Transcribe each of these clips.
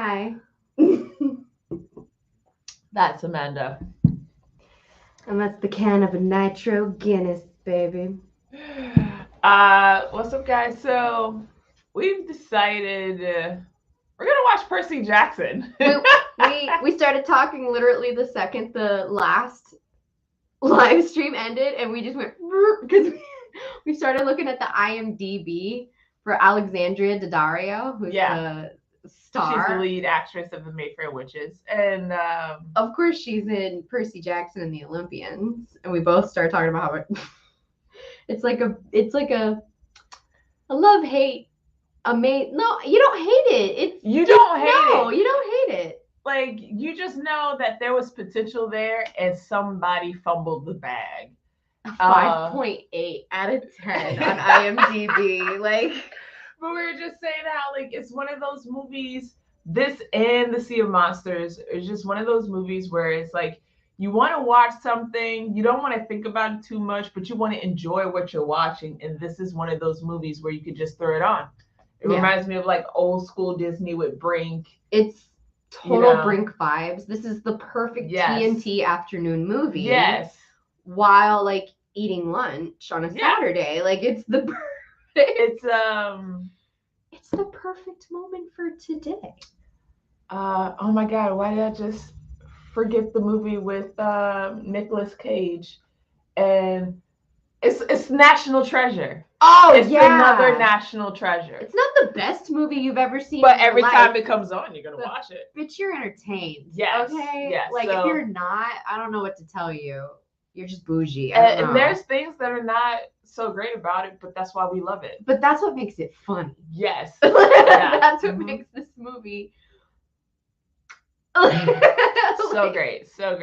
Hi. That's Amanda. And that's the can of a Nitro Guinness, baby. What's up, guys? So we've decided we're gonna watch Percy Jackson. we started talking literally the second the last live stream ended, and we just went because we started looking at the IMDb for Alexandria Daddario, who's the star. She's the lead actress of the Mayfair Witches, and of course she's in Percy Jackson and the Olympians, and we both started talking about how it's like a love-hate. No, you don't hate it. You don't hate it. Like, you just know that there was potential there, and somebody fumbled the bag. 5.8 out of 10 on IMDb. But we were just saying how, like, it's one of those movies, this and The Sea of Monsters, is just one of those movies where it's like, you want to watch something, you don't want to think about it too much, but you want to enjoy what you're watching. And this is one of those movies where you could just throw it on. It reminds me of, like, old school Disney with Brink. It's total Brink vibes. This is the perfect TNT afternoon movie. Yes. While, like, eating lunch on a Saturday. Like, it's the perfect. It's the perfect moment for today. Oh my God, why did I just forget the movie with Nicolas Cage? And it's National Treasure. Oh, it's another National Treasure. It's not the best movie you've ever seen, but every time it comes on, you're gonna watch it. But you're entertained. Yes. Okay. Yes. Like, if you're not, I don't know what to tell you. You're just bougie. And there's things that are not so great about it, but that's why we love it. But that's what makes it funny. Yes. That's what makes this movie so great. So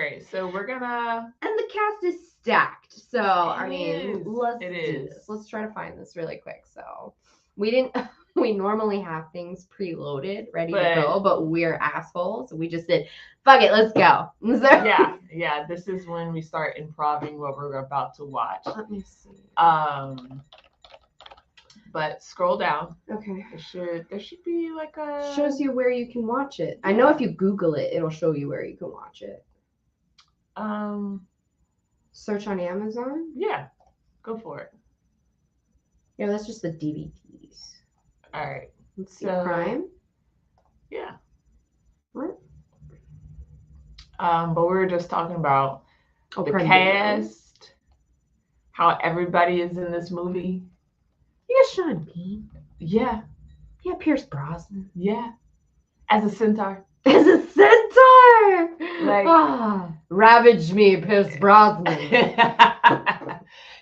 we're gonna, and the cast is stacked. So let's do this. Let's try to find this really quick. So we normally have things preloaded, ready to go, but we're assholes. So we just said, fuck it, let's go. Yeah. This is when we start improving what we're about to watch. Let me see. But scroll down. Okay. There should be like a shows you where you can watch it. I know if you Google it, it'll show you where you can watch it. Search on Amazon. Yeah, go for it. Yeah, that's just the DVDs. All right. Let's see. Prime. Yeah. What? But we were just talking about the cast, how everybody is in this movie. You got Sean Bean. Yeah. Yeah, Pierce Brosnan. Yeah. As a centaur. As a centaur! Like, ravage me, Pierce Brosnan.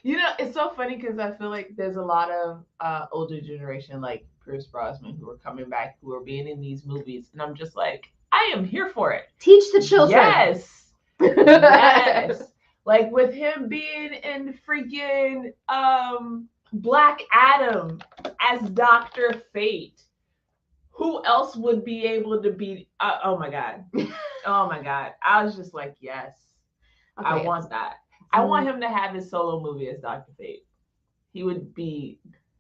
You know, it's so funny because I feel like there's a lot of older generation like Pierce Brosnan who are coming back, who are being in these movies. And I'm just like, I am here for it. Teach the children. Yes. Yes. Like with him being in freaking Black Adam as Dr. Fate. Who else would be able to be? Oh my God. Oh my God. I was just like, yes. Okay. I want that. I want him to have his solo movie as Dr. Fate. He would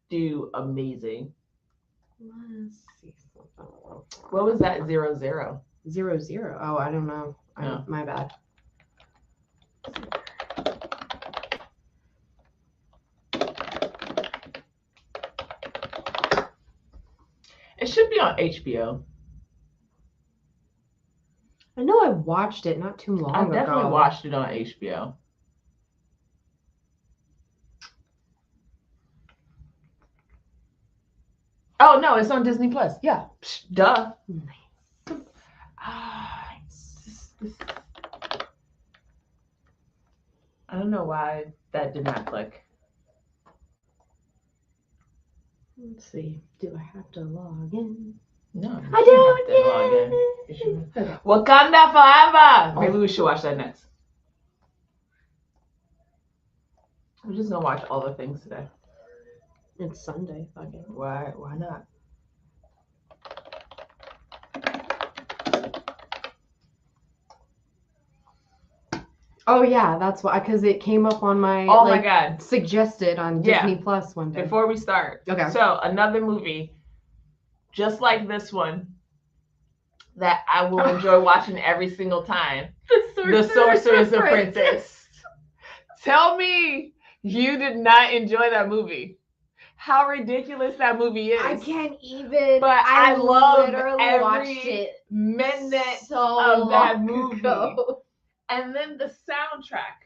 do amazing. Let's see. What was that? 00? 00. Oh, I don't know. My bad. It should be on HBO. I know I watched it not too long ago. I definitely watched it on HBO. Oh, no, it's on Disney Plus. Yeah. Duh. Nice. I don't know why that did not click. Let's see. Do I have to log in? No. I don't have to log in. Okay. Wakanda Forever. Maybe we should watch that next. We're just gonna watch all the things today. It's Sunday. Fuck it. Why not? Oh yeah, that's why, because it came up on my my God, suggested on Disney Plus one day. Before we start, okay. So another movie, just like this one, that I will enjoy watching every single time. The Sorcerer's Apprentice. Tell me you did not enjoy that movie. How ridiculous that movie is. I can't even. But I love literally every watched it minute so of that long movie. ago. And then the soundtrack.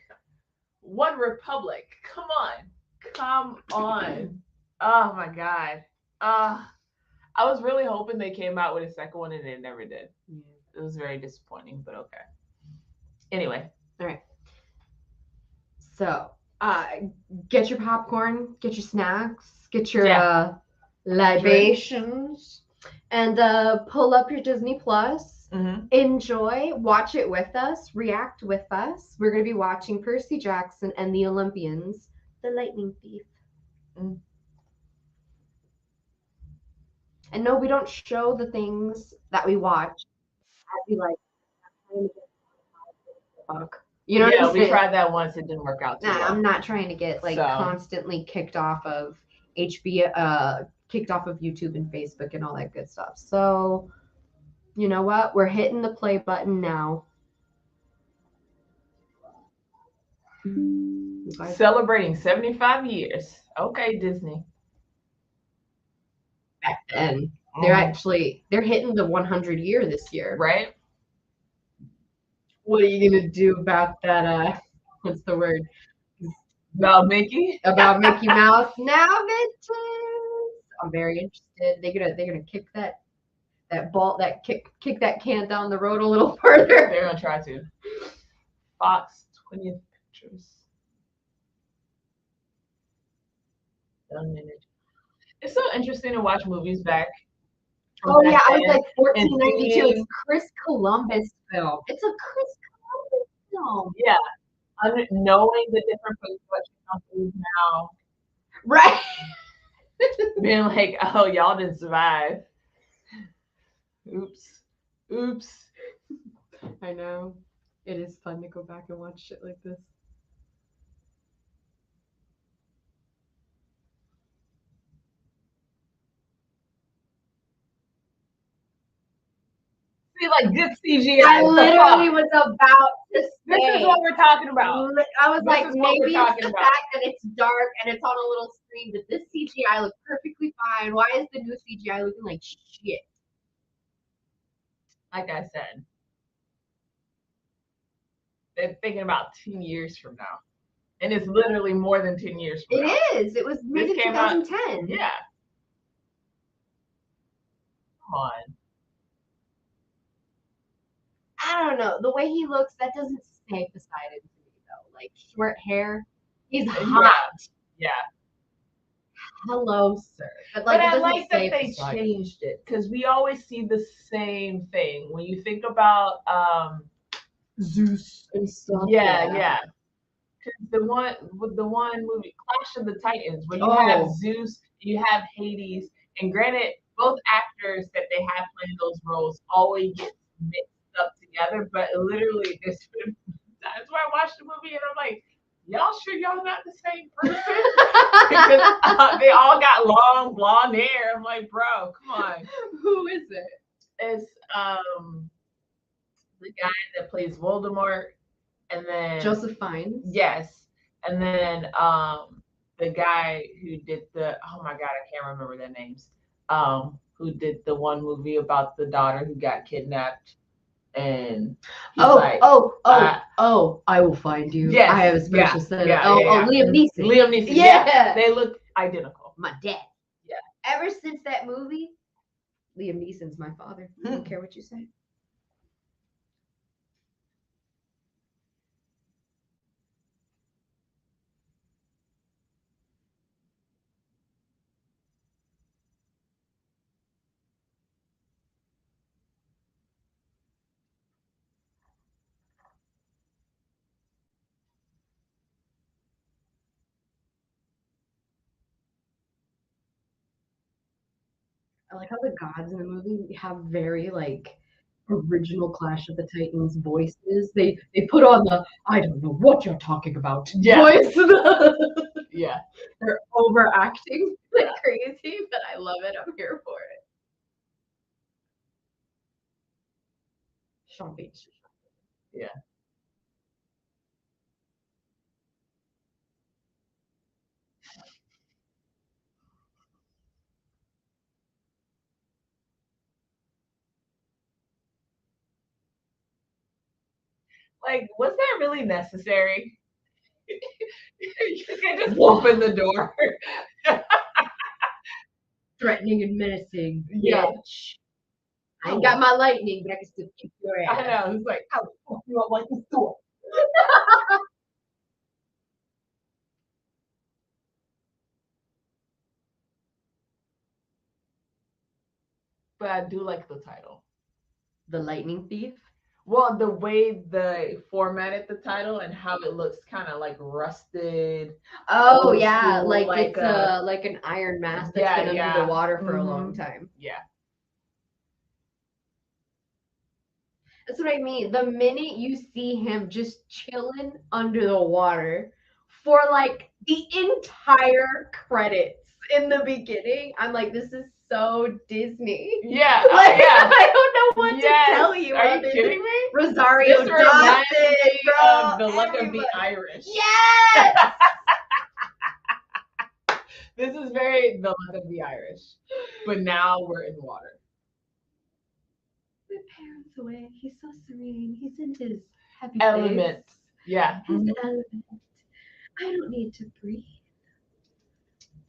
One Republic. Come on. Oh my God. I was really hoping they came out with a second one and they never did. Yeah. It was very disappointing, but okay. Anyway. All right. So, get your popcorn, get your snacks, get your libations, and pull up your Disney Plus. Mm-hmm. Enjoy, watch it with us, react with us. We're going to be watching Percy Jackson and the Olympians, The Lightning Thief. Mm. And no, we don't show the things that we watch. I'd be like, fuck. You know what I'm we saying? tried that once. It didn't work out too well. I'm not trying to get constantly kicked off of kicked off of YouTube and Facebook and all that good stuff. So, you know what? We're hitting the play button now. Celebrating 75 years. Okay, Disney. Back then, they're hitting the 100 year this year. Right? What are you gonna do about that? What's the word? About Mickey? About Mickey Mouse? Now, bitches. I'm very interested. They're gonna kick that ball, kick that can down the road a little further. They're gonna try to. Fox 20th Pictures. It's so interesting to watch movies back. Oh yeah, I was like 1492. It's Chris Columbus film. It's a Chris Columbus film. Yeah, knowing the different production companies now, right? Being like, oh, y'all didn't survive. Oops. I know. It is fun to go back and watch shit like this. See, like good CGI. I literally was about to say. This is what we're talking about. I was like, maybe it's the fact that it's dark and it's on a little screen, but this CGI looks perfectly fine. Why is the new CGI looking like shit? Like I said, they're thinking about 10 years from now. And it's literally more than 10 years from now. It is. It was made in 2010. Yeah. Come on. I don't know. The way he looks, that doesn't stay beside him to me, though. Like, short hair. He's hot. Yeah. Hello, sir. But I like that they changed it, because we always see the same thing. When you think about Zeus and stuff. Yeah. Because the one movie, Clash of the Titans, where you have Zeus, you have Hades, and granted, both actors that they have playing those roles always get mixed up together, but literally this that's why I watched the movie and I'm like, y'all sure y'all not the same person? Because they all got long blonde hair. I'm like, bro, come on. Who is it? It's the guy that plays Voldemort, and then Joseph Fiennes. Yes. And then the guy who did oh my god, I can't remember their names. Who did the one movie about the daughter who got kidnapped, and I will find you. Yes, I have a special set. Liam Neeson. Liam Neeson. Yeah. They look identical. My dad. Yeah. Ever since that movie, Liam Neeson's my father. I don't care what you say. I like how the gods in the movie have very original Clash of the Titans voices. They put on the I don't know what you're talking about voice. Yeah. They're overacting like crazy, but I love it. I'm here for it. Sean Beach. Yeah. Like, was that really necessary? You can just open the door. Threatening and menacing. Yeah. Bitch. I ain't got my lightning, but I can still kick your ass. I know. It's like, I'll fuck you up like this door. But I do like the title. The Lightning Thief. Well, the way they formatted the title and how it looks kind of like rusted. Oh Old yeah, school, like like it's like an iron mask that's Yeah, been under yeah. the water for a long Mhm. time. Yeah. That's what I mean. The minute you see him just chilling under the water for like the entire credits in the beginning, I'm like, this is so Disney. Yeah. Like, Yeah. I don't know what Yes. to tell you. Are you other kidding than me? Rosario This reminds Dawson, me bro. of the Luck of the Everybody. Irish. Yes. This is very the Luck of the Irish, but now we're in water. My parents away. He's so serene. He's in his happy Element. place. Yeah. His element. I don't need to breathe.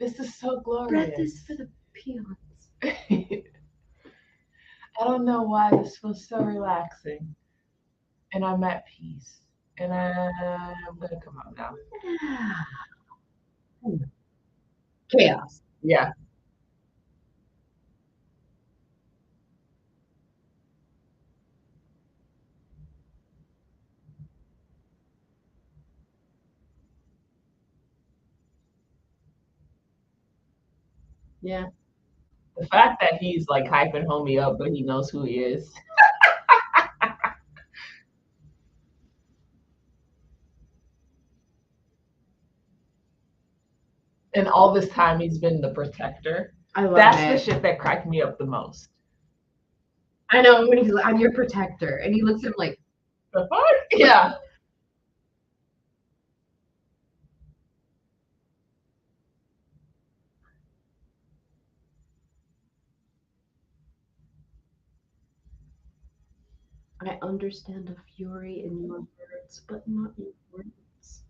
This is so glorious. Breath is for the peons. I don't know why this feels so relaxing. And I'm at peace. And I'm gonna come out now. Chaos. Yeah. Yeah. The fact that he's like hyping homie up, but he knows who he is. And all this time he's been the protector. I love That's it. the shit that cracked me up the most. I know when he's like, I'm your protector. And he looks at him like, The fuck? Yeah. I understand the fury in your words, but not your words.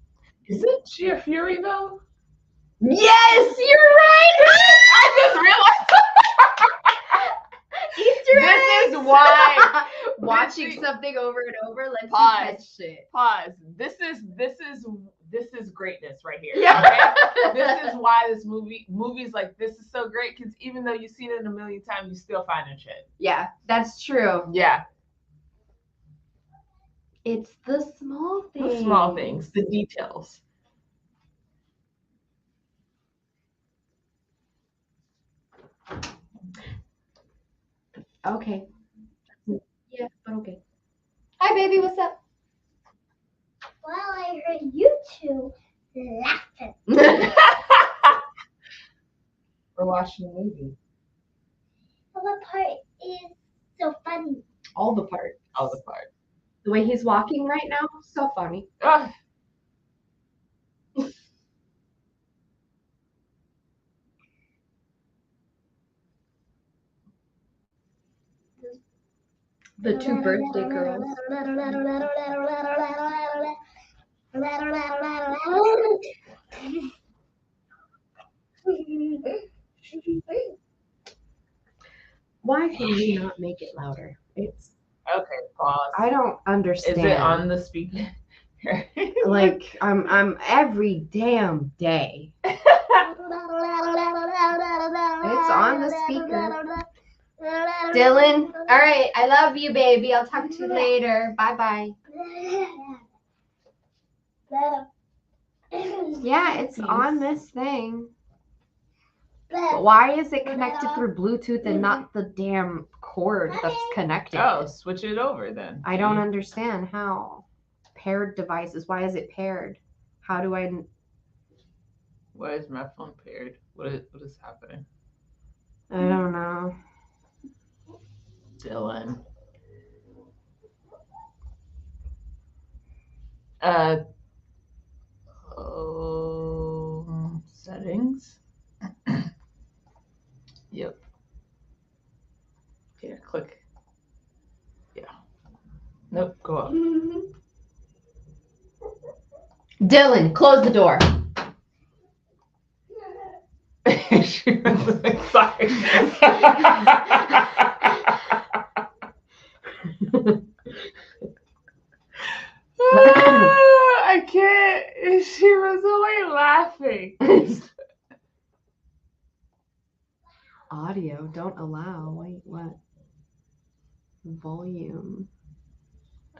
Isn't she a fury though? Yes, you're right. I just realized Easter this eggs. is why Watching something over and over lets Pause. you catch shit. pause. This is greatness right here. Yeah. Okay? This is why movies like this is so great, because even though you've seen it a million times, you still find it shit. Yeah, that's true. Yeah. It's the small things. The small things, the details. Okay. Yeah, but okay. Hi, baby. What's up? Well, I heard you two laughing. We're watching a movie. What part is so funny? All the parts. All the part. The way he's walking right now, so funny. Ugh. The two birthday girls. Why can you not make it louder? It's Okay, pause. I don't understand. Is it on the speaker? Like I'm every damn day. It's on the speaker. Dylan, all right, I love you, baby. I'll talk to you later. Bye bye. Yeah, it's on this thing. But why is it connected through Bluetooth and not the damn cord that's connected? Oh, switch it over then. I don't understand how. Paired devices. Why is it paired? How do I? Why is my phone paired? What is happening? I don't know. Dylan. Settings. Yep. Here, click. Yeah. Nope, go up. Dylan, close the door. She was like, sorry. I can't. She was only laughing. Audio, don't allow. Wait, what? Volume.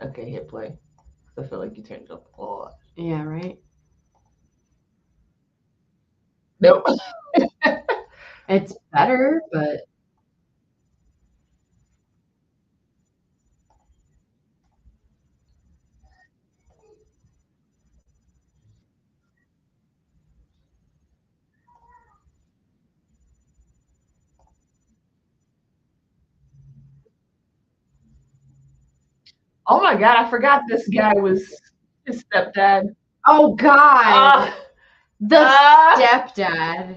Okay, hit play. I feel like you turned it up a lot. Yeah, right? Nope. It's better, but Oh my God, I forgot this guy was his stepdad. oh God, the stepdad.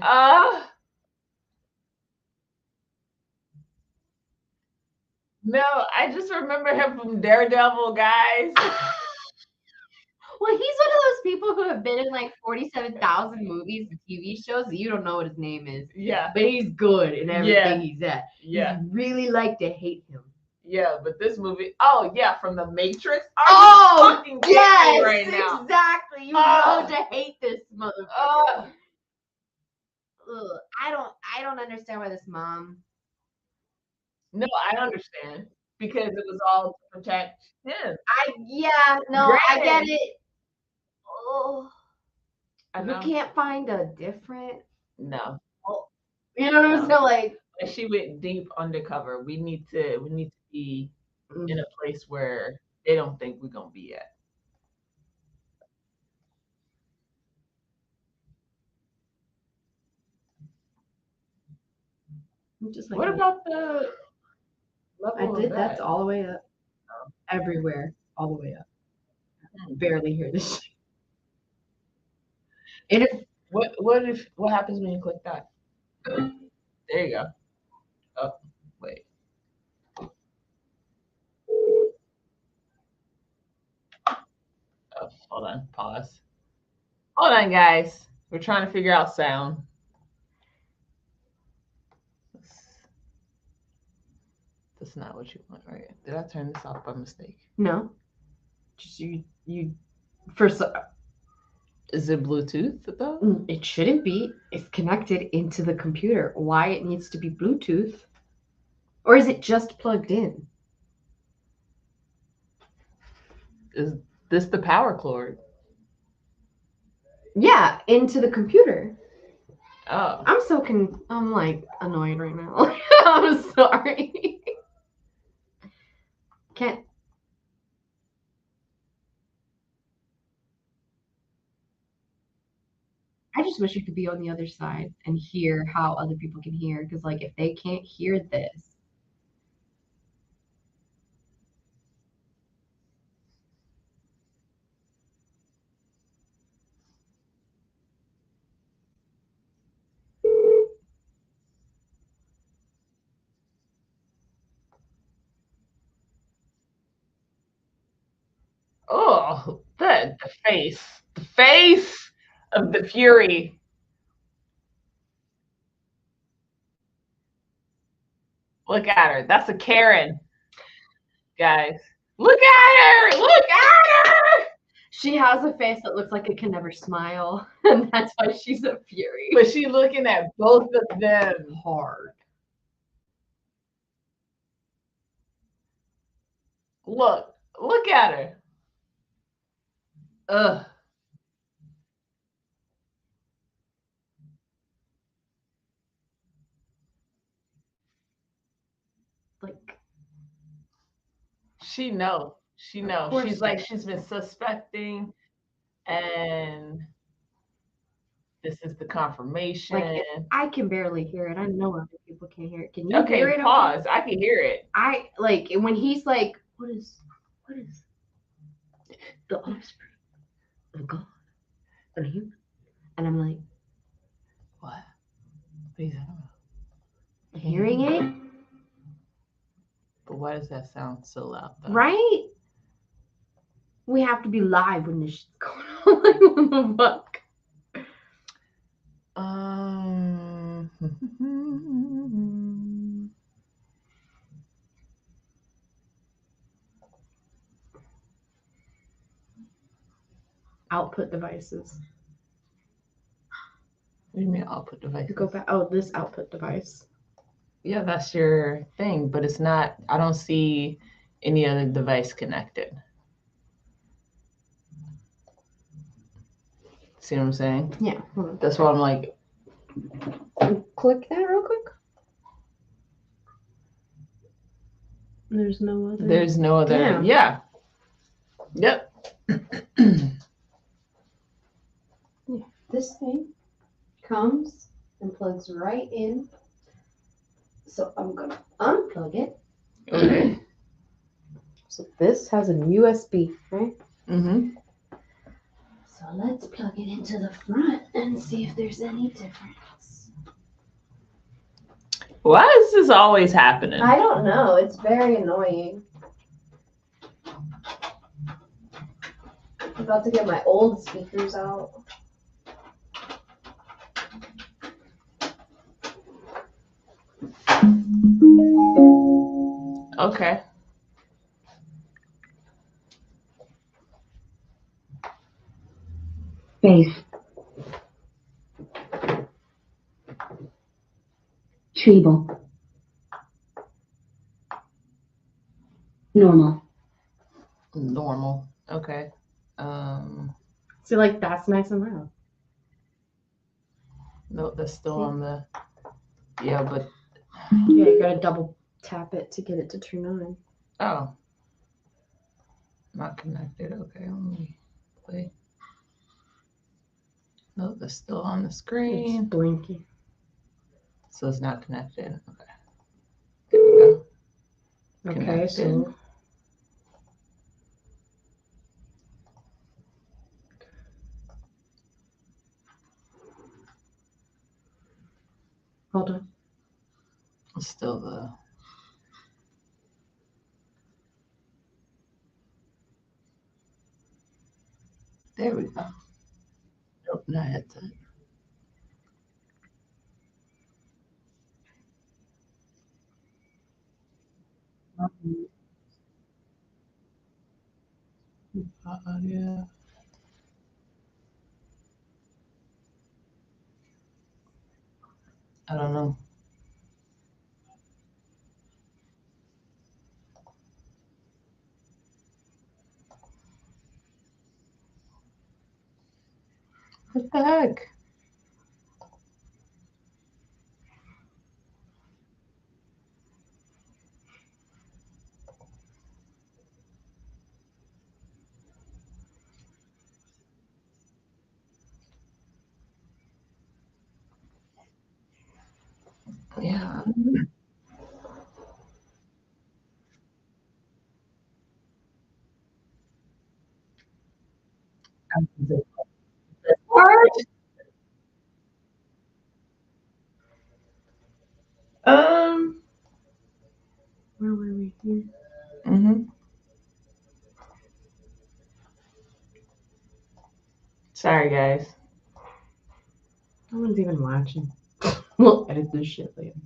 No, I just remember him from Daredevil, guys. Well, he's one of those people who have been in like 47,000 movies and TV shows. You don't know what his name is. Yeah. But he's good in everything he's at. Yeah. You really like to hate him. Yeah, but this movie, oh yeah, from the Matrix. Oh, fucking yes, right now. exactly. You know to hate this motherfucker. Ugh, I don't understand why this mom. No, I understand because it was all to protect him. I get it. Oh, you can't find a different. No. You know what I'm saying? Like she went deep undercover. We need to be in a place where they don't think we're gonna be at. Just like, what about the level? I did. That's all the way up. Everywhere, all the way up. I can barely hear this shit. And if what happens when you click that? There you go. Oh, wait. Oh, hold on. Pause. Hold on, guys. We're trying to figure out sound. That's not what you want, right? Did I turn this off by mistake? No. Just you first. Is it Bluetooth though? It shouldn't be. It's connected into the computer. Why it needs to be Bluetooth? Or is it just plugged in? Is this the power cord? Yeah, into the computer. Oh. I'm like annoyed right now. I'm sorry. Can't. I just wish you could be on the other side and hear how other people can hear. Because, like, if they can't hear this. Oh, the face of the Fury. Look at her. That's a Karen, guys. Look at her. Look at her. She has a face that looks like it can never smile, and that's why she's a Fury. But she's looking at both of them hard. Look at her. Ugh. Like, she knows. She's like, she's been suspecting, and this is the confirmation. Like, I can barely hear it. I know other people can't hear it. Can you hear it? Pause. Okay? I can hear it. I like when he's like, what is the offspring? a god, and a human. And I'm like, What? What are you talking about? a hearing aid? But why does that sound so loud, though? Right? We have to be live when this shit's going on. Like, what the fuck? Output devices. What do you mean output device? Go back. Oh, this output device. Yeah, that's your thing, but it's not. I don't see any other device connected. See what I'm saying? Yeah. Hold on. That's why I'm like, Click that real quick. There's no other. there's no other. Damn. Yeah. Yep. This thing comes and plugs right in. So I'm gonna unplug it. Okay. So this has a USB, right? Mm-hmm. So let's plug it into the front and see if there's any difference. Why is this always happening? I don't know. It's very annoying. I'm about to get my old speakers out. Okay. Face. Treble. Normal. Normal. Okay. See, like, that's nice and loud. No, that's still on the. Yeah, but. Yeah, you gotta double tap it to get it to turn on. Oh. Not connected. Okay, let me play. No, that's still on the It's screen. blinking. So it's not connected. Okay. There we go. Okay, Connected. so. Hold on. It's still the. There we go. Nope, not headset. Yeah. I don't know. What the heck? Yeah. What? Where were we here? Mm-hmm. Sorry, guys. No one's even watching. We'll edit this shit later.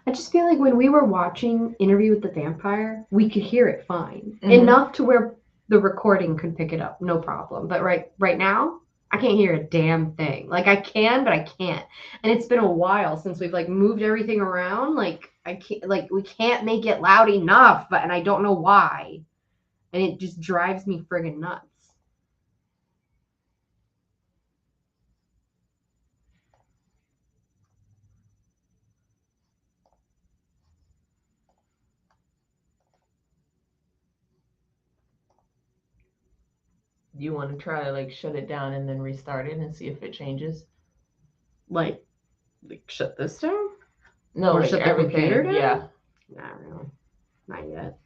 I just feel like when we were watching Interview with the Vampire, we could hear it fine. Mhm. Enough to where the recording could pick it up, no problem. But right now, I can't hear a damn thing. Like I can, but I can't. And it's been a while since we've like moved everything around. Like I can't like we can't make it loud enough, and I don't know why. And it just drives me friggin' nuts. You want to try to like shut it down and then restart it and see if it changes? Like shut this down? No, Or like shut the everything. computer down? Yeah. Not really. Not yet.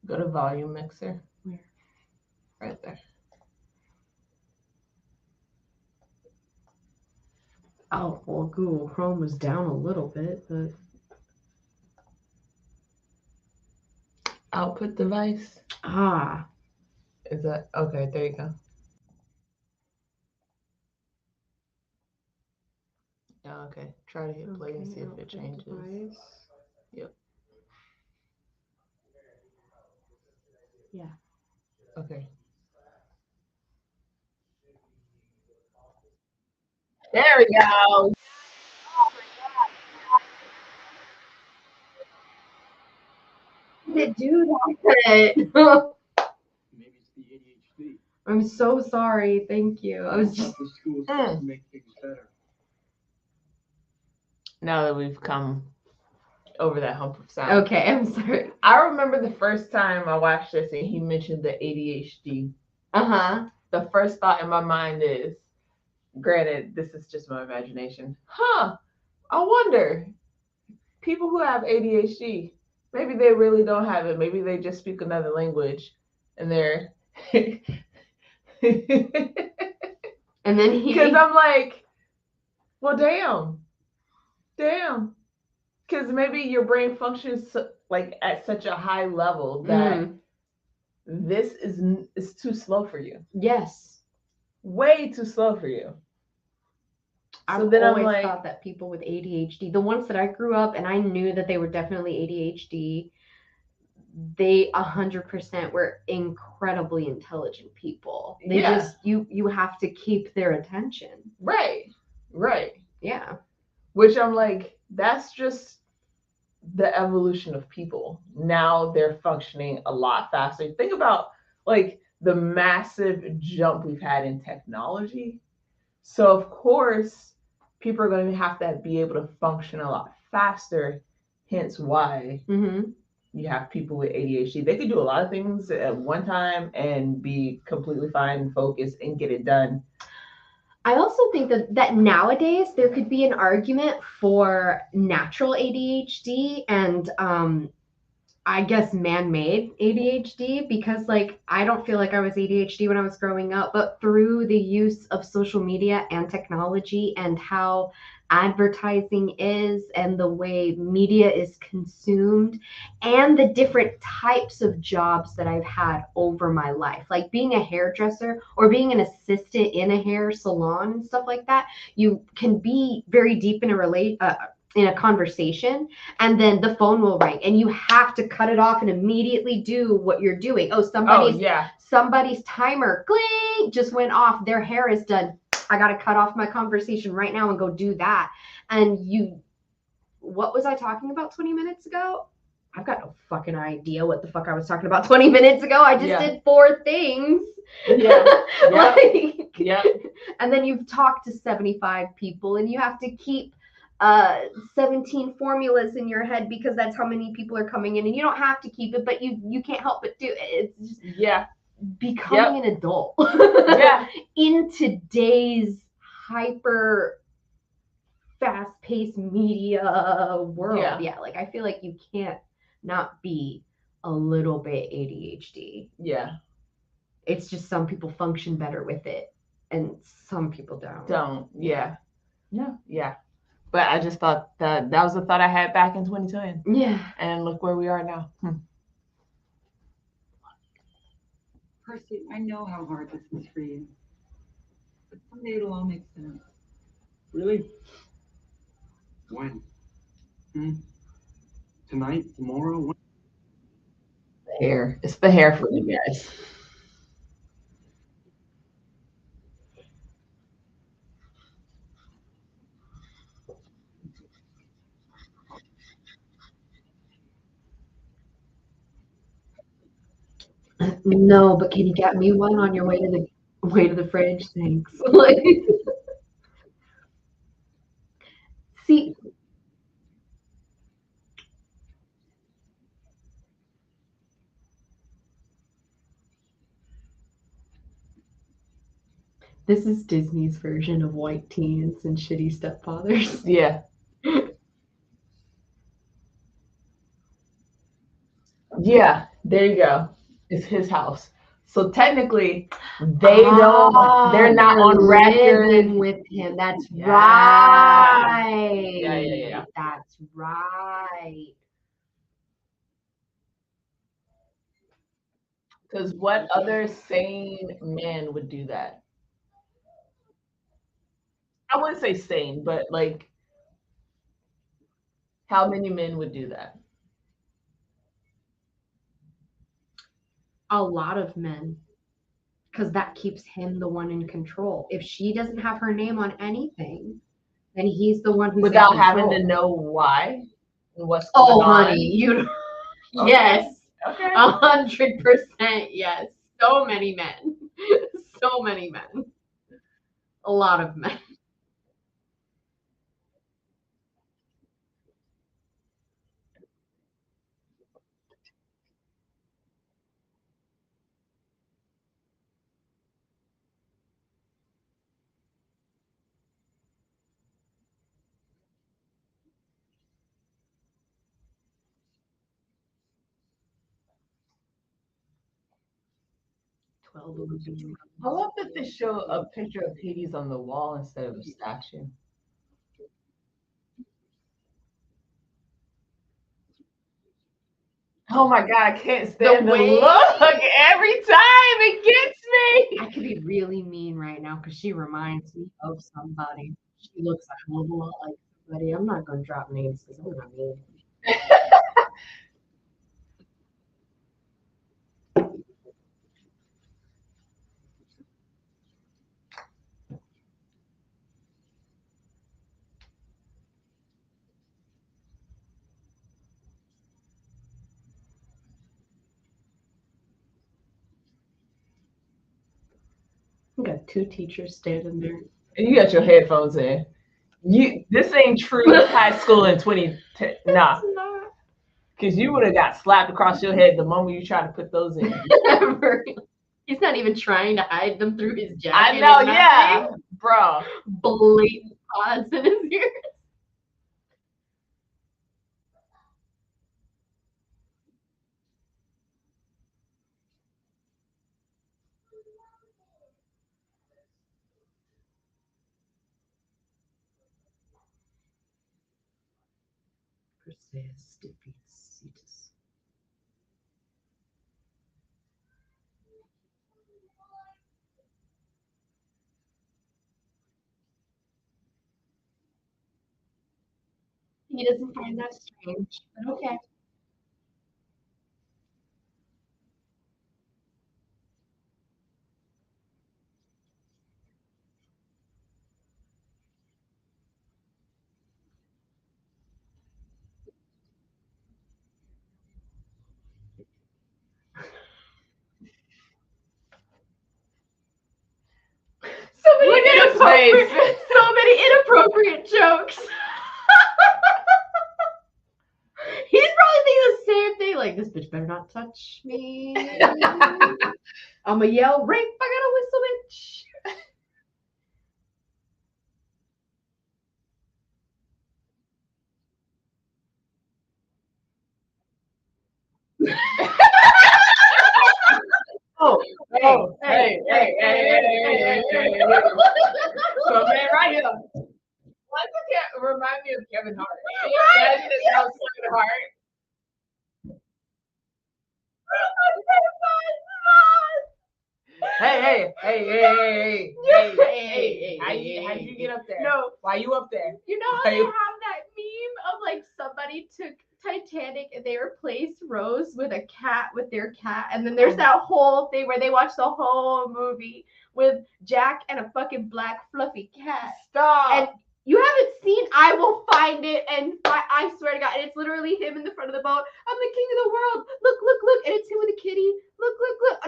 Go to volume mixer. Where? Right there. Oh, well, Google Chrome was down a little bit, but Output device. Is that okay? There you go. Yeah, okay. Try to hit play and see if it changes. Device. Yep. Yeah. Okay. There we go. Did it do that? Maybe it's the ADHD. I'm so sorry. Thank you. I was just. The school's supposed to make things better. Now that we've come over that hump of sound. Okay, I'm sorry. I remember the first time I watched this and he mentioned the ADHD. The first thought in my mind is, granted, this is just my imagination. I wonder, people who have ADHD, maybe they really don't have it. Maybe they just speak another language and they're. And then he. Because I'm like, well, damn. Because maybe your brain functions like at such a high level that this is too slow for you. Yes. Way too slow for you. I've always thought that people with ADHD, the ones that I grew up and I knew that they were definitely ADHD, they 100% were incredibly intelligent people. They just you have to keep their attention. Right. Yeah. Which I'm like, that's just the evolution of people. Now they're functioning a lot faster. Think about like the massive jump we've had in technology. So of course, people are going to have to be able to function a lot faster. Hence why you have people with ADHD. They could do a lot of things at one time and be completely fine and focused and get it done. I also think that nowadays there could be an argument for natural ADHD and I guess man-made ADHD, because like I don't feel like I was ADHD when I was growing up, but through the use of social media and technology and how advertising is and the way media is consumed and the different types of jobs that I've had over my life, like being a hairdresser or being an assistant in a hair salon and stuff like that, you can be very deep in a conversation and then the phone will ring and you have to cut it off and immediately do what you're doing. Somebody's timer cling just went off. Their hair is done. I got to cut off my conversation right now and go do that. And what was I talking about 20 minutes ago? I've got no fucking idea what the fuck I was talking about 20 minutes ago. I just did 4 things. And then you've talked to 75 people and you have to keep 17 formulas in your head because that's how many people are coming in, and you don't have to keep it, but you can't help but do it. It's just becoming an adult in today's hyper fast-paced media world. Like I feel like you can't not be a little bit ADHD. It's just some people function better with it and some people don't. But I just thought that was a thought I had back in 2010. And look where we are now. Percy, I know how hard this is for you. But someday it'll all make sense. Really? When? Tonight? Tomorrow? When? The hair. It's the hair for you guys. No, but can you get me one on your way to the Way to the fridge, thanks. Like, see, this is Disney's version of white teens and shitty stepfathers. Yeah. Yeah, there you go. It's his house. So technically, they're not they're on record. living with him. That's Yeah. right. Yeah. That's right. Because what other sane man would do that? I wouldn't say sane, but like, how many men would do that? A lot of men. Because that keeps him the one in control. If she doesn't have her name on anything, then he's the one who's Without in having control. to know why and what's going on. Oh, honey, you. Okay. Yes, Okay. 100%. Yes, so many men, so many men, a lot of men. Olympians. I love that they show a picture of Hades on the wall instead of a statue. Oh my God, I can't stand the way- look every time it gets me. I could be really mean right now because she reminds me of somebody. She looks a hell of a lot like somebody. I'm not going to drop names because I'm not mean. We got two teachers standing there. And you got your headphones in. This ain't true high school in 2010. Nah, It's not. because you would have got slapped across your head the moment you try to put those in. He's not even trying to hide them through his jacket. I know, and yeah, nothing. bro. Blatant pods in his ears. Perseus defeats Cetus. He doesn't find that strange, but okay. So many Look at his inappropriate, face. so many inappropriate jokes. He's probably thinking the same thing. Like, this bitch better not touch me. I'ma yell rape. I gotta whistle, bitch. Oh, hey. So man, right here. Why does it remind me of Kevin Hart? Imagine it sounds Kevin Hart. Hey. How'd you get up there? No. Why you up there? You know how they have that meme of like somebody took Titanic and they replaced Rose with a cat with their cat, and then there's that whole thing where they watch the whole movie with Jack and a fucking black fluffy cat. Stop. And you haven't seen I Will Find It, and I swear to God, and it's literally him in the front of the boat. I'm the king of the world. Look, and it's him with a kitty. Look.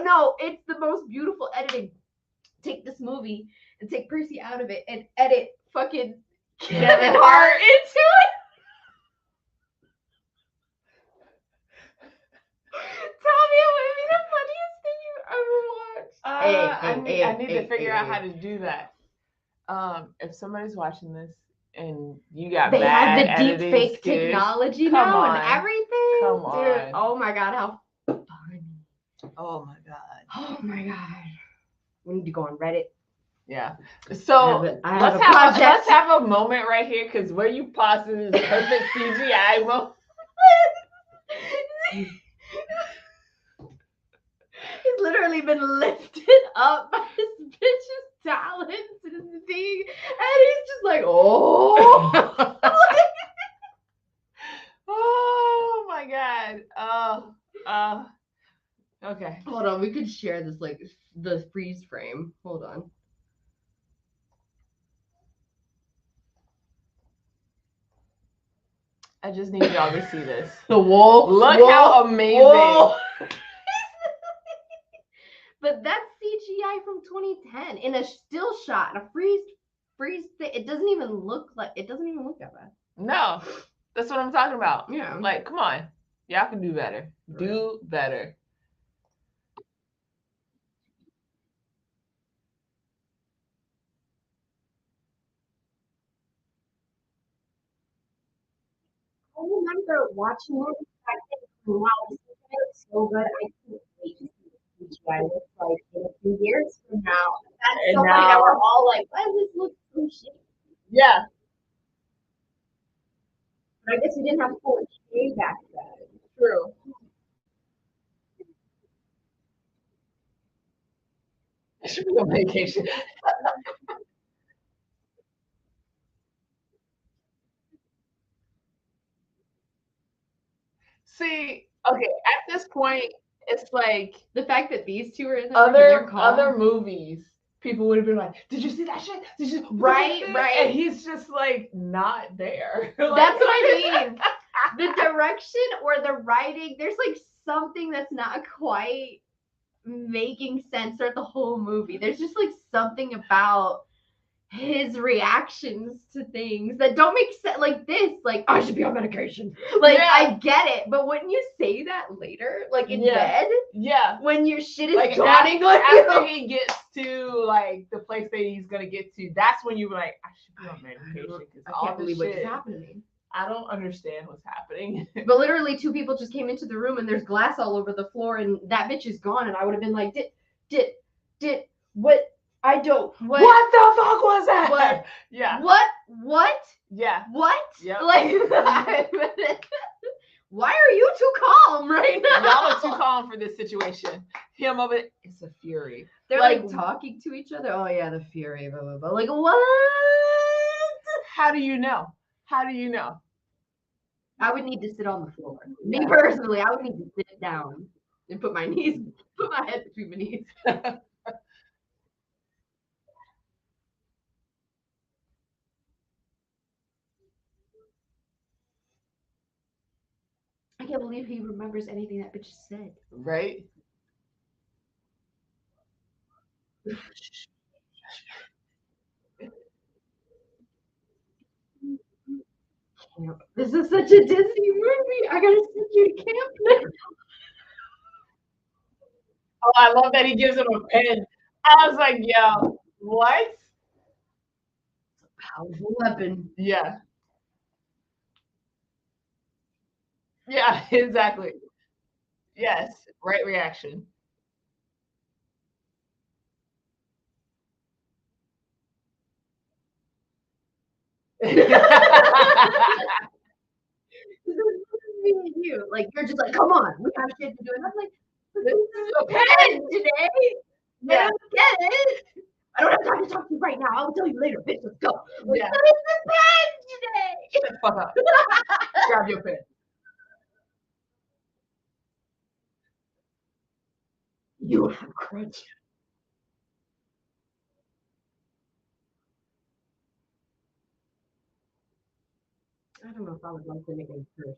No, it's the most beautiful editing. take this movie and take Percy out of it and edit fucking Kevin Kevin Hart. Hart into it. Tommy, it would be the funniest thing you ever watched. I need to figure out how to do that. If somebody's watching this and you got They bad have the deep editing fake skills, technology come now on. and everything. Come Dude, on. oh my god, how funny. Oh my god. Oh my god. We need to go on Reddit. Yeah. So I have let's a have project. let's have a moment right here because where you paused is perfect CGI moment. He's literally been lifted up by this bitch's talents and his thing, and he's just like, oh. Oh my god. Okay. Hold on, we could share this like the freeze frame. Hold on. I just need y'all to see this. The wolf. Look wolf, how amazing. wolf. But that's CGI from 2010 in a still shot, a freeze thing. It doesn't even look that bad. No, that's what I'm talking about. Yeah. Like, come on. Y'all can do better. Do better. I remember watching it back then. Wow, this is so good. I couldn't wait to see the CGI look like in a few years from now. That's And so funny that now- we're all like, why does this look so shit? Yeah. But I guess we didn't have 4K back then. True. I should be on vacation. See, okay, at this point, it's like The fact that these two are in there, they're calm. other movies, people would have been like, "Did you see that shit? Did you?" Right. And he's just like not there. Like, That's what I mean. The direction or the writing, there's like something that's not quite making sense throughout the whole movie. There's just like something about his reactions to things that don't make sense. Like this, like I should be on medication. Like Yeah. I get it, but wouldn't you say that later, like in bed, Yeah. when your shit is Like dawning on after you? he gets to like the place that he's gonna get to, that's when you were like, I should be on medication because I all can't this believe what shit. just happened to me. I don't understand what's happening. But literally, two people just came into the room and there's glass all over the floor, and that bitch is gone. And I would have been like, did what? I don't. What the fuck was that? What? Yeah. What? Yeah. What? Yep. Like, why are you too calm right now? Y'all are too calm for this situation. Him over it, it's a fury. They're like- like talking to each other. Oh yeah, the fury, blah blah blah. Like what? How do you know? How do you know? I would need to sit on the floor. Me Yeah. personally, I would need to sit down and put my head between my knees. I can't believe he remembers anything that bitch said. Right? This is such a Disney movie. I gotta send you to camp now. Oh, I love that he gives him a pen. I was like, yo, what? Powerful weapon. Yeah. Yeah, exactly. Yes, right reaction. This is me and you. Like you're just like, come on, we have shit to do. And I'm like, this is a pen today. I Yeah. don't get it. I don't have time to talk to you right now. I'll tell you later, bitch. Let's go. Like, Yeah. this is a pen today. Shut the fuck up. Grab your pen. You have a crutch. I don't know if I would like to make a curse.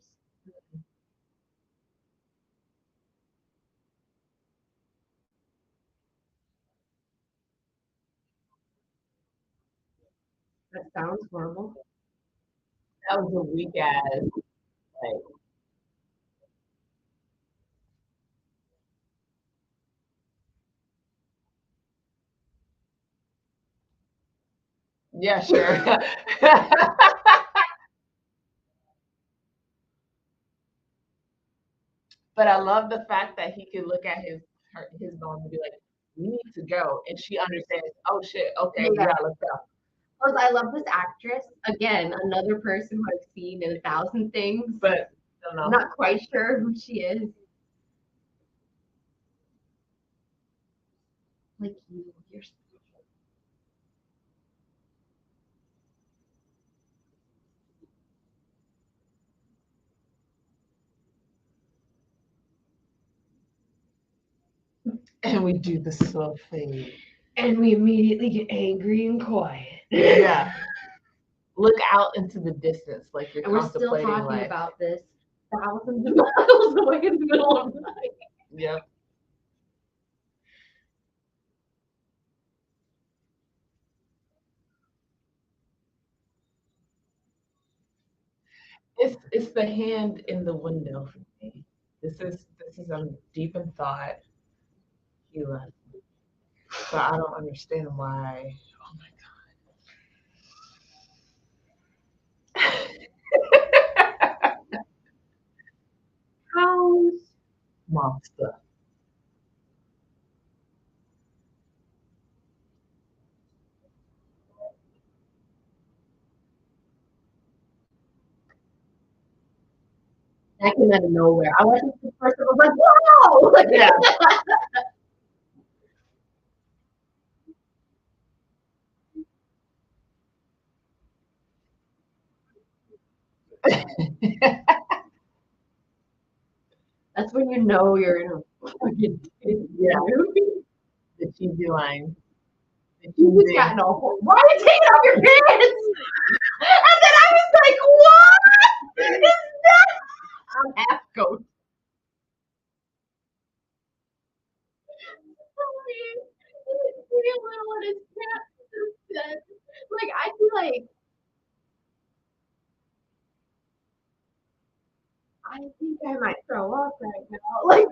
That sounds horrible. That was a weak ass. Like, yeah, sure. But I love the fact that he could look at his mom and be like, "We need to go," and she understands. Oh shit. Okay, Yeah. yeah, let's go. Plus, I love this actress. Again, another person who I've seen in 1,000 things, But I don't I'm know. not quite sure who she is. Like you're special. And we do the slow fade. And we immediately get angry and quiet. Yeah. Look out into the distance, like you're And we're still contemplating talking like, about this thousands of miles away in the middle of the night. yep. It's the hand in the window for me. This is I'm deep in thought. He left me. So I don't understand why. Oh my god. House. Monster. That came out of nowhere. I wasn't the first one was like, wow! Like, Yeah. That's when you know you're in a fucking Yeah. movie. The cheesy line. The You just cheesy. got an awful. Why are you taking off your pants? And then I was like, what is that? I'm half goat. Like I'd be like, I think I might throw up right now. Like,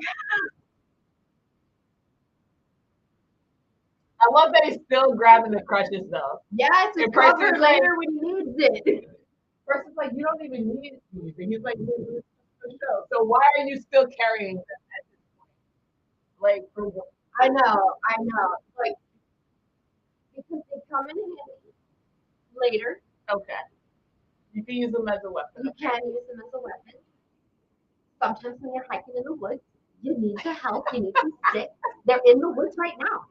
I love that he's still grabbing the crutches though. yeah, it's a And Percy cover is like- later when he needs it. First it's like you don't even need anything. He's like, "This is the show. So why are you still carrying them at this point?" Like for what? I know. Like, because they come in handy later. Okay. You can use them as a weapon. You can use them as a weapon. Sometimes when you're hiking in the woods, you need the help. You need some sticks. They're in the woods right now.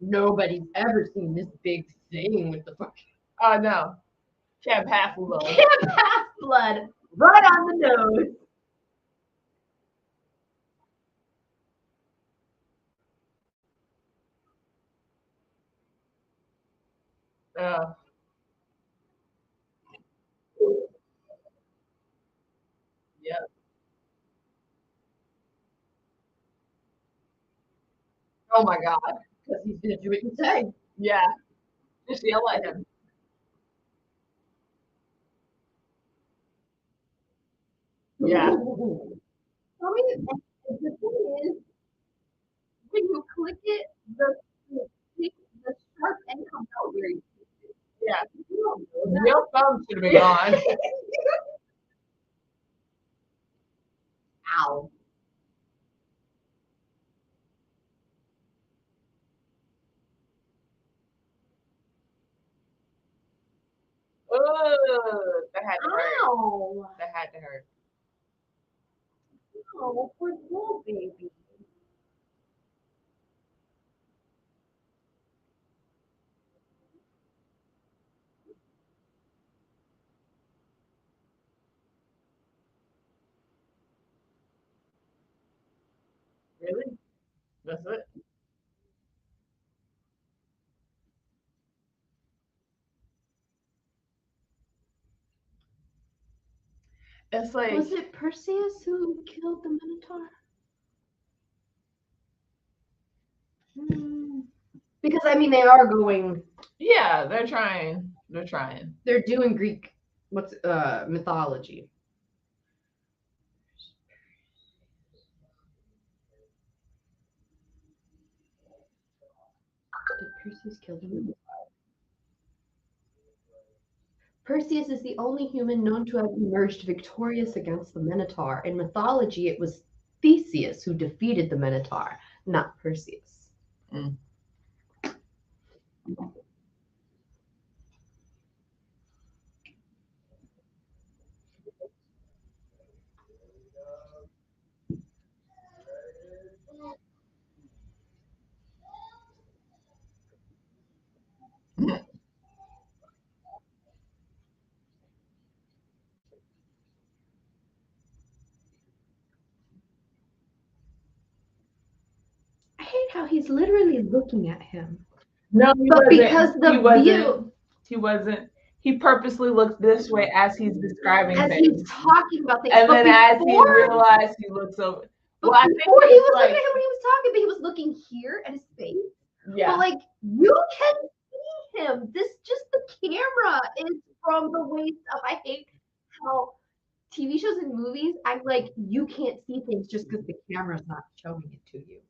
Nobody's ever seen this big thing with the fucking Oh no. Can't pass alone. half blood right on the nose. Yeah. Oh my god. Because he's gonna do what you say. Yeah. Just yell at him. Yeah. I mean, the thing is, when you click it, the sharp end comes out very easy. Yeah. You don't know that. Your thumb should have been gone. Ow. That had to hurt. Ow. That had to hurt. Oh, poor little baby. Really? That's it. It's like Was it Perseus who killed the Minotaur? Because I mean, they are going Yeah, they're trying. They're trying. They're doing Greek mythology. Did Perseus kill him? Perseus is the only human known to have emerged victorious against the Minotaur. In mythology, it was Theseus who defeated the Minotaur, not Perseus. Mm. I hate how he's literally looking at him. No, But because the view, he wasn't. He purposely looked this way as he's describing as things. he's talking about things, And but then as he before, realized, he looks over. but Well, I think before he it's was like, looking at him when he was talking, but he was looking here at his face. yeah, But like you can see him. This just the camera is from the waist up. I hate how TV shows and movies act like you can't see things just because the camera's not showing it to you.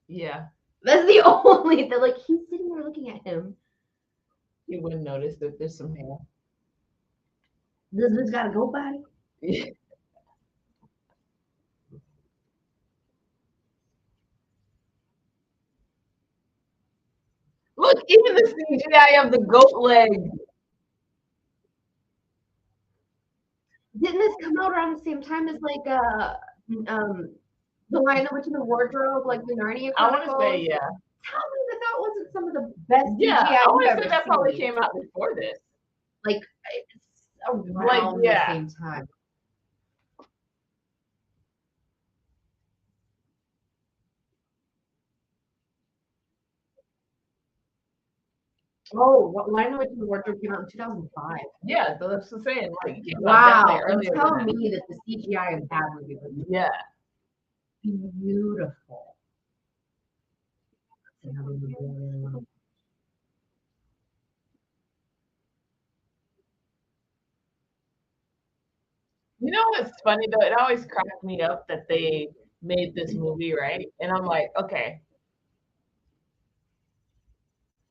yeah. That's the only that like he's sitting there looking at him. You wouldn't notice that there's some hair. This gotta go, buddy. Look, even the CGI of the goat leg. Didn't this come out around the same time as like the Lion, the Witch, and the Wardrobe, like the Narnia I want Chronicles? to say, yeah. Tell me that that wasn't some of the best Yeah, CGI I you've want to ever say that probably seen. came out before this. Like it's around the same time. Oh, what Lion, the Witch, and the Wardrobe came out in 2005. Yeah, so that's the saying. Like, it came out Wow, definitely and earlier tell than that. me that the CGI in that movie was Yeah. beautiful. That's another movie I really want to. You know what's funny though? It always cracked me up that they made this movie, right? And I'm like, okay,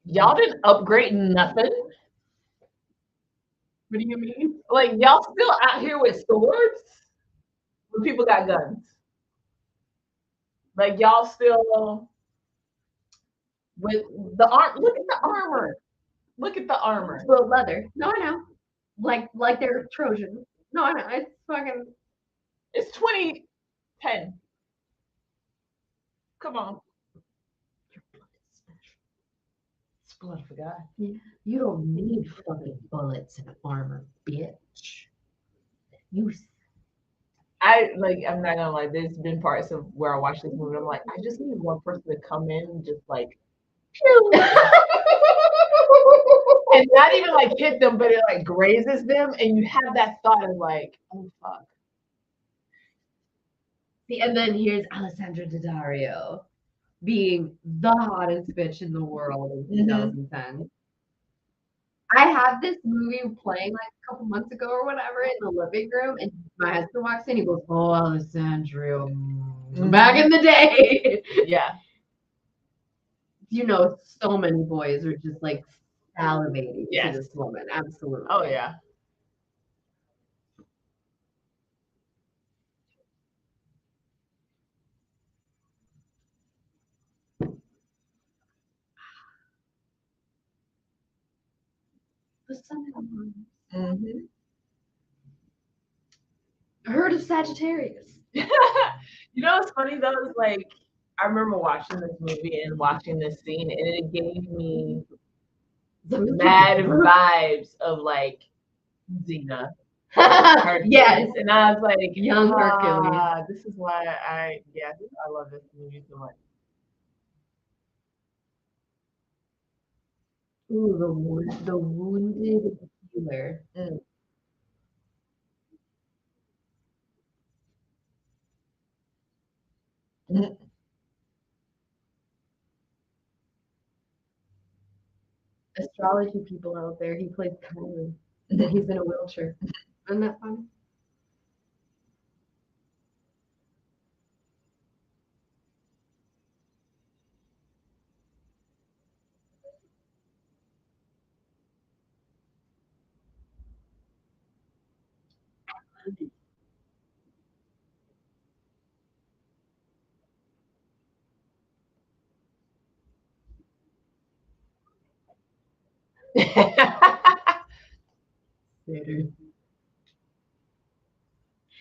y'all didn't upgrade nothing. What do you mean? Like y'all still out here with swords when people got guns. Like y'all still with the arm. Look at the armor. Look at the armor. Well, leather. No, I know. Like they're Trojans. No, I know. It's fucking. It's 2010. Come on. It's blood for God. You don't need fucking bullets and armor, bitch. You. I'm not gonna lie, there's been parts of where I watch this movie, I'm like, I just need one person to come in and just like pew. And not even like hit them, but it like grazes them, and you have that thought of like, oh fuck. See, and then here's Alessandra Daddario being the hottest bitch in the world in 2010. I had this movie playing like a couple months ago or whatever in the living room, and my husband walks in. He goes, "Oh, Alessandra, back in the day." Yeah. You know, so many boys are just like salivating Yes. to this woman. Absolutely. Oh yeah. The sun and Mm-hmm. a herd of Sagittarius. You know what's funny though is like I remember watching this movie and watching this scene, and it gave me mad vibes of like Xena. Yes. And I was like, Young Hercules. This is why I love this movie so much. Ooh, the wounded healer. astrology people out there. He plays Kylie, and he's in a wheelchair. Isn't that funny?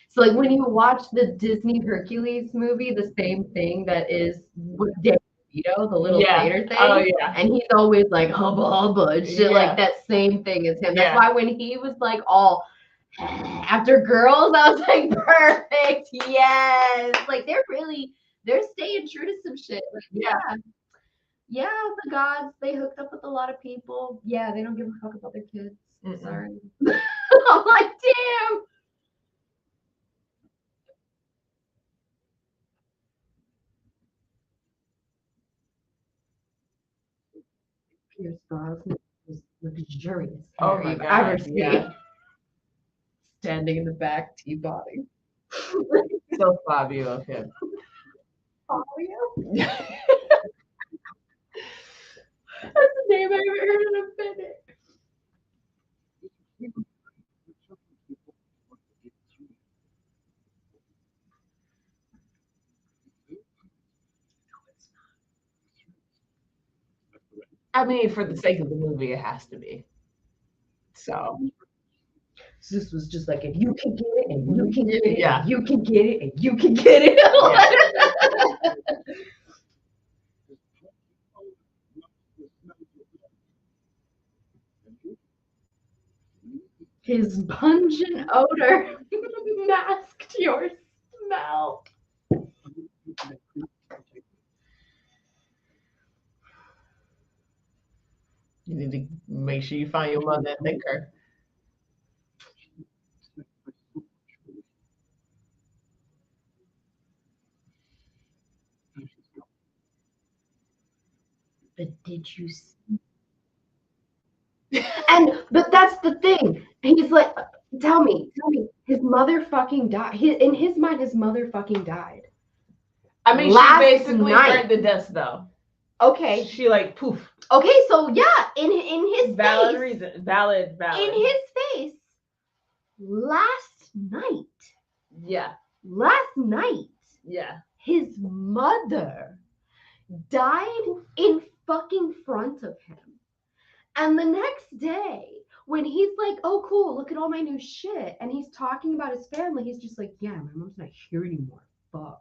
So like when you watch the Disney Hercules movie, the same thing that is with Danny DeVito, the little Yeah. theater thing. Oh yeah. And he's always like hubba hubba and shit, Yeah. like that same thing as him. That's Yeah. why when he was like all after girls, I was like, perfect, yes. Like they're staying true to some shit. Like, yeah, the gods, they hooked up with a lot of people. Yeah, they don't give a fuck about their kids. Mm-mm. Sorry. I'm like, damn. Pierce Brosnan was luxurious. Oh hair my you've God, ever seen. yeah. Standing in the back, teabotting. So Fabio of him. Fabio? That's the name I haven't heard in a minute. I mean, for the sake of the movie, it has to be. So This was just like, if you can get it, and you can get it, Yeah. and you can get it, and you can get it. His pungent odor masked your smell. you need to make sure you find your mother and thank her. But did you see? But that's the thing. He's like, tell me, his mother fucking died. In his mind, his mother fucking died. I mean, Last she basically night. burned to dust though. Okay. She like poof. Okay, so yeah, in his Valid face, reason. Valid. in his face, last night, Yeah. Yeah. his mother died in fucking front of him. And the next day, when he's like, oh, cool, look at all my new shit, and he's talking about his family, he's just like, yeah, my mom's not here anymore. Fuck.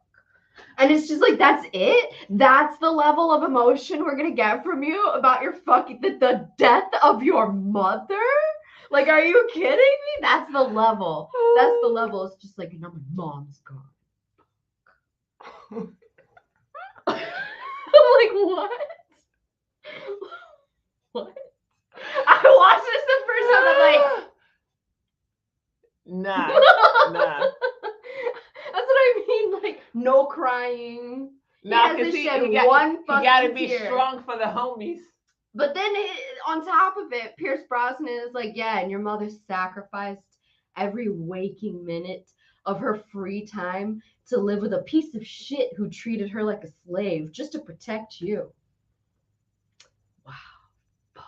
And it's just like, that's it? That's the level of emotion we're going to get from you about your fucking, the death of your mother? Like, are you kidding me? That's the level. That's the level. It's just like, no, my mom's gone. I'm like, what? What? I watched this the first time. I'm like, Nah. That's what I mean. Like, no crying. Nah, He because hasn't he shed got, one he fucking gotta be tear. strong for the homies. But then on top of it, Pierce Brosnan is like, yeah, and your mother sacrificed every waking minute of her free time to live with a piece of shit who treated her like a slave just to protect you. Wow. Fuck.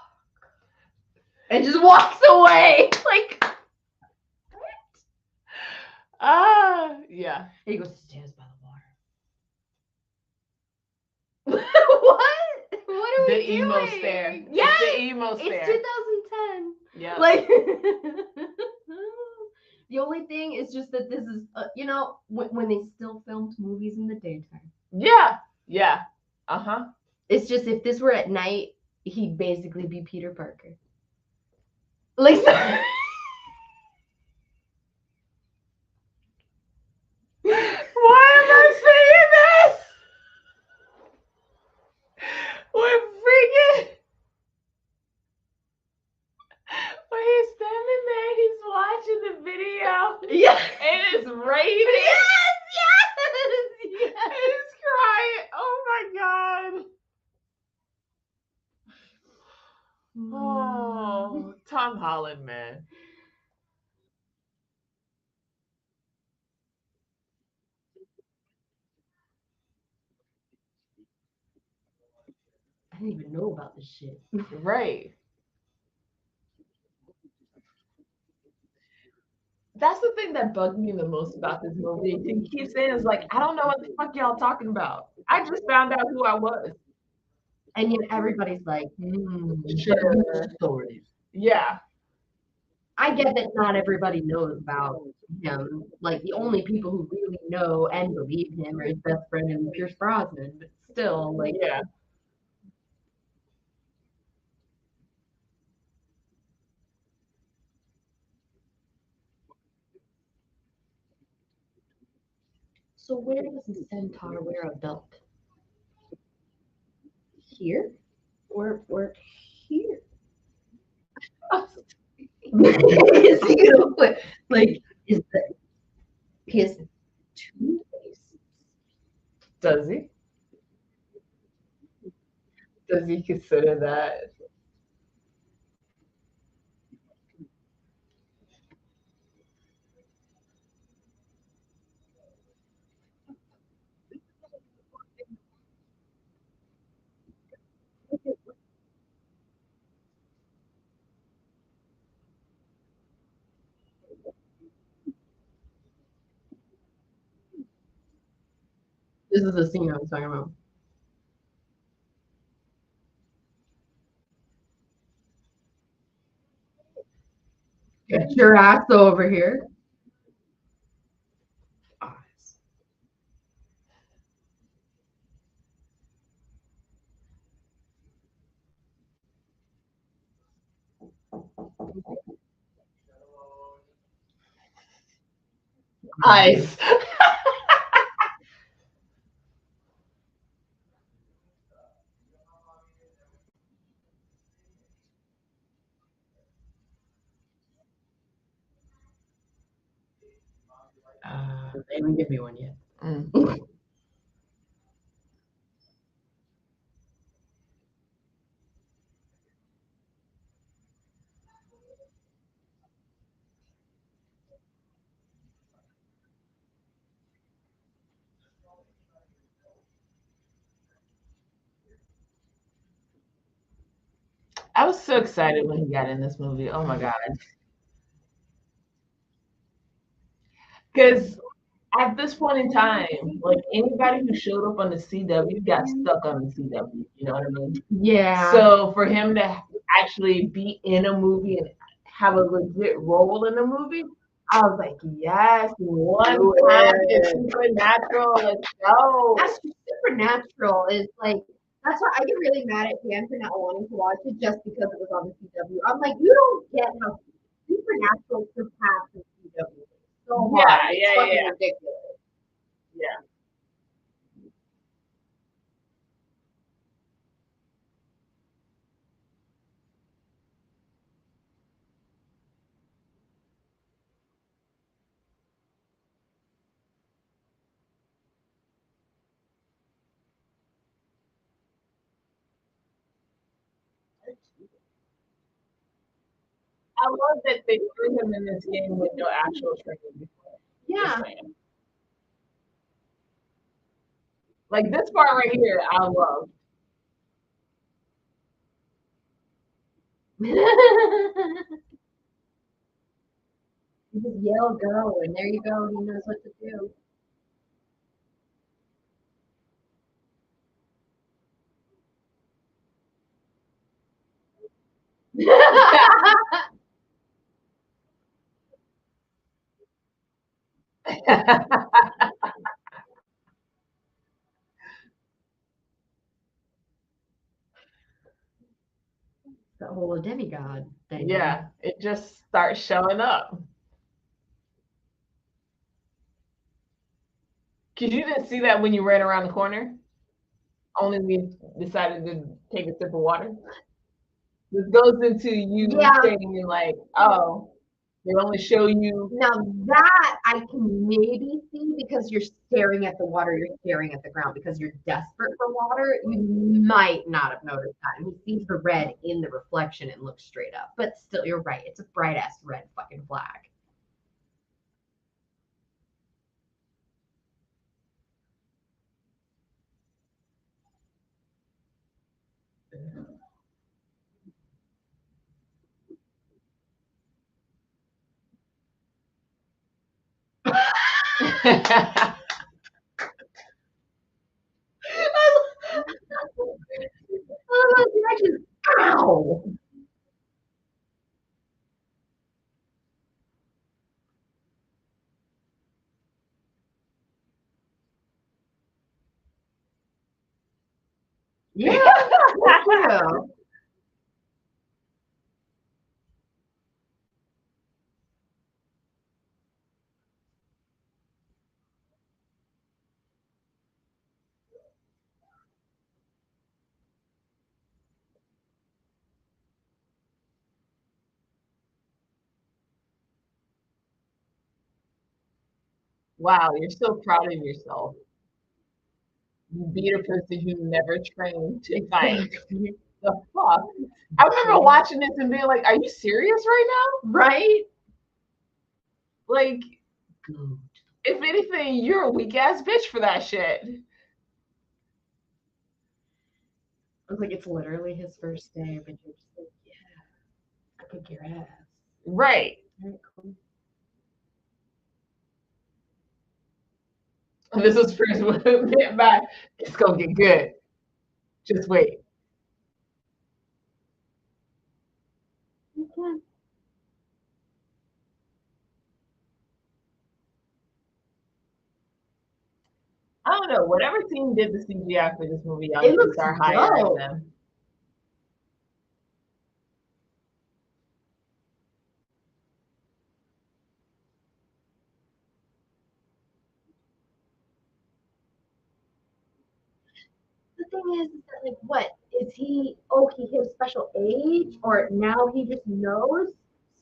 And just walks away. Like, Yeah. and he goes, stairs by the water. What? What are we The doing? emo stare. Yes, It's the emo it's stare. 2010. Yeah. Like, the only thing is just that this is, when they still filmed movies in the daytime. Yeah. Yeah. Uh-huh. It's just if this were at night, he'd basically be Peter Parker. Like, sorry. Why am I saying this? We're freaking. When he's standing there, he's watching the video. Yeah. And it's raining. Yes. And he's crying. Oh my God. Oh, Tom Holland, man. I didn't even know about this shit. Right. That's the thing that bugged me the most about this movie. He keeps saying is like, I don't know what the fuck y'all talking about. I just found out who I was. And yet everybody's like, Sure. stories. Yeah. I get that not everybody knows about him. Like the only people who really know and believe him are his best friend and Pierce Brosnan. But still, like, Yeah. so where does the centaur wear a belt? Here? Or here? Is he gonna put like is the his two face? Does he? Does he consider that? This is the scene I was talking about. Get your ass over here. Eyes. Eyes. They didn't give me one yet. I was so excited when he got in this movie. Oh my God. Because at this point in time, like anybody who showed up on the CW got stuck on the CW. You know what I mean? Yeah. So for him to actually be in a movie and have a legit role in the movie, I was like, yes, one time Supernatural, let's go. That's Supernatural is like that's why I get really mad at Dan for not wanting to watch it just because it was on the CW. I'm like, you don't get how Supernatural surpassed the CW so Yeah, hard. It's yeah, fucking yeah. ridiculous. Yeah. I love that they threw him in this game with no actual training before. Yeah. Like this part right here, I love. You just yell go and there you go, he knows what to do. The whole demigod thing. Yeah, it just starts showing up. Because you didn't see that when you ran around the corner. Only we decided to take a sip of water. This goes into you Yeah. saying like, oh, They only show you. Now that I can maybe see because you're staring at the water, you're staring at the ground because you're desperate for water. You might not have noticed that. And he sees the red in the reflection and looks straight up. But still, you're right. It's a bright ass red fucking flag. Ow! Yeah, that's true. Wow, you're so proud of yourself. You beat a person who never trained to fight. The fuck? I remember watching this and being like, "Are you serious right now?" Right? Like, if anything, you're a weak ass bitch for that shit. I was like, it's literally his first day, but you're just like, yeah, I kick your ass. Right. Very cool. And this was first one. Back. It's gonna get good. Just wait. Okay. I don't know. Whatever team did the CGI for this movie, y'all It need to looks start hiring dope. them. The thing is that, like, what is he? Oh, he hit a special age, or now he just knows.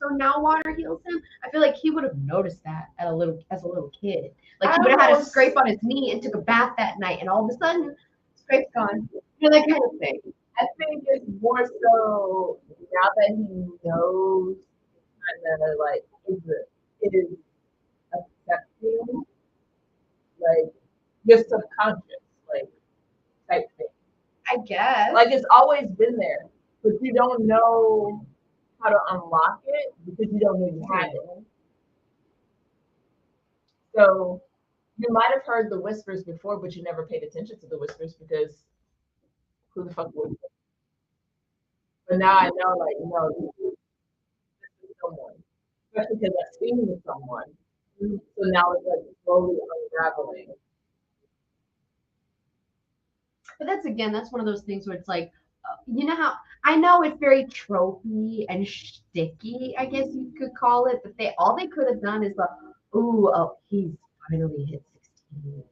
So now water heals him. I feel like he would have noticed that at as a little kid. Like he would have had a Almost. scrape on his knee and took a bath that night, and all of a sudden, scrape's gone. You know, that kind of thing. I think it's more so now that he knows, kind of like it is accepting, like your subconscious, like type thing. I guess. Like it's always been there, but you don't know how to unlock it because you don't know you have it. So you might have heard the whispers before, but you never paid attention to the whispers because who the fuck would? But now I know, like, no, this is someone, especially because I've seen someone. So now it's like slowly unraveling. But that's one of those things where it's like, you know how I know it's very tropey and sticky, I guess you could call it, but all they could have done is like, ooh, oh, he's finally hit 16,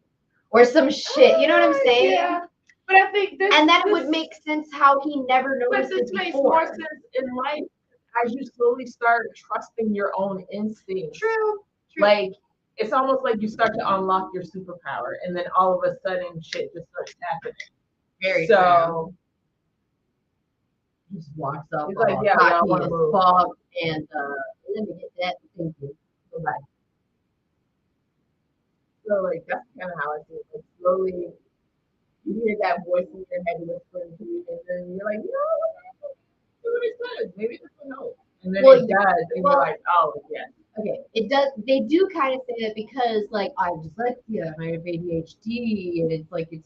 or some shit. You know what I'm saying? Yeah. But I think this, and then it would make sense how he never noticed but this it makes before. more sense in life as you slowly start trusting your own instincts. True. Like it's almost like you start to unlock your superpower, and then all of a sudden, shit just starts happening. Very so. True. He just walks up, he's like, yeah, I want to move. And let me get that. Thank you. Bye. So like that's kind of how I feel. Like slowly, you hear that voice in your head whispering to you, and then you're like, no, do what it says. Maybe this will help. And then it does, and you're like, oh yeah. Okay, it does. They do kind of say that because, like, I have dyslexia and I have ADHD, and it's like it's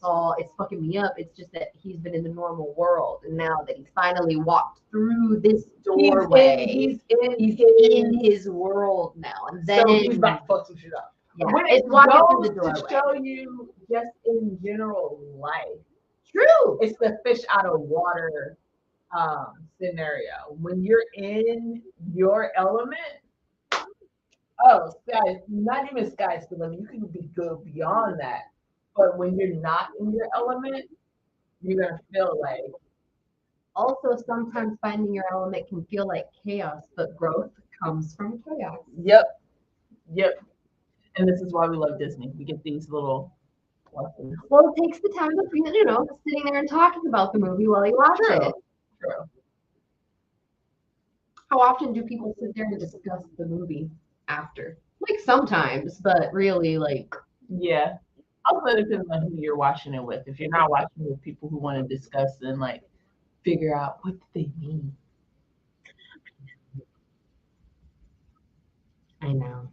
fucking me up. It's just that he's been in the normal world, and now that he's finally walked through this doorway, he's in his world now, and then so he's about to fuck some shit up. Yeah, when it's walking through the doorway. To show you just in general life. True. It's the fish out of water scenario. When you're in your element. Oh, not even sky's the limit. You can go beyond that. But when you're not in your element, you're going to feel like. Also, sometimes finding your element can feel like chaos, but growth comes from chaos. Yep. And this is why we love Disney. We get these little lessons. Well, it takes the time of sitting there and talking about the movie while you watch it. True. How often do people sit there and discuss the movie after? Like sometimes, but really like. Yeah. Also, it depends on who you're watching it with. If you're not watching with people who want to discuss and like figure out what they mean. I know.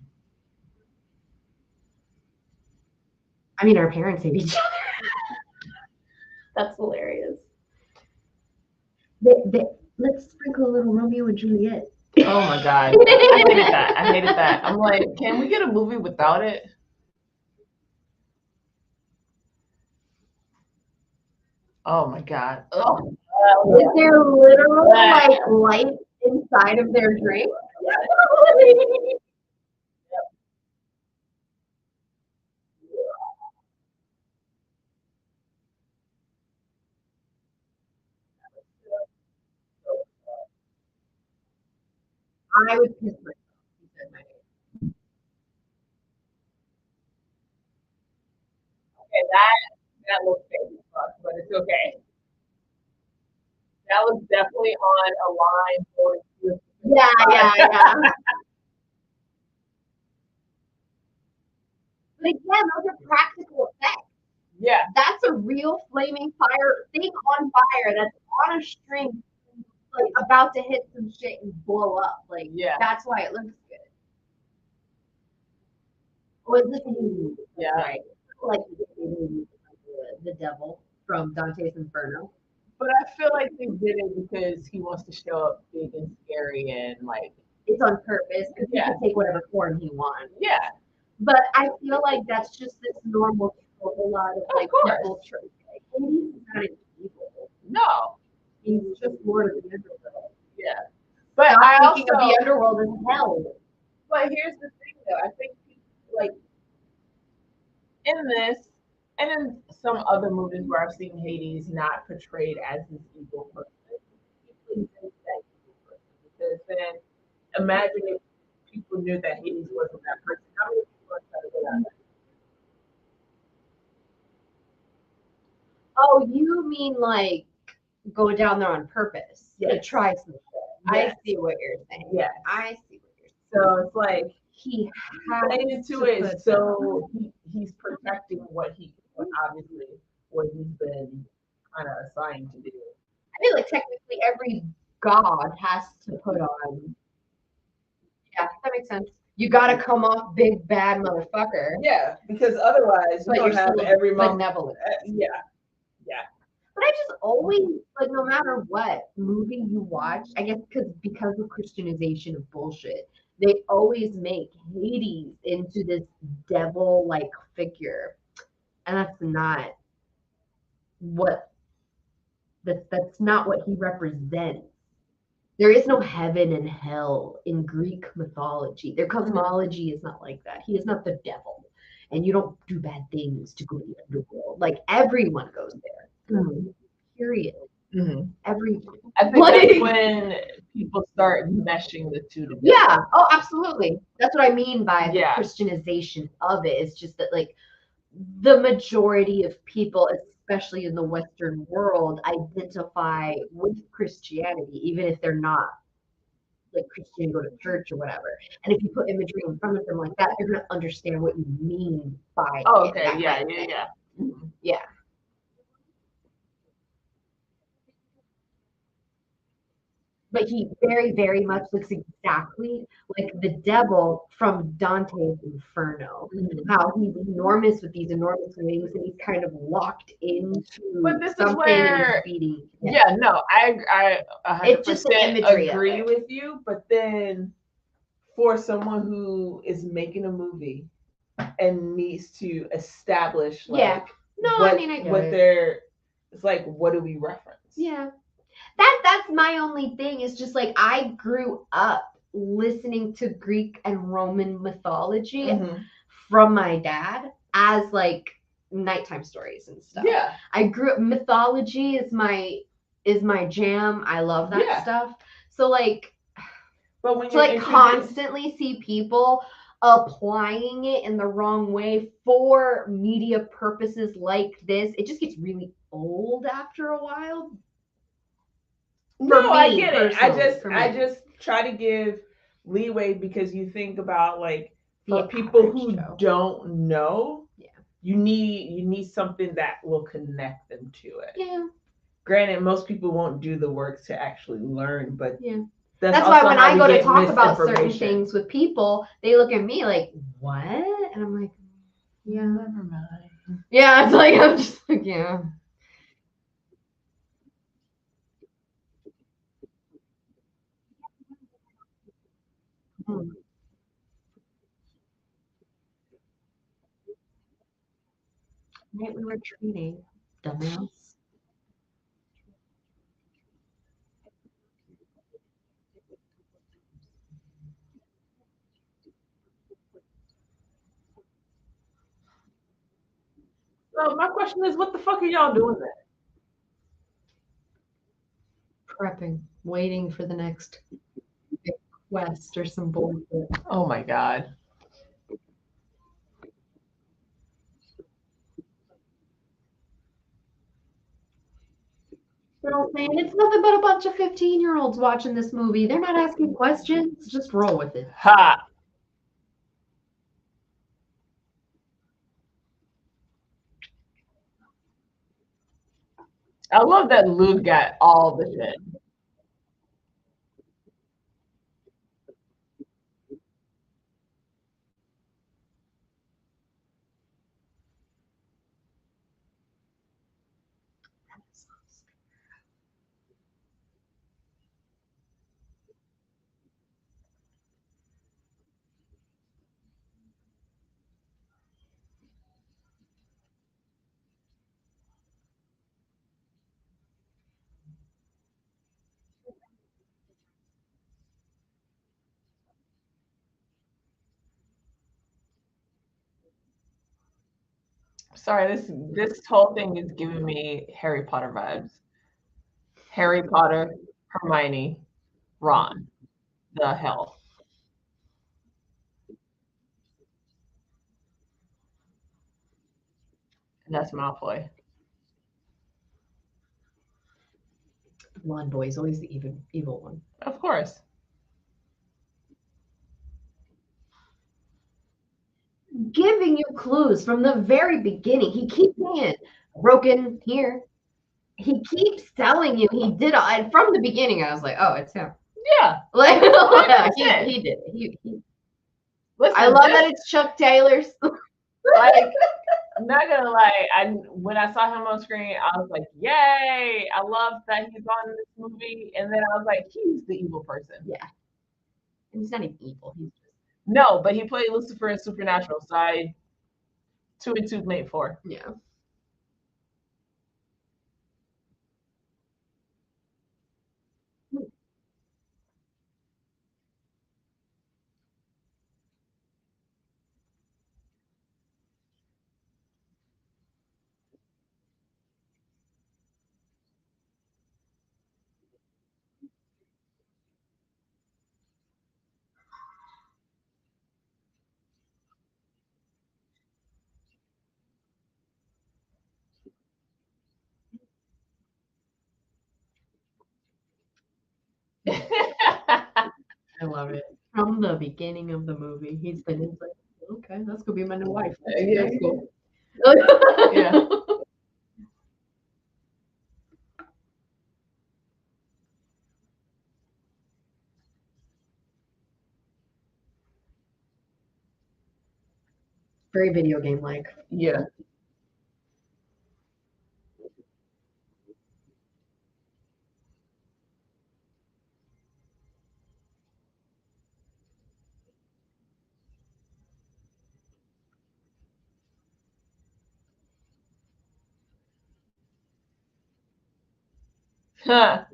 I mean, our parents hate each other. That's hilarious. Let's sprinkle a little Romeo and Juliet. Oh my God. I hated that. I'm like, can we get a movie without it? Oh my God. Oh. Is there literal like light inside of their drink? I would piss myself. He said my name. Okay, that looks fake as fuck, but it's okay. That was definitely on a line for you. Yeah. But again, those are practical effects. Yeah. That's a real flaming fire thing on fire that's on a string, like about to hit some shit and blow up. Like, Yeah. that's why it looks good. Was this movie? Yeah. Right. Like the devil from Dante's Inferno. But I feel like they did it because he wants to show up big and scary and like. It's on purpose because he Yeah. can take whatever form he wants. Yeah. But I feel like that's just this normal trope. A lot of like people trope. Like, he's not an evil. No. He's just Lord of the Underworld. Yeah. But Stop I thinking also. of the underworld as hell. But here's the thing, though. I think like in this, and in some other movies where I've seen Hades not portrayed as this evil person, people think that evil person. Because then, imagine if people knew that Hades wasn't that person. How many people are trying to get out of that? Oh, you mean like go down there on purpose to Yes. try some shit? Yes. I see what you're saying. Yes. I see what you're saying. So it's like He has into to it, put so he's protecting what obviously what he's been kind of assigned to do. I feel like technically every god has to put on. Yeah, that makes sense. You gotta come off big bad motherfucker. Yeah, because otherwise But you you're don't have still every month. benevolent. Yeah. But I just always like, no matter what movie you watch, I guess because of Christianization of bullshit, they always make Hades into this devil-like figure, and that's not what he represents. There is no heaven and hell in Greek mythology. Their cosmology is not like that. He is not the devil, and you don't do bad things to go to the underworld. Like everyone goes there. Period. Mm-hmm. Everyone. I think that's when people start meshing the two together. Yeah. Oh, absolutely. That's what I mean by the Yeah. Christianization of it. It's just that like the majority of people, especially in the Western world, identify with Christianity, even if they're not like Christian, go to church or whatever. And if you put imagery in front of them like that, they're gonna understand what you mean by Oh, it, okay. that Yeah. kind of thing. Mhm. Yeah. But he very, very much looks exactly like the devil from Dante's Inferno. Mhm. How he's enormous with these enormous wings, and he's kind of locked into But this is something where- and he's feeding. Yeah, no, I It's just the 100% imagery of agree it. with you. But then, for someone who is making a movie and needs to establish, like, Yeah. No, what, I mean, I get what it. they're, it's like, what do we reference? Yeah. That's my only thing, is just like I grew up listening to Greek and Roman mythology Mhm. from my dad as like nighttime stories and stuff. Yeah. I grew up, mythology is my jam. I love that Yeah. stuff. So like But when to you're like introduced, constantly see people applying it in the wrong way for media purposes like this, it just gets really old after a while. no, I me get it. personally, I just try to give leeway because you think about like for The people average who Joe. don't know, Yeah. you need something that will connect them to it. Yeah. Granted, most people won't do the work to actually learn, but Yeah. that's why also when how I we go to get talk about certain misinformation. things with people, they look at me like, what? And I'm like, yeah. Never mind. Yeah, it's like, I'm just like, yeah. Right, we were treating dumbass. So my question is, what the fuck are y'all doing there? Prepping, waiting for the next big quest or some bullshit. Oh my god. Girl saying it's nothing but a bunch of 15-year-olds watching this movie. They're not asking questions. Just roll with it. Ha! I love that Luke got all the shit. Sorry, this whole thing is giving me Harry Potter vibes. Harry Potter, Hermione, Ron. The hell. And that's Malfoy. Blonde boy is always the evil one. Of course. Giving you clues from the very beginning. He keeps saying broken here. He keeps telling you he did it. And from the beginning, I was like, oh, it's him. Yeah. Like, yeah, 100%. he did it. He Listen, I love that it's Chuck Taylor's. like, I'm not gonna lie. When I saw him on screen, I was like, "Yay! I love that he's on this movie." And then I was like, "He's the evil person." Yeah. And he's not even evil. He's just No, but he played Lucifer in Supernatural, so 2 and 2 made 4. yeah. I love it. From the beginning of the movie, he's been like, okay, that's gonna be my new wife. That's cool. Yeah. Very video game like. Yeah. Huh.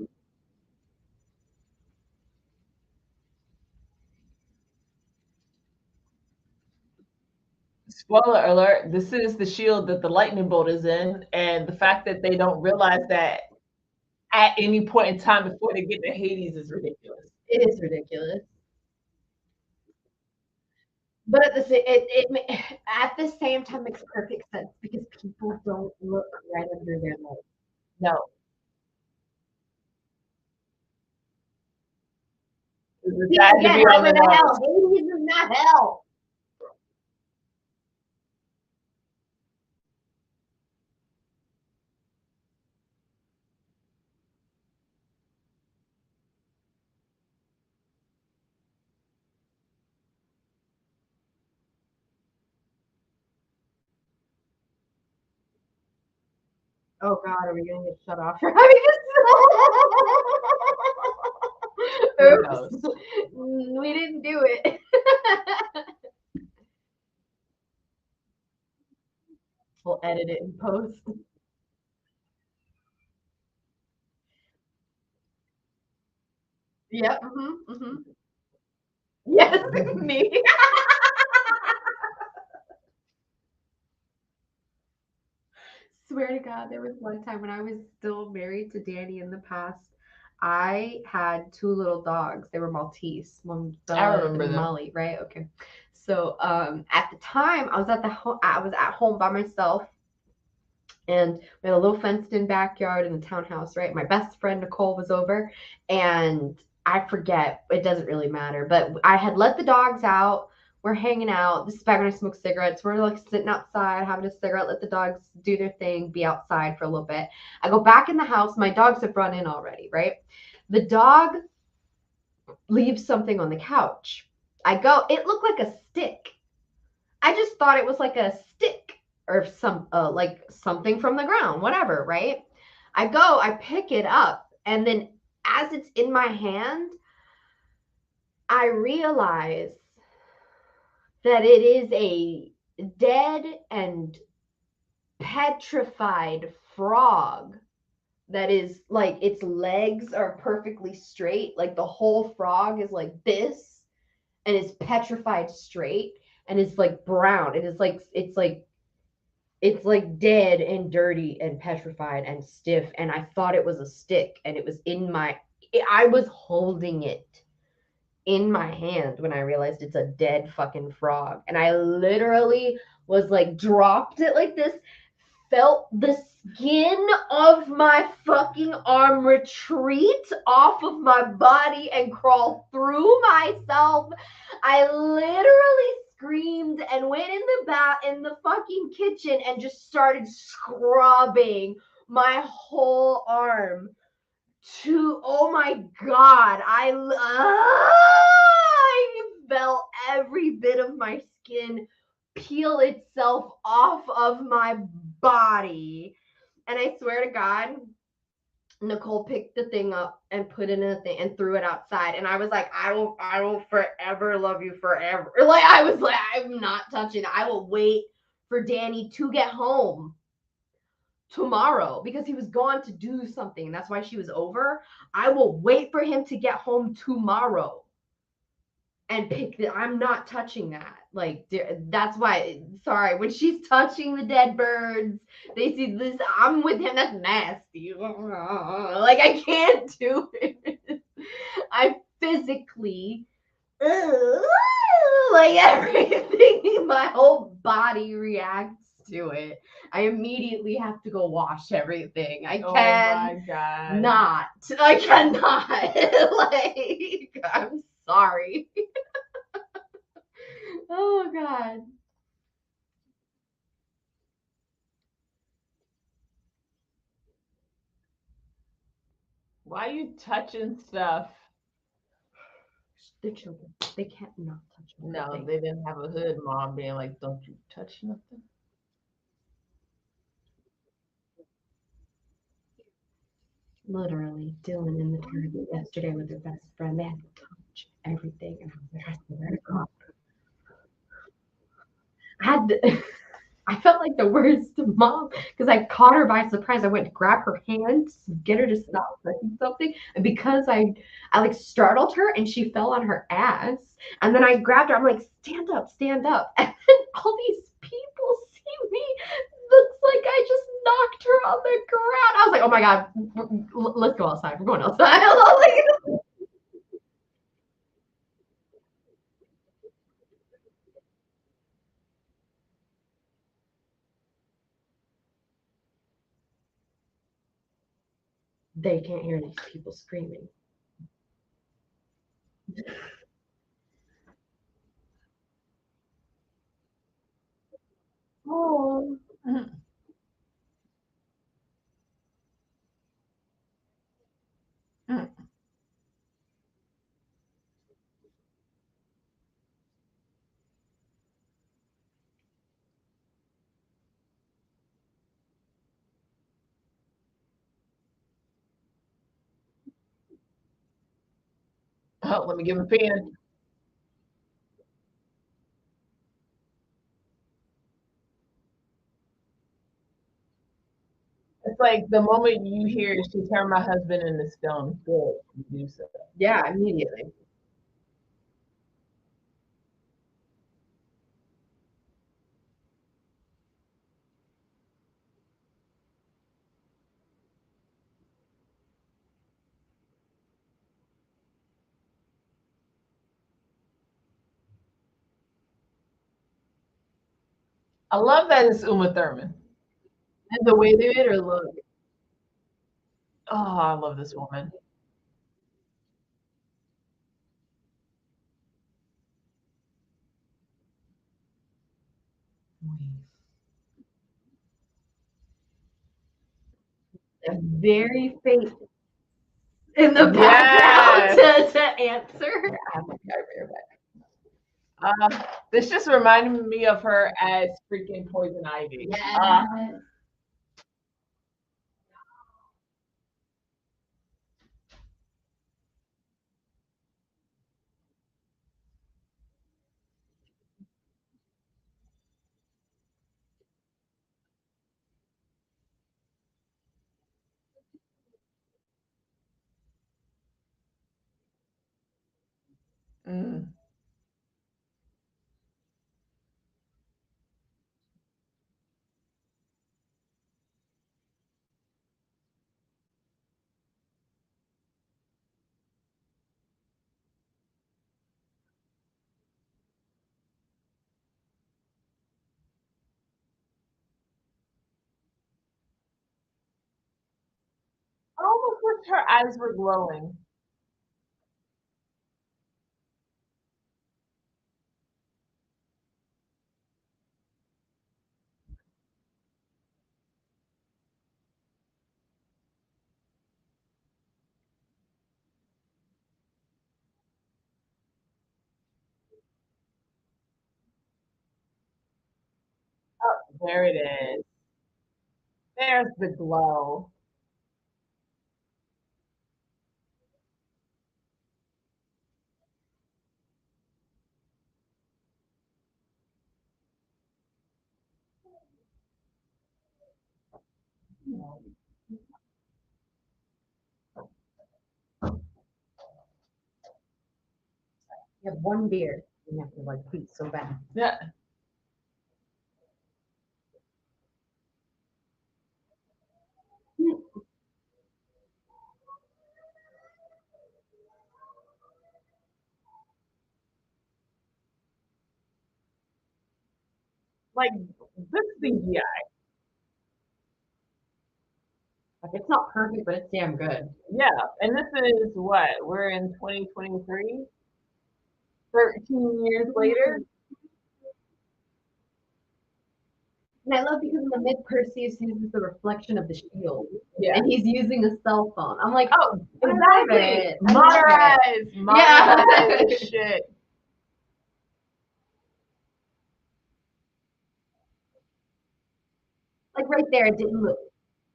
Spoiler alert, this is the shield that the lightning bolt is in, and the fact that they don't realize that at any point in time before they get to Hades is ridiculous. It is ridiculous. But at the same time makes perfect sense because people don't look right under their nose. No. That had to be on the Again, I'm in nose. hell. Hades is not hell. Oh God, are we gonna get shut off for having this? Oops. We didn't do it. We'll edit it in post. Yep. Yes, me. Swear to God, there was one time when I was still married to Danny in the past. I had two little dogs. They were Maltese, one I Bella remember and them. Molly, right? Okay. So at the time I was at home by myself, and we had a little fenced-in backyard in the townhouse, right? My best friend Nicole was over, and I forget, it doesn't really matter, but I had let the dogs out. We're hanging out. This is back when I smoked cigarettes. We're like sitting outside having a cigarette, let the dogs do their thing, be outside for a little bit. I go back in the house. My dogs have run in already, right? The dog leaves something on the couch. I go, it looked like a stick. I just thought it was like a stick or some like something from the ground, whatever, right? I pick it up, and then as it's in my hand, I realize that it is a dead and petrified frog that is like its legs are perfectly straight, like the whole frog is like this and is petrified straight and is like brown. It is like it's like dead and dirty and petrified and stiff, and I thought it was a stick, and it was I was holding it in my hand when I realized it's a dead fucking frog, and I literally was like dropped it like this, felt the skin of my fucking arm retreat off of my body and crawl through myself. I literally screamed and went in the fucking kitchen and just started scrubbing my whole arm to, oh my God, I felt every bit of my skin peel itself off of my body. And I swear to God, Nicole picked the thing up and put it in a thing and threw it outside. And I was like, I will forever love you forever. Like, I was like, I'm not touching it. I will wait for Danny to get home tomorrow because he was gone to do something. That's why she was over. I will wait for him to get home tomorrow and pick the, I'm not touching that. Like, that's why, sorry, when she's touching the dead birds, they see this, I'm with him, that's nasty. Like, I can't do it. I physically, like, everything, my whole body reacts to it. I immediately have to go wash everything. I Oh my God. I cannot. Like, I'm sorry. Oh God. Why are you touching stuff? They're children. They can't not touch anything. No, they didn't have a hood mom being like, don't you touch nothing. Literally, Dylan and the Target yesterday with their best friend. They had to touch everything, and I was like, I swear to God. I felt like the worst mom because I caught her by surprise. I went to grab her hand, get her to stop touching something, and because I like startled her and she fell on her ass, and then I grabbed her. I'm like, stand up, stand up, and then all these people see me. Looks like I just knocked her on the ground. I was like, oh my God, let's go outside. We're going outside. I was like, they can't hear these people screaming. Oh. Oh, let me give him a pen. It's like the moment you hear she turned my husband into stone, good, you do so. Yeah, immediately. I love that it's Uma Thurman. And the way they made her look. Oh, I love this woman. A very faint in the background to answer. This just reminded me of her as freaking Poison Ivy. Yes. Mm. I almost wish her eyes were glowing. Oh, there it is. There's the glow. You have one beer. You have to like poop so bad. Yeah. Like this CGI. Like it's not perfect, but it's damn good. Yeah. And this is what? We're in 2023? 13 years later? And I love because in the mid Percy uses the reflection of the shield. Yeah. And he's using a cell phone. I'm like, Oh, I love exactly. it. I love it. Modernized shit. Like right there, it didn't look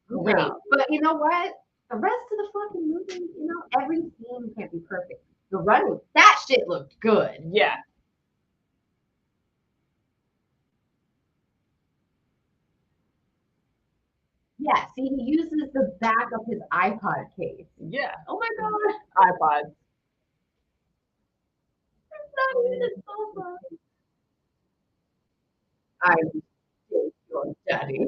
great. No. But you know what? The rest of the fucking movie, you know, every scene can't be perfect. The running, that shit looked good. Yeah. Yeah, see, he uses the back of his iPod case. Yeah. Oh my god. iPods. It's not even a cell phone. I'm your daddy.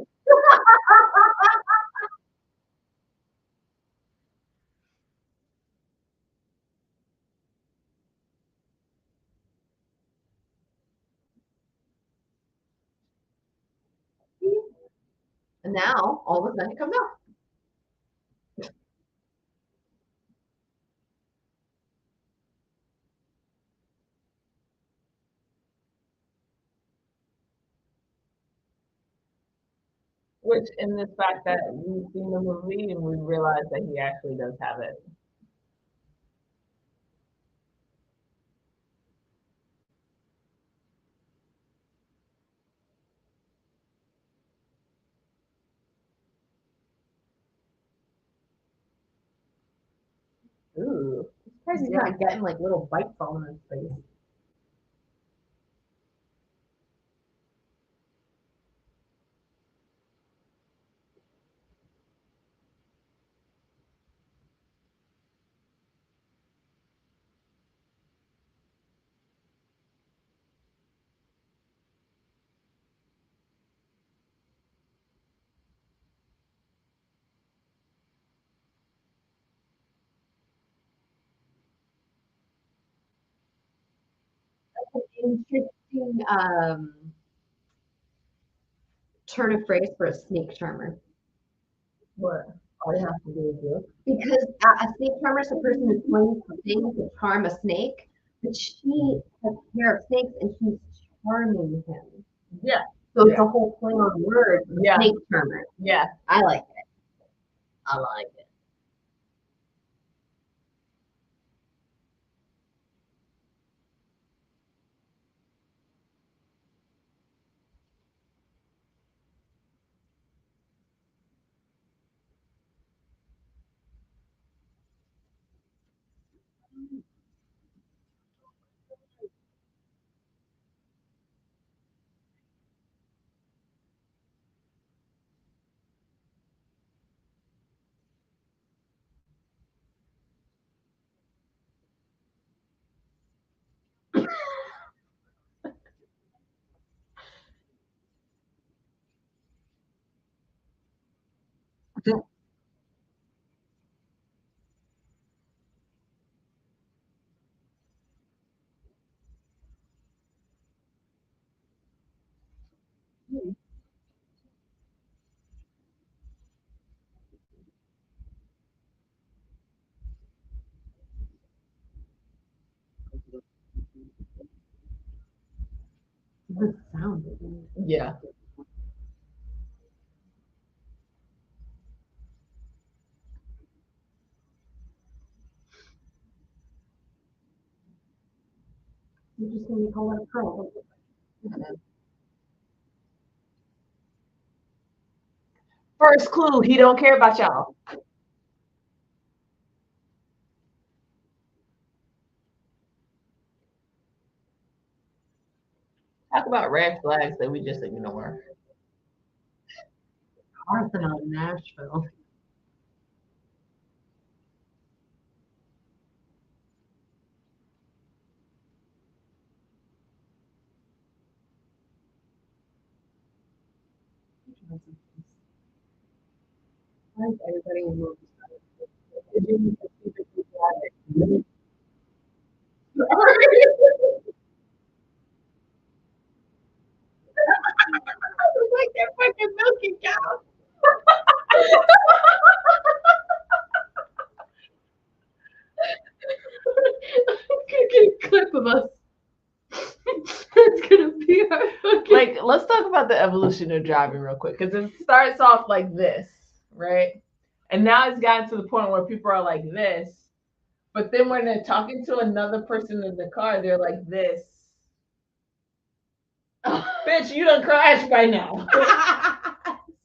And now, all of a sudden, it comes out. Which, in the fact that we've seen the movie and we realize that he actually does have it. Ooh. He's not getting like little bites all in his face. Interesting turn of phrase for a snake charmer. What? All you have to do is look. Because a snake charmer is a person who's going for things to charm a snake, but she has care of snakes and she's charming him. Yeah. So it's a whole play on words. Yeah. Snake charmer. Yeah. I like it. I like it. The sound. Yeah. You're just going to call it a curl. First clue, he don't care about y'all. Talk about red flags that we just ignore. Arsenal in Nashville. Why is everybody in movies? Like they're fucking milking cows. Get a clip of us. That's gonna be our fucking. Like, let's talk about the evolution of driving real quick, because it starts off like this, right? And now it's gotten to the point where people are like this, but then when they're talking to another person in the car, they're like this. Bitch, you done crashed by now.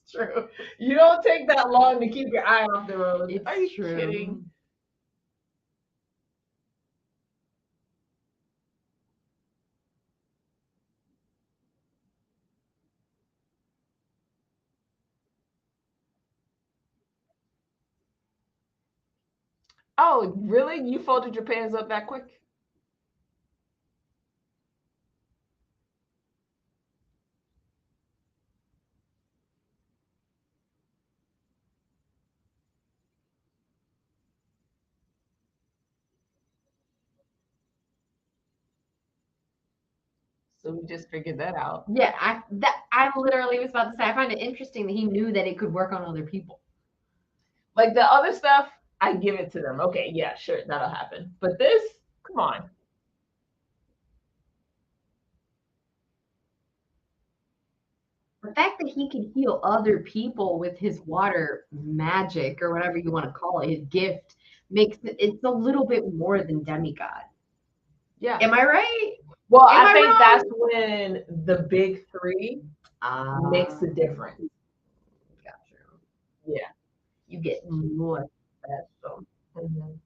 It's true. You don't take that long to keep your eye off the road. It's Are you true. kidding? Oh, really? You folded your pants up that quick? So we just figured that out. Yeah, I literally was about to say I find it interesting that he knew that it could work on other people. Like the other stuff, I give it to them. Okay, yeah, sure, that'll happen. But this, come on. the fact that he can heal other people with his water magic or whatever you want to call it, his gift, makes it's a little bit more than demigod. Yeah. Am I right? Well, Am I I think wrong? that's when the big three makes a difference. Gotcha. Yeah. You get more special. Mhm.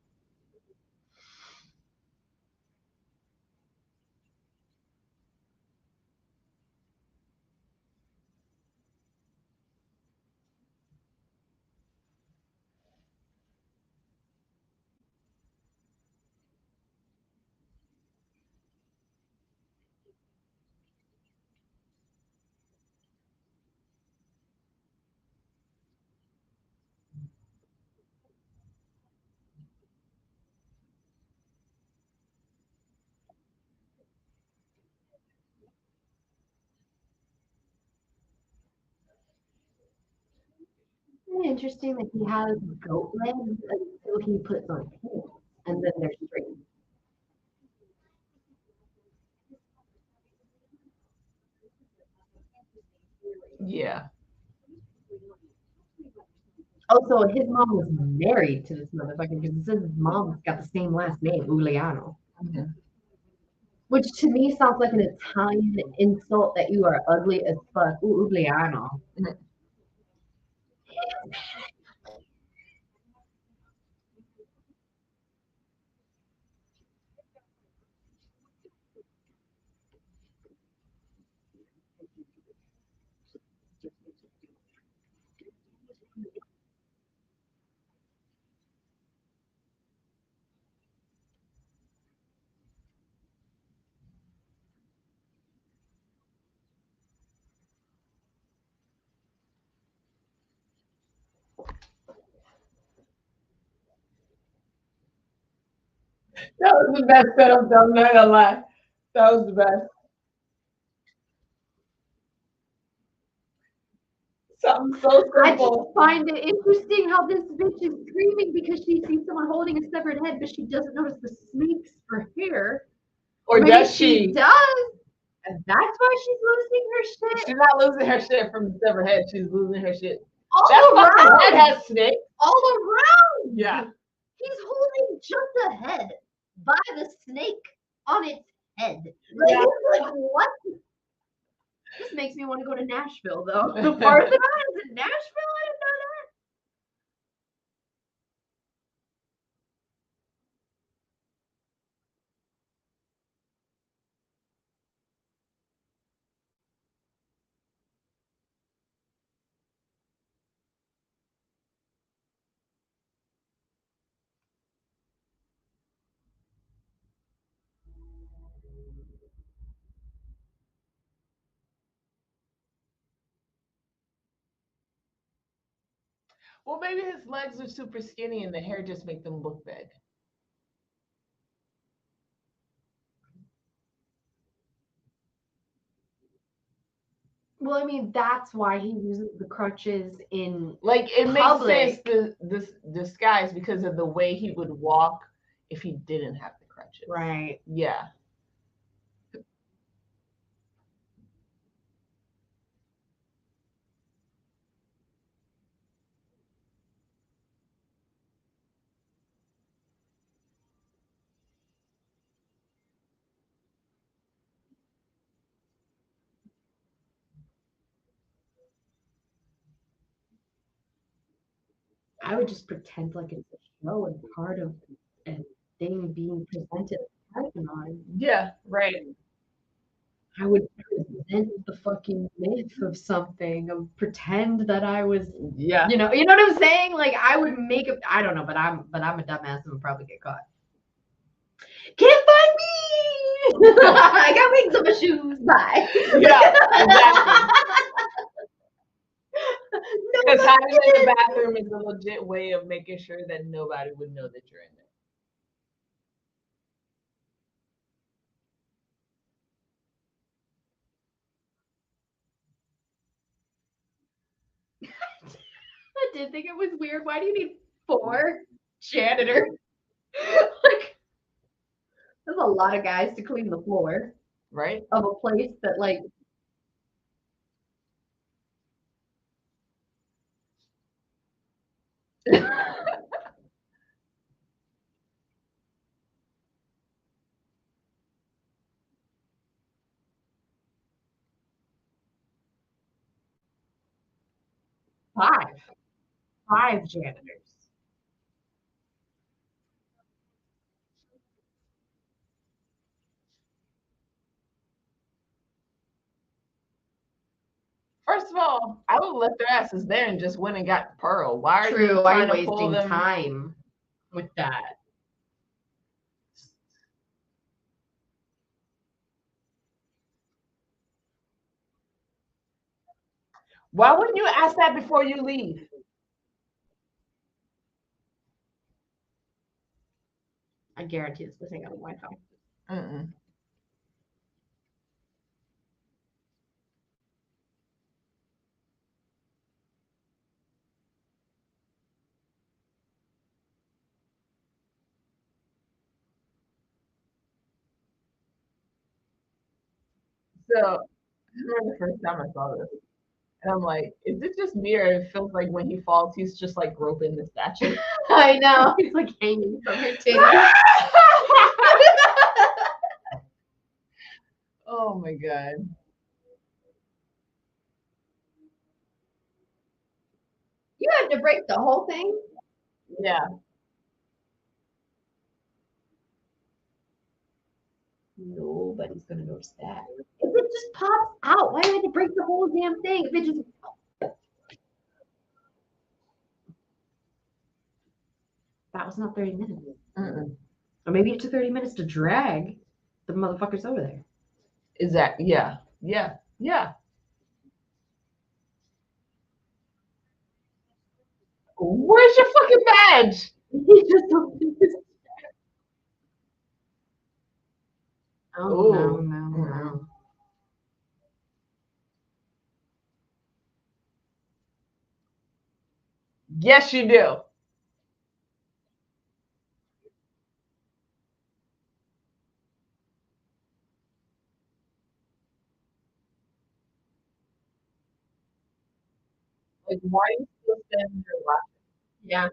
Isn't it interesting that he has goat legs until he puts on pants, and then they're straight. Yeah. Also, his mom was married to this motherfucker because it says his mom's got the same last name, Uliano. Mhm. Which to me sounds like an Italian insult that you are ugly as fuck. Ooh, Uliano. That was the best setup, though. I'm not gonna lie. That was the best. Something so I just simple. find it interesting how this bitch is screaming because she sees someone holding a severed head, but she doesn't notice the snakes for hair. Or Maybe does she she? does, and that's why she's losing her shit. She's not losing her shit from the severed head. She's losing her shit. All That fucking around. head has snakes. All around. Yeah. He's holding just a head by the snake on its head. Like, Yeah. it's like what? This makes me want to go to Nashville, though. The Parthenon is in Nashville? I didn't know that. Well, maybe his legs are super skinny and the hair just make them look big. Well, I mean, that's why he uses the crutches in. Like it makes Public. sense this disguise because of the way he would walk if he didn't have the crutches. Right. Yeah. I would just pretend like it's a show and part of a thing being presented at the Parthenon. Yeah. Right. I would present the fucking myth of something, of pretend that I was, Yeah. you know what I'm saying? Like I would make it. I don't know, but I'm a dumbass and would probably get caught. Can't find me. I got wings on my shoes. Bye. Yeah. Exactly. Because No, hiding in the bathroom is a legit way of making sure that nobody would know that you're in there. I did think it was weird. Why do you need 4 janitors? Like, there's a lot of guys to clean the floor Right? of a place that, like, Five janitors. First of all, I would left their asses there and just went and got Pearl. Why are you True. Why are trying you to pull wasting them time? with that? Why wouldn't you ask that before you leave? I guarantee this ain't got Wi-Fi. Mm-mm. So I remember the first time I saw this. And I'm like, is it just me or it feels like when he falls, he's just like groping the statue? I know. He's like hanging from your titties. Oh my God. You had to break the whole thing? Yeah. Nobody's gonna notice that. If it just pops out, why do I have to break the whole damn thing? If it just that was not 30 minutes. Mm-mm. Or maybe it took 30 minutes to drag the motherfuckers over there. Is that, yeah. Yeah. Where's your fucking badge? He just opened his Oh, no. Mm-mm. Yes, you do. Like, why are you still standing there laughing? Yeah.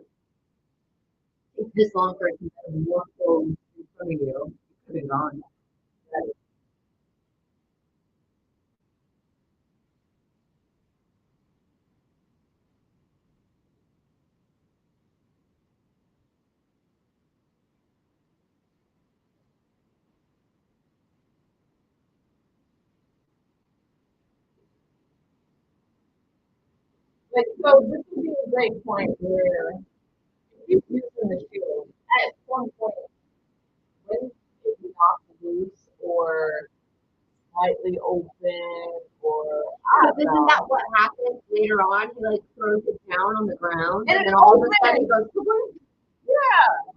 It's this long for it to have more clothes in front of you. Could have gone. Like, so this would be a great point where he's using the shield at some point when it's not loose or slightly open or I But don't isn't know. that what happens later on? He like throws it down on the ground And and it then all of a sudden opens. it goes "Kaboom." Yeah.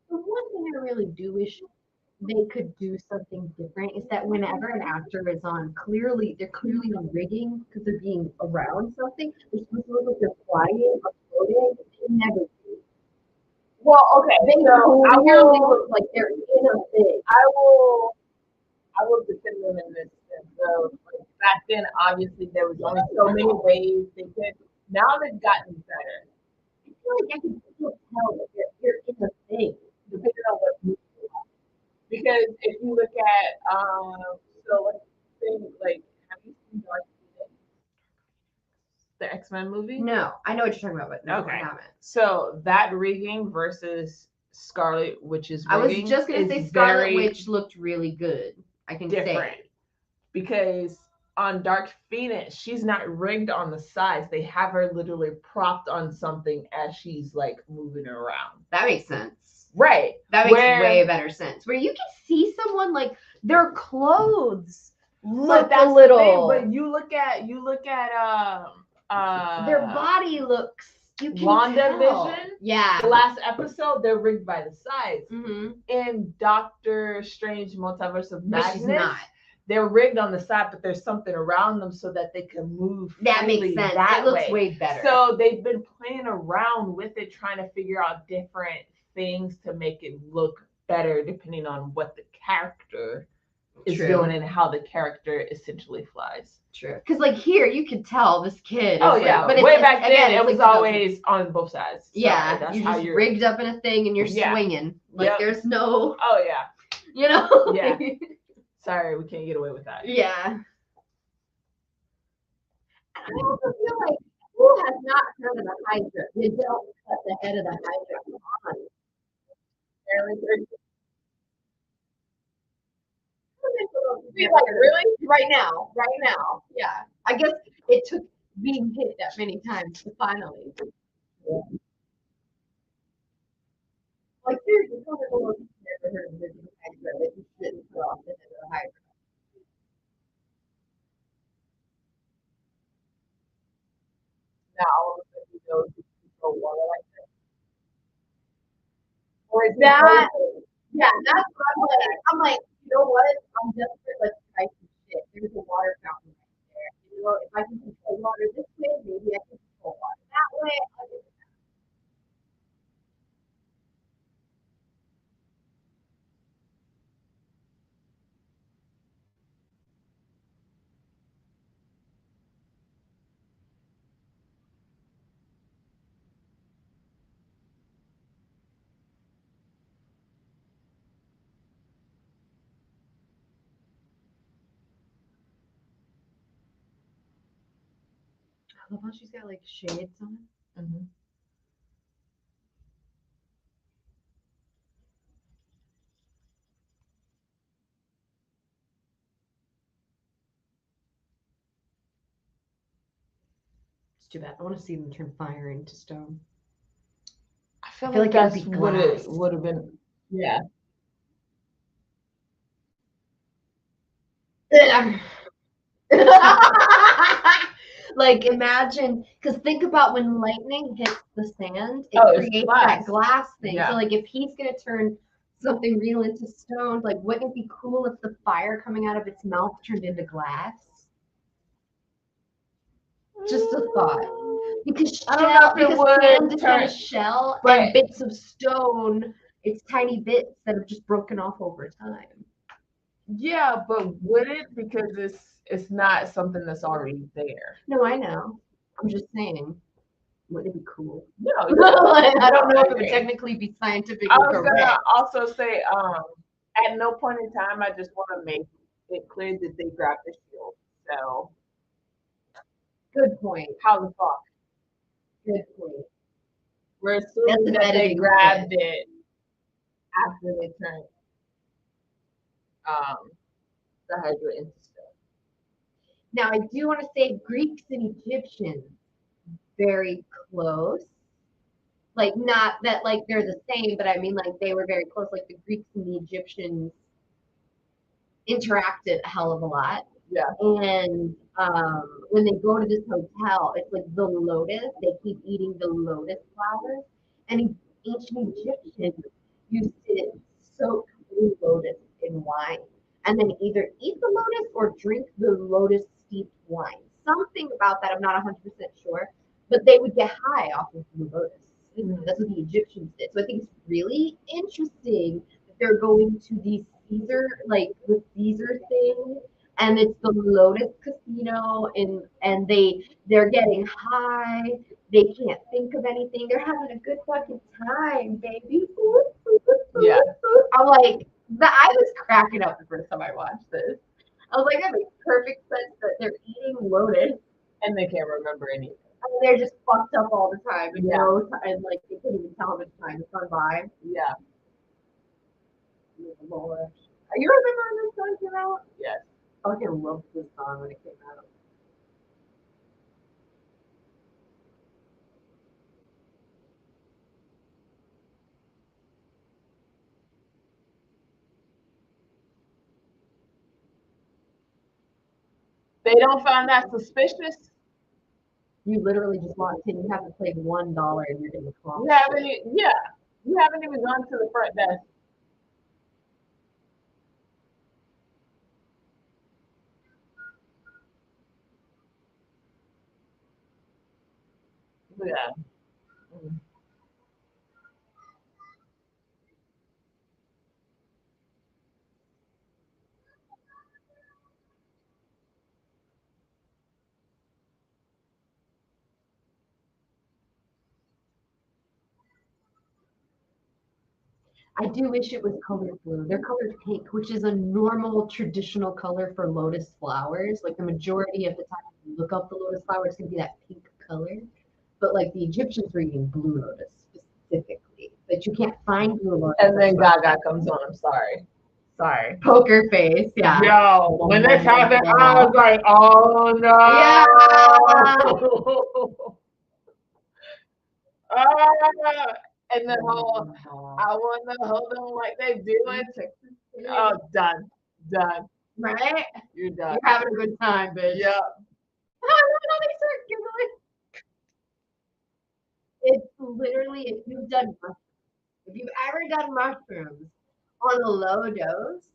The one thing I really do wish they could do something different is that whenever an actor is on, they're clearly on rigging because they're being around something. They're supposed to look like they're flying or floating. They never do. Well, okay. They So clearly look like they're in a thing. I will defend them in this sense. So like, back then, obviously, there was only so many ways they could. Now they've gotten better. I feel like I can still tell that they're in a thing. Depending on what movie you watch. Because if you look at so let's say like have you seen Dark Phoenix? The X-Men movie? No, I know what you're talking about, but no, Okay. I haven't. So that rigging versus Scarlet Witch's I was rigging just gonna is say Scarlet very Witch looked really good. I can different. say. Because on Dark Phoenix, she's not rigged on the sides. They have her literally propped on something as she's like moving around. That makes sense. Right. That makes way better sense. Where you can see someone like their clothes look that's a little. The thing, but you look at their body looks You can WandaVision, tell. Yeah. the last episode, they're rigged by the sides. Mm-hmm. In Doctor Strange Multiverse of But she's Madness, not. they're rigged on the side, but there's something around them so that they can move That makes freely sense. that It looks way. way better. So they've been playing around with it, trying to figure out different things to make it look better depending on what the character is True. doing and how the character essentially flies. True. Because like here, you could tell this kid. Oh is, yeah, like, but way back then again, it it's was like always on both sides. So yeah, that's you're how just you're rigged up in a thing and you're Yeah. swinging. Like Yep. there's no, Oh yeah. you know. Yeah. Sorry, we can't get away with that. Yeah. I also feel like who has not heard of the Hydra? You don't cut the head of the Hydra on. Like, really? Right now. Yeah. I guess it took being hit that many times to finally. Yeah. Like seriously, some people have never heard of the Hydra. Like you shouldn't cut off the head of the Hydra. Now all of a sudden you know to control water like that. Or is That, yeah, that's what I'm like, you know what? I'm desperate, like, try some shit. There's a water fountain right there. You know, if I can control water this way, maybe I can control water that way. I'll do that. I love how she's got like shades on. Mm-hmm. It's too bad. I want to see them turn fire into stone. I feel feel like like it would that's be what it glass. would have been. Yeah. Like imagine, because think about when lightning hits the sand, it Oh, it's creates glass. that glass thing. Yeah. So like if he's gonna turn something real into stone, like wouldn't it be cool if the fire coming out of its mouth turned into glass? Just a thought. Because I don't know if it because would sand is kind turn- of shell Right. and bits of stone, it's tiny bits that have just broken off over time. Yeah, but would it? Because it's not something that's already there. No, I know. I'm just saying. Wouldn't it be cool? No, I don't know if it agree. would technically be scientifically I was correct. gonna also say, at no point in time, I just want to make it clear that they grabbed the shield. So Good point. how the fuck? Good point. We're assuming an that they editing grabbed it after they turned the Hydra into stone. Now, I do want to say Greeks and Egyptians, very close. Like, not that, like, they're the same, but I mean, like, they were very close. Like, the Greeks and the Egyptians interacted a hell of a lot. Yeah. And when they go to this hotel, it's like the lotus. They keep eating the lotus flowers. And ancient Egyptians used to soak the lotus in wine and then either eat the lotus or drink the lotus steeped wine. Something about that, I'm not 100% sure, but they would get high off of the lotus. That's what the Egyptians did. So I think it's really interesting that they're going to these Caesar, like the Caesar thing, and it's the Lotus Casino, and they're getting high. They can't think of anything. They're having a good fucking time, baby. Yeah. I'm like, I was cracking up the first time I watched this. I was like, that makes perfect sense that they're eating lotus And they can't remember anything. and they're just fucked up all the time. And Yeah. no time, like they can't even tell how much time has gone by. Yeah. You remember when this song came out? Yes. I fucking loved this song when it came out. They don't find that suspicious. You literally just walk in, you have to pay $1 and you're gonna call. You haven't even gone to the front desk. Yeah. I do wish it was colored blue. They're colored pink, which is a normal traditional color for lotus flowers. Like the majority of the time if you look up the lotus flower, it's gonna be that pink color. But like the Egyptians were eating blue lotus specifically. But you can't find blue lotus. And then Gaga comes on. I'm sorry. Sorry. Poker face, yeah. Yo, when this happened, I was like, oh no. Yeah. And the whole, I want to hold them like they do it. Oh, done. Right? You're done. You're having a good time, bitch. Yep. It's literally if you've ever done mushrooms on a low dose,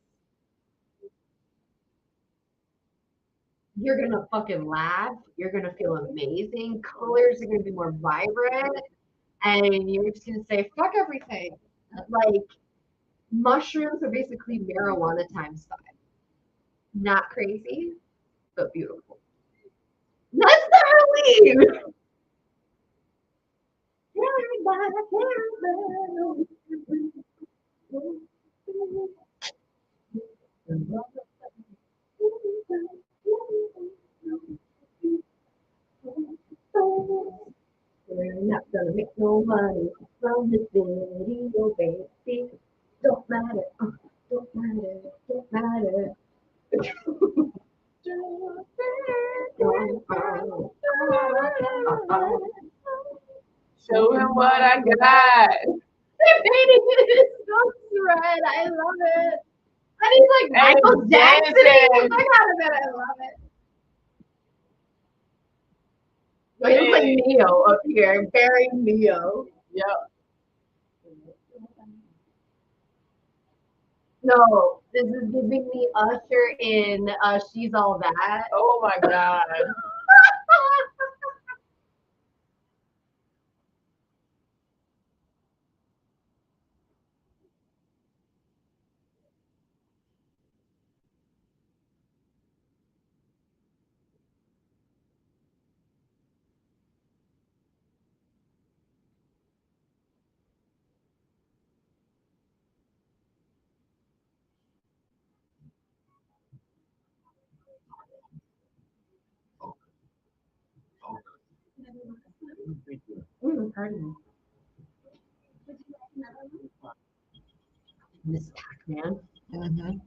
you're gonna fucking laugh. You're gonna feel amazing. Colors are gonna be more vibrant, and you're just gonna say fuck everything. Like mushrooms are basically marijuana times 5. Not crazy, but beautiful. That's the relief. We're not gonna make no money from this video, baby. Don't matter, don't matter, don't matter. Show him what I got. Right, I love it. And he's like Michael Jackson. I got it, I love it. He looks like Neo up here, very Neo. Yep. No, this is giving me Usher in She's All That. Oh my God. Pardon me. Miss Pac-Man. Mm-hmm.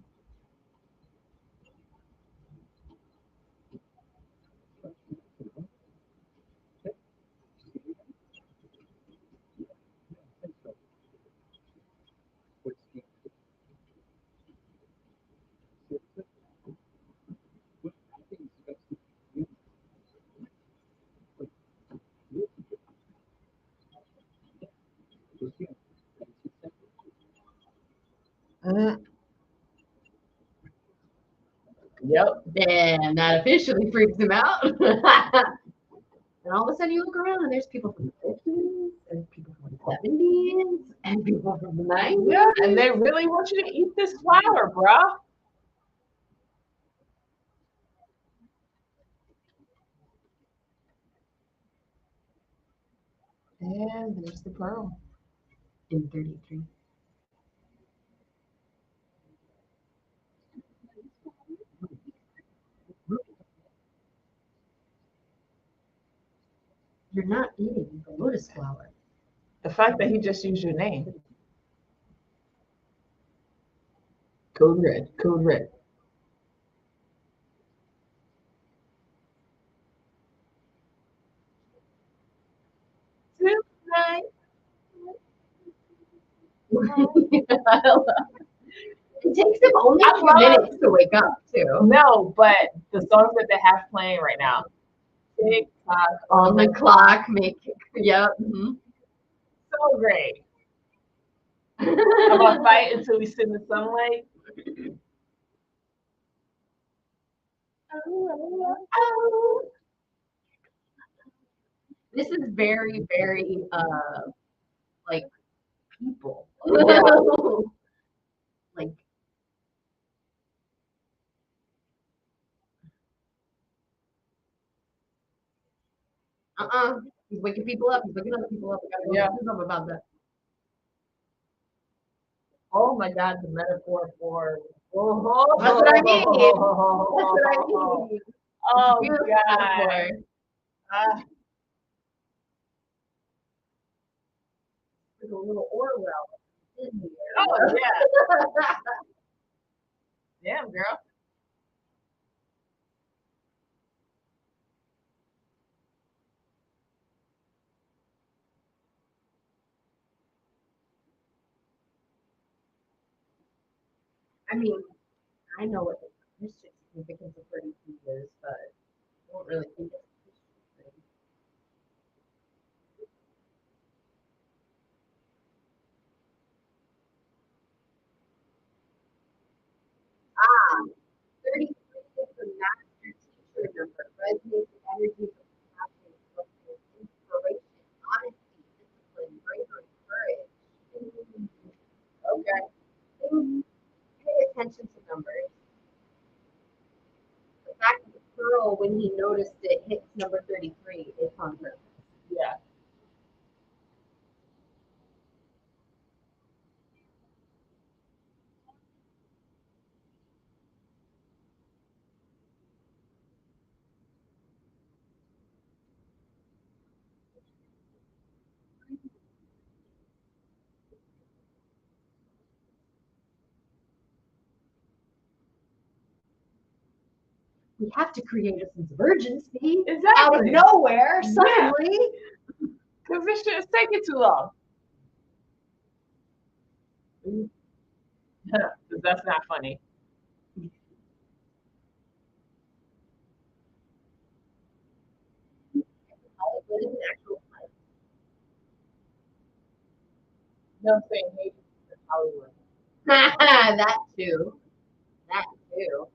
Mm-hmm. Yep. Damn, that officially freaks him out. And all of a sudden you look around and there's people from the 50s and people from the 70s and people from the 90s. Yeah, and they really want you to eat this flower, bruh. And there's the pearl. In 33. You're not eating the lotus flower. The fact that he just used your name. Code red. Code red. Tonight. It takes them only a few minutes to wake up, too. No, but the songs that they have playing right now. TikTok On the clock, yep. Mhm. So great. I'm gonna fight until we sit in the sunlight. This is very, very like people. Yeah. Like he's waking people up. He's waking other people up. We gotta Yeah. do something about that. Oh my God, the metaphor for. Oh, That's what I mean. That's what I mean. Oh Beautiful God. metaphor. There's a little Orwell in here. Oh yeah. Damn, girl. I mean, I know what the Christian significance of 32 is, but I don't really think it's a Christian thing. Ah, 33 is the master teacher number. Resonates with energies of compassion, focus, inspiration, honesty, discipline, bravery, courage. Okay. Pay attention to numbers. The fact that the pearl, when he noticed it, hits number 33 is on purpose. Yeah. We have to create a sense of urgency out of Exactly. nowhere suddenly. Because this shit is taking too long. That's not funny. Hollywood is an actual place. No, I'm saying hate is Hollywood. That too. That too.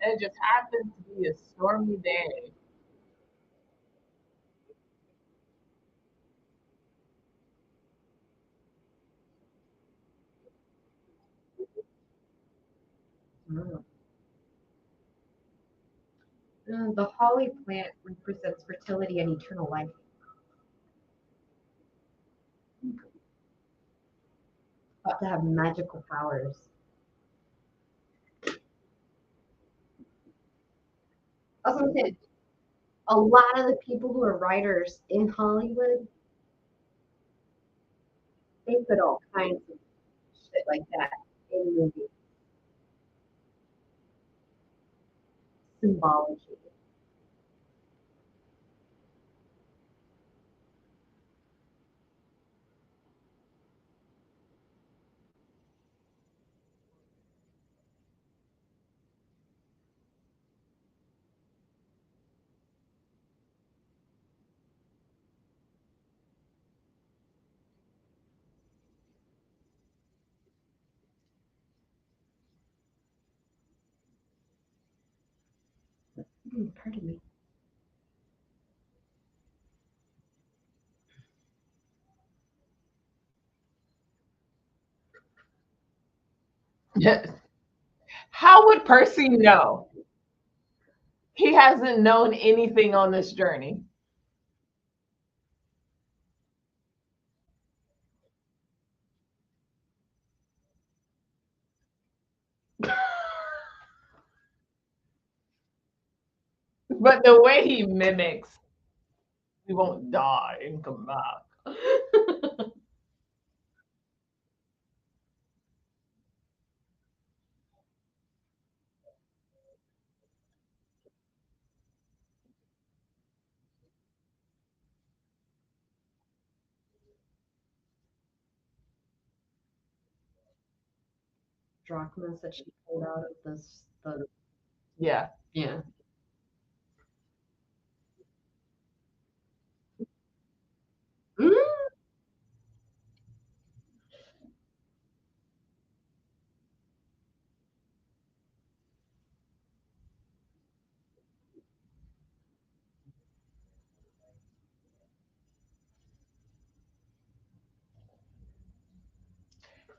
And it just happens to be a stormy day. The holly plant represents fertility and eternal life. Thought to have magical powers. Also, a lot of the people who are writers in Hollywood, they put all kinds of shit like that in movies. Symbology. Pardon me. How would Percy know? He hasn't known anything on this journey. But the way he mimics, he won't die and come back. drachmas that she pulled out of this the Yeah. yeah. Mm.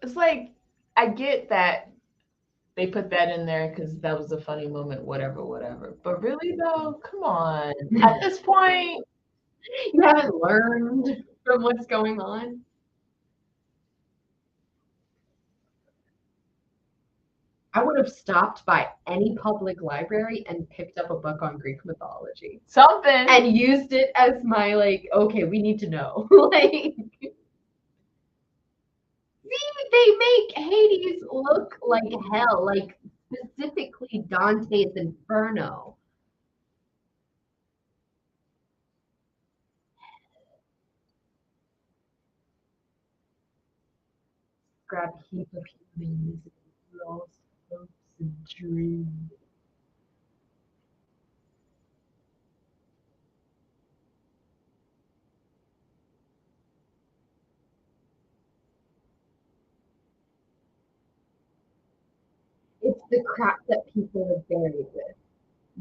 It's like, I get that they put that in there because that was a funny moment, whatever. But really though, come on. At this point, You haven't learned from what's going on. I would have stopped by any public library and picked up a book on Greek mythology something. and used it as my like, okay, we need to know. Like, see, they make Hades look like hell, like specifically Dante's Inferno. Grab a heap of humans, lost hopes and dreams. It's the crap that people are buried with.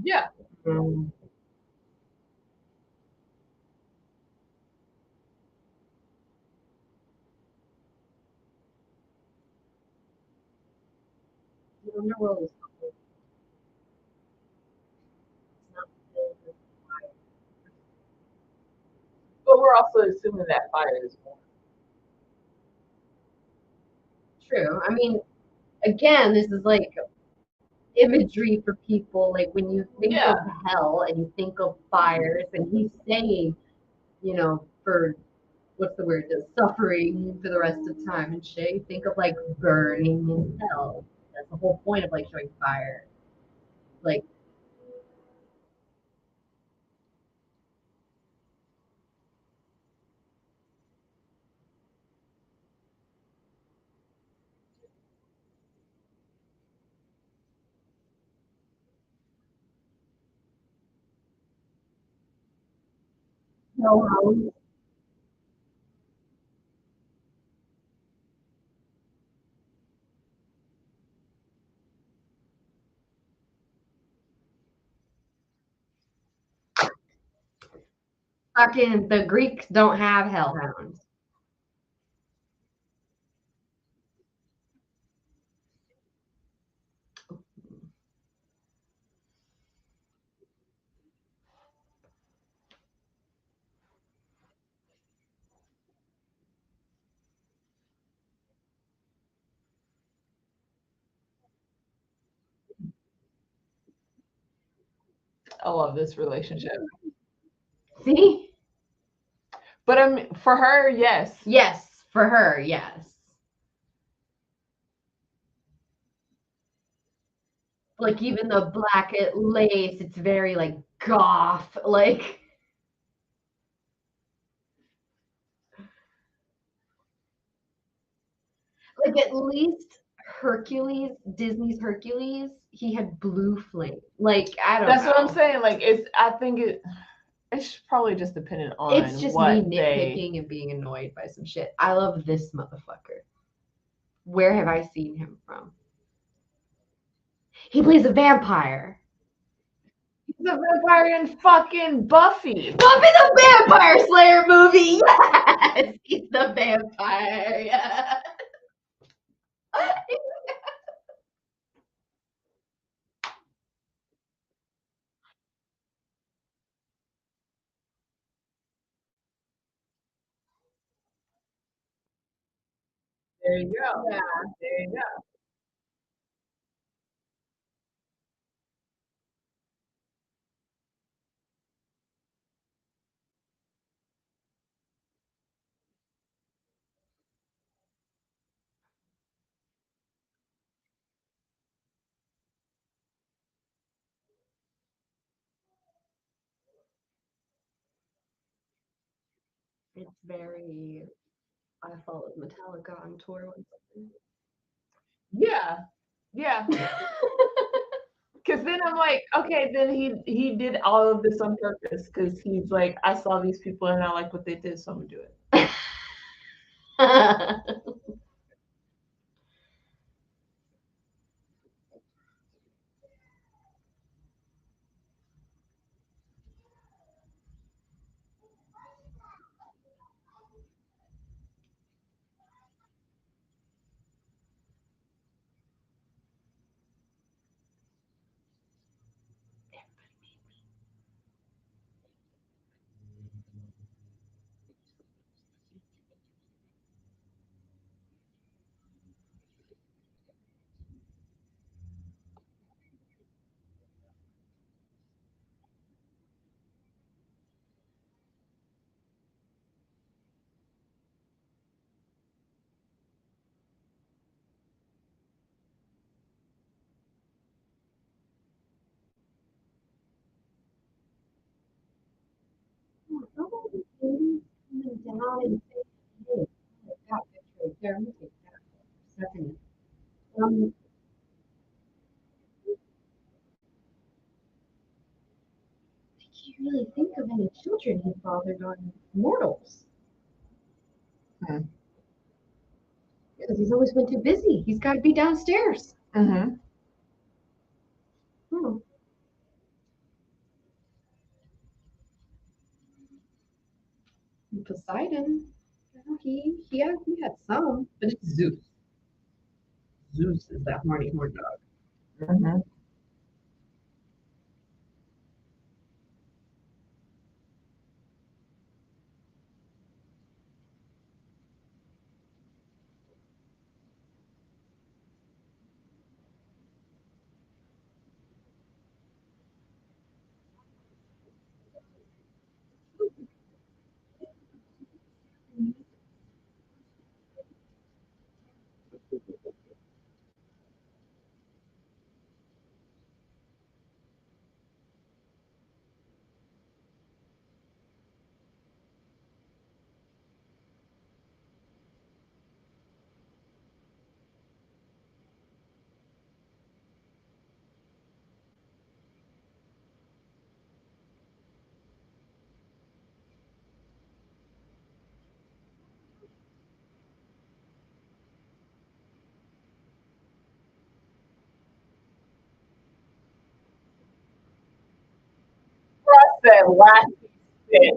Yeah. Um, the underworld is cold. It's not filled with fire. But we're also assuming that fire is warm. True. I mean, again, this is like imagery for people. Like when you think Yeah. of hell and you think of fires, and he's saying, for what's the word? The suffering for the rest of time and shit. You think of like burning in hell. That's the whole point of like showing fire. Like, no house. Fucking the Greeks don't have hellhounds. I love this relationship. See? But for her, yes. Yes, for her, yes. Like even the black lace, it's very like goth, like at least Hercules, Disney's Hercules, he had blue flame. Like I don't That's know. what I'm saying. Like it's probably just dependent on It's just what me nitpicking and being annoyed by some shit. I love this motherfucker. Where have I seen him from? He plays a vampire. He's a vampire in fucking Buffy. Buffy the Vampire Slayer movie. Yes, he's the vampire. Yeah. There you go. Yeah. There you go. It's very. I followed Metallica on tour once. Yeah. Yeah. Because then I'm like, okay, then he did all of this on purpose. Because he's like, I saw these people and I like what they did, so I'm gonna do it. Um, I can't really think of any children he fathered on mortals. Hmm. Because he's always been too busy. He's got to be downstairs. Mm-hmm. Hmm. Poseidon. He had some, but it's Zeus. Zeus is that horny horn dog. Mm-hmm. That last bit.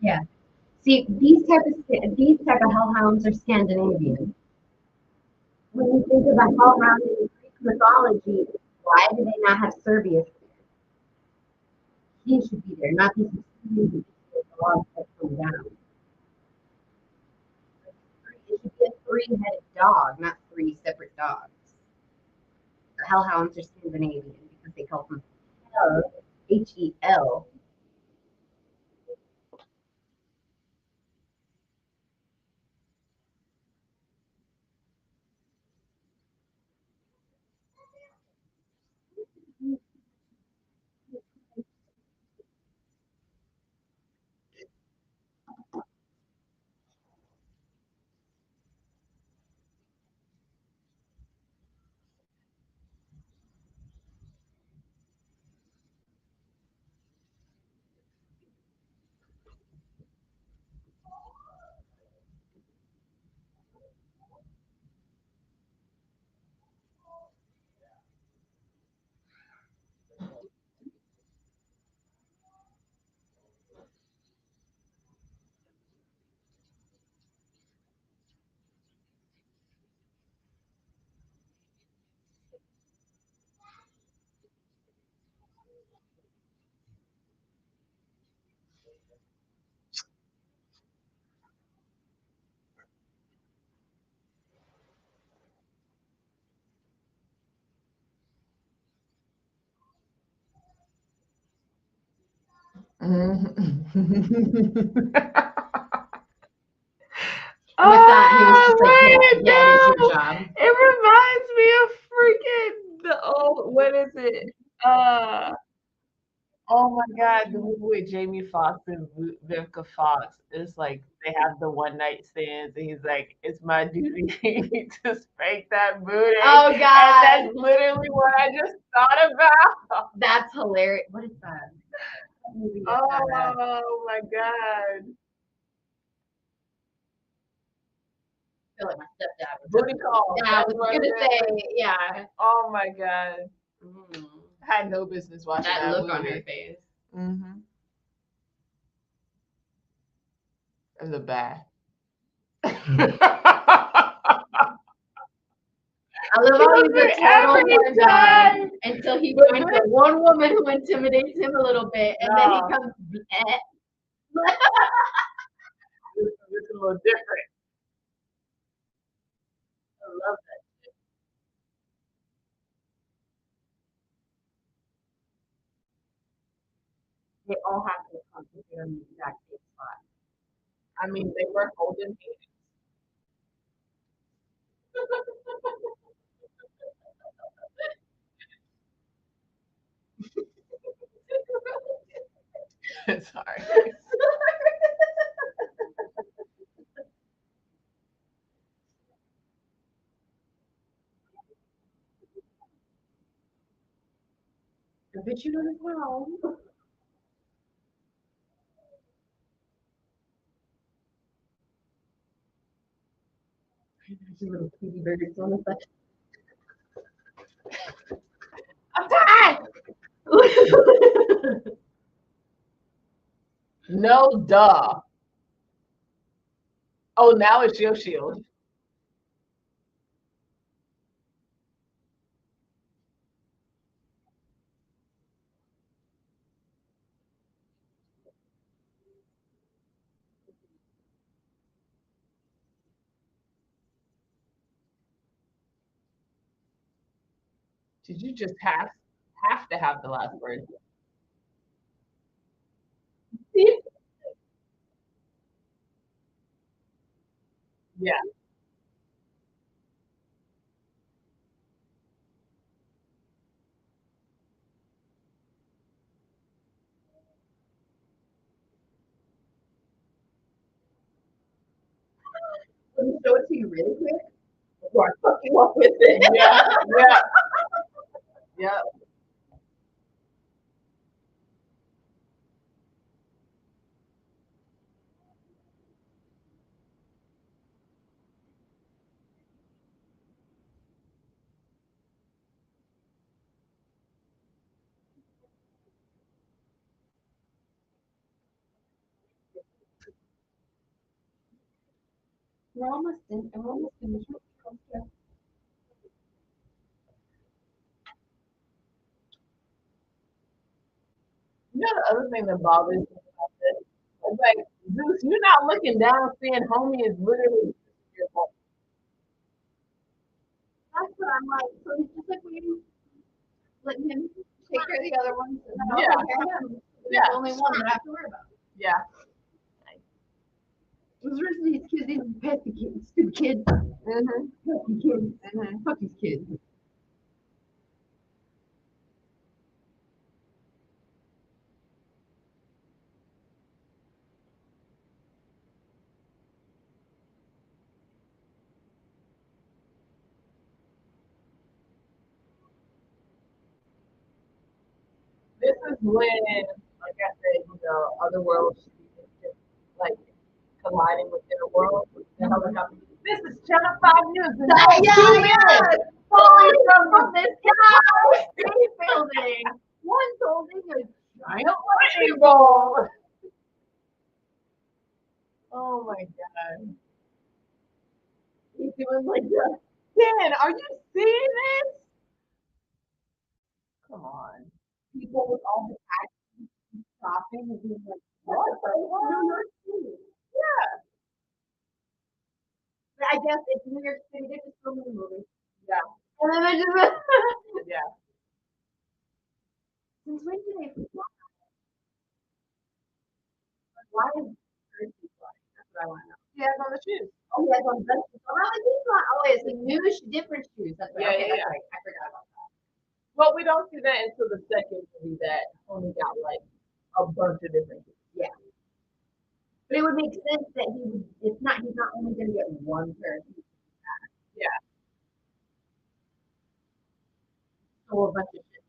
Yeah. See, these type of hellhounds are Scandinavian. When you think of a hellhound in Greek mythology, why do they not have Serbia? He should be there, not these extremely dogs that come down. It should be a three-headed dog, not three separate dogs. The hellhounds are Scandinavian because they call them Hel, Hel. Mm-hmm. And with that, he was just like, wait, yeah, it is no. your job. It reminds me of freaking the old, what is it? Oh my God, the movie with Jamie Foxx and Vivica Fox. It's like they have the one night stands, and he's like, "It's my duty to spank that booty." Oh, And God. that's literally what I just thought about. That's hilarious. What is that? What movie is that? Oh my God. I feel like my stepdad was. Booty call. Yeah, I That's was what gonna it is. say, yeah. Oh my God. Mm. I had no business watching That that look on movie. her face. Mm-hmm. In the back. I love how he's a total Every hard guy time. until he But finds the one woman who intimidates him a little bit, and then he No. comes. Bleh. This is a little different. I love that. They all have to come together in the exact same spot. I mean, they were holding hands. Sorry. I bet you don't as well. Your little Tweety birds on the side. Attack! No, duh. Oh, now it's your shield. Did you just have to have the last word? Yeah. Let me show it to you really quick before I fuck you up with it. Yeah. Yeah. Yeah. We're almost in. We're almost finished. You know the other thing that bothers me about this? It's like, Zeus, you're not looking down, seeing homie is literally your home. That's what I'm like. So he's just like waiting, letting him take care of the other ones, and then I'll Yeah. take care of him. He's Yeah. the only one that I have to worry about. Yeah. What's the rest of these kids? These pesky kids, stupid kids, Mm-hmm. pesky kids. Mm-hmm. Fuck these kids. This is when, like I said, other worlds like colliding with inner worlds with the helicopter. This is Channel 5 News. And Yeah. Falling from the sky, space building. One's holding a giant lightning ball. Oh my God. He's doing like that. Dan, are you seeing this? Come on. People with all the actions stopping and being like, what the hell? Yeah. I guess it's New York City. They just filmed the movie. Yeah. And then they just. Yeah. Since when did they fly? Why is Percy flying? That's what I want to know. He has on the shoes. Oh, he has on dresses. Oh, how is he not? Oh, it's like new, different shoes. That's right. Yeah, Okay, yeah, that's yeah. right. I forgot about that. Well, we don't see that until the second movie that only got like a bunch of different shoes. Yeah. But it would make sense that he's not only going to get one pair of shoes. Yeah. So a bunch of shit.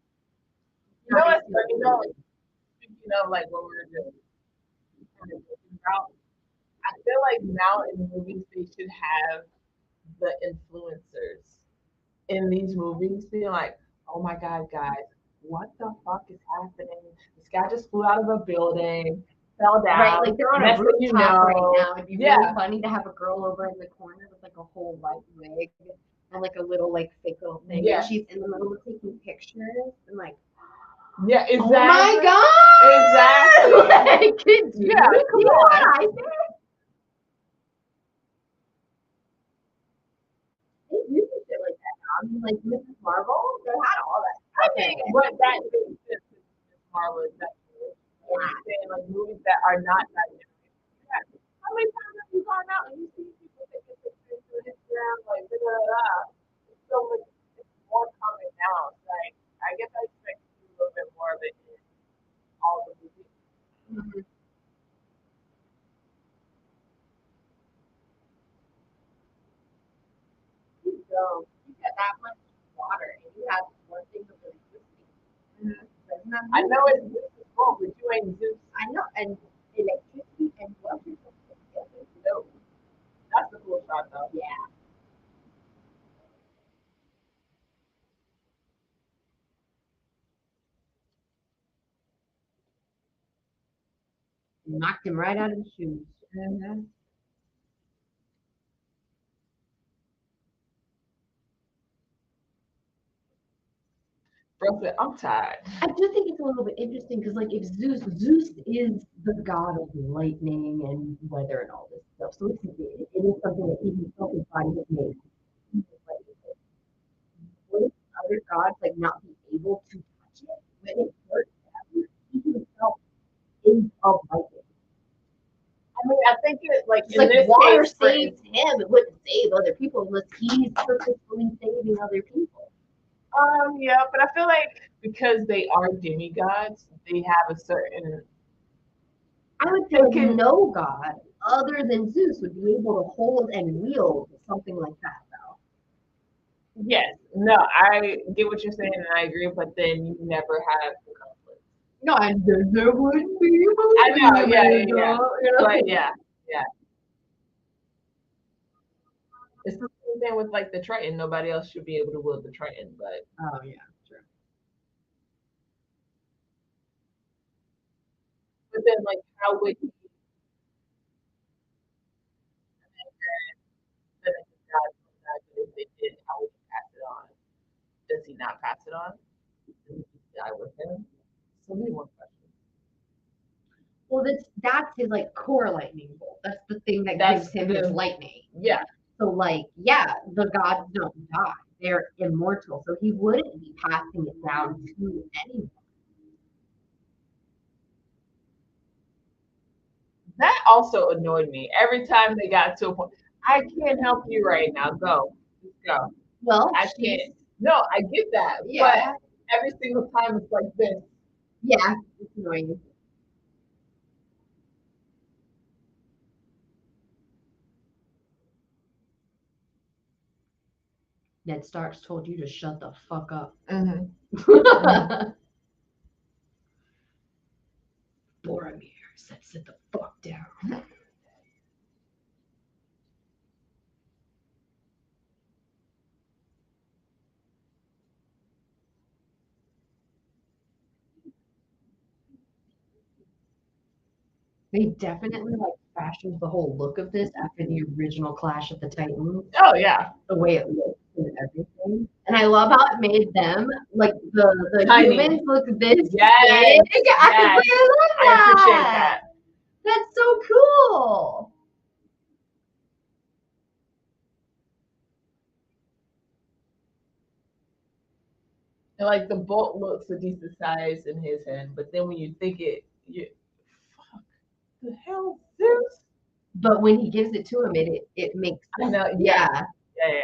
You know what's funny though? Speaking of like what we're just kind of talking about, I feel like now in movies they should have the influencers in these movies being like, oh my God, guys, what the fuck is happening? This guy just flew out of a building, fell down. Right, like they're on a Next thing you rooftop know, right now. It'd be yeah. really funny to have a girl over in the corner with like a whole white wig and like a little like fake little thing. Yeah. And she's in the middle of taking pictures and like, Yeah, exactly. oh my God! Exactly. Like, kids, Yeah, come on. I think. They do shit like that now. I mean, like Mrs. Marvel, they had all that. I think what that makes sense is Marvel is that I'm saying like movies that are not that generation. Yeah. How many times have you gone out and you see people taking pictures on Instagram like da da da? It's so much. It's more common now. Like I guess I expect to see a little bit more of it in all the movies. Mm-hmm. So you got that much water and you have one thing of electricity. Mm-hmm. I know it's difficult, but you ain't Zeus. I know, and electricity and water. No. That's the cool shot though. Yeah. Knocked him right out of the shoes. Mm-hmm. Bro said, I'm tired. I do think it's a little bit interesting because, like, if Zeus is the god of lightning and weather and all this stuff, so it is something that he himself is body has made. Would other gods like not be able to touch it when it hurts them? He himself is of lightning. I mean, I think it like It's in like this water case, saves him. It wouldn't save other people unless he's purposefully saving other people. Yeah, but I feel like because they are demigods, they have a certain. I would think no god other than Zeus would be able to hold and wield something like that, though. Yes, no, I get what you're saying, and I agree. But then you never have the conflict. No, and there wouldn't be. I know, yeah. You know? But yeah. It's the same thing with like the Triton. Nobody else should be able to wield the Triton, but Oh yeah, true. but then like how would he? Then if God comes back, but if they did, how would he pass it on? Does he not pass it on? Does he just die with him? So many more questions. Well, that's his like core lightning bolt. That's the thing that That's gives him his lightning. Yeah. So like, yeah, the gods don't die; they're immortal. So he wouldn't be passing it down to anyone. That also annoyed me. Every time they got to a point, I can't help you right now. Go. Just go. Well, I can't. No, I get that. Yeah. But every single time it's like this. Yeah, it's annoying. Ned Stark's told you to shut the fuck up. Mm-hmm. Boromir said, "Sit the fuck down." They definitely like fashioned the whole look of this after the original Clash of the Titans. Oh yeah. The way it looked and everything. And I love how it made them like the Tiny. humans look this Yes. big. I love I that. appreciate that. That's so cool. And like the bolt looks a decent size in his hand, but then when you think it, you fuck the hell, Zeus. But when he gives it to him, it makes I know. yeah. Yeah.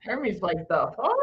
Hermes like the fuck?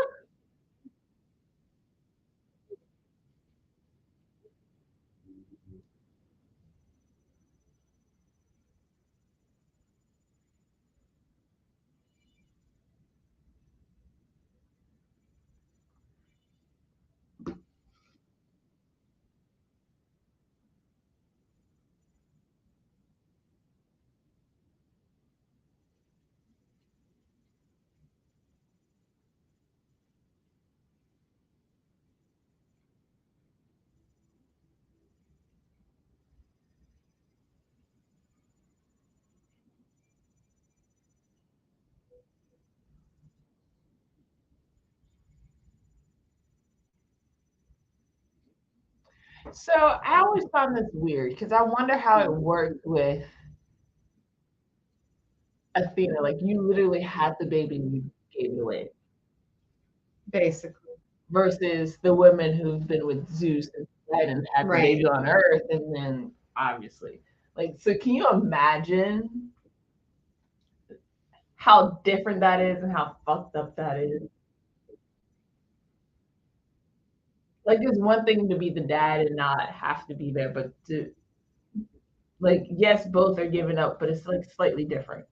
So I always found this weird because I wonder how it worked with Athena. Like you literally had the baby and you gave it away. Basically. Versus the women who've been with Zeus and died and had the baby on Earth, and then obviously, like, so can you imagine how different that is and how fucked up that is? Like, it's one thing to be the dad and not have to be there, but to like, yes, both are giving up, but it's like slightly different.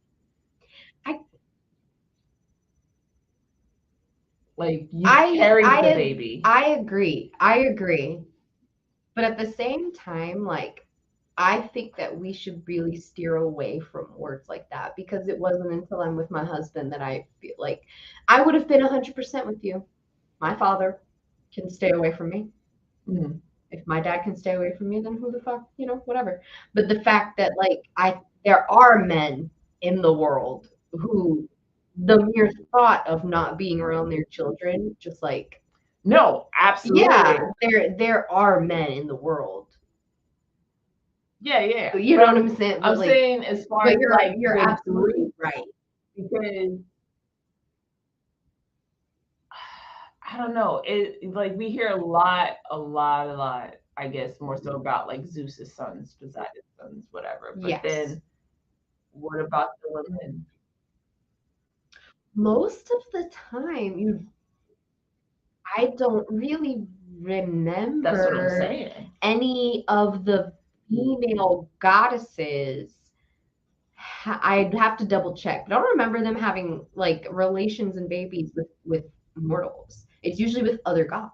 Like you carried the baby. I agree. But at the same time, like I think that we should really steer away from words like that because it wasn't until I'm with my husband that I feel like I would have been 100% with you. My father can stay away from me. Mhm. If my dad can stay away from me, then who the fuck, whatever. But the fact that like there are men in the world who the mere thought of not being around their children, just like No, absolutely. yeah, there are men in the world. Yeah. You know what I'm saying? I'm like, saying as far as like you're the absolutely right. because I don't know. It like we hear a lot. I guess more so about like Zeus's sons, Poseidon's sons, whatever. But Yes. then, what about the women? Most of the time, I don't really remember That's what I'm saying. any of the female goddesses. I'd have to double check, but I don't remember them having like relations and babies with mortals. It's usually with other gods.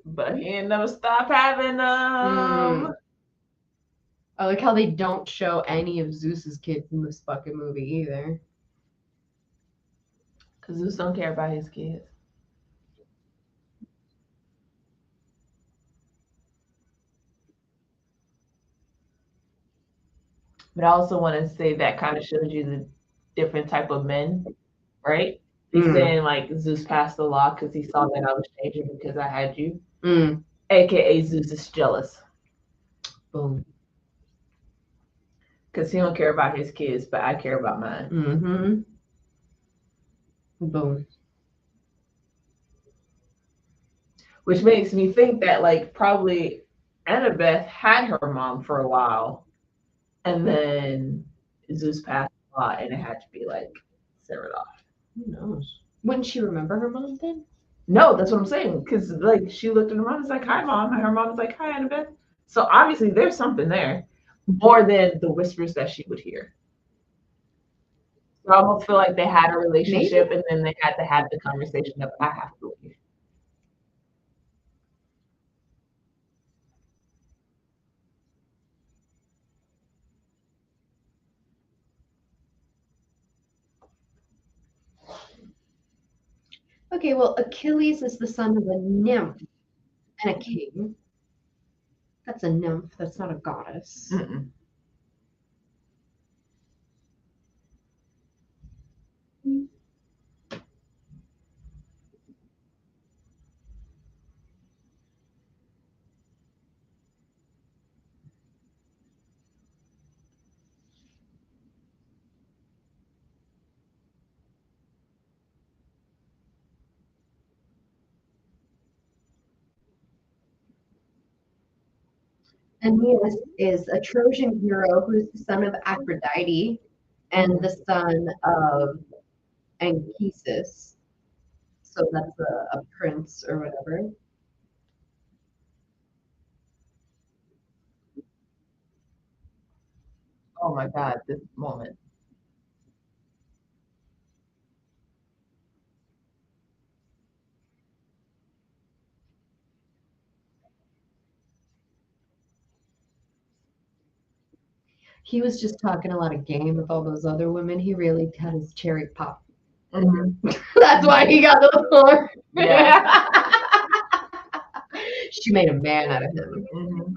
But he ain't never stop having them. I like how they don't show any of Zeus's kids in this fucking movie either. Because Zeus don't care about his kids. But I also want to say that kind of shows you the different type of men, right? He's saying like Zeus passed the law because he saw that I was changing because I had you. AKA Zeus is jealous. Boom. Because he don't care about his kids, but I care about mine. Boom. Which makes me think that like probably Annabeth had her mom for a while, and then Zeus passed a lot, and it had to be like severed off. Who knows? Wouldn't she remember her mom then? No, that's what I'm saying. Because like she looked at her mom and was like, "Hi, mom," and her mom was like, "Hi, Annabeth." So obviously there's something there, more than the whispers that she would hear. So I almost feel like they had a relationship, and then they had to have the conversation of, "I have to leave." Okay, well, Achilles is the son of a nymph and a king. That's a nymph. That's not a goddess. Mm-mm. Aeneas is a Trojan hero who's the son of Aphrodite and the son of Anchises. So that's a prince or whatever. Oh my God, this moment. He was just talking a lot of game with all those other women. He really had his cherry pop. Mhm. That's why he got the floor. Yeah. She made a man out of him. Mhm.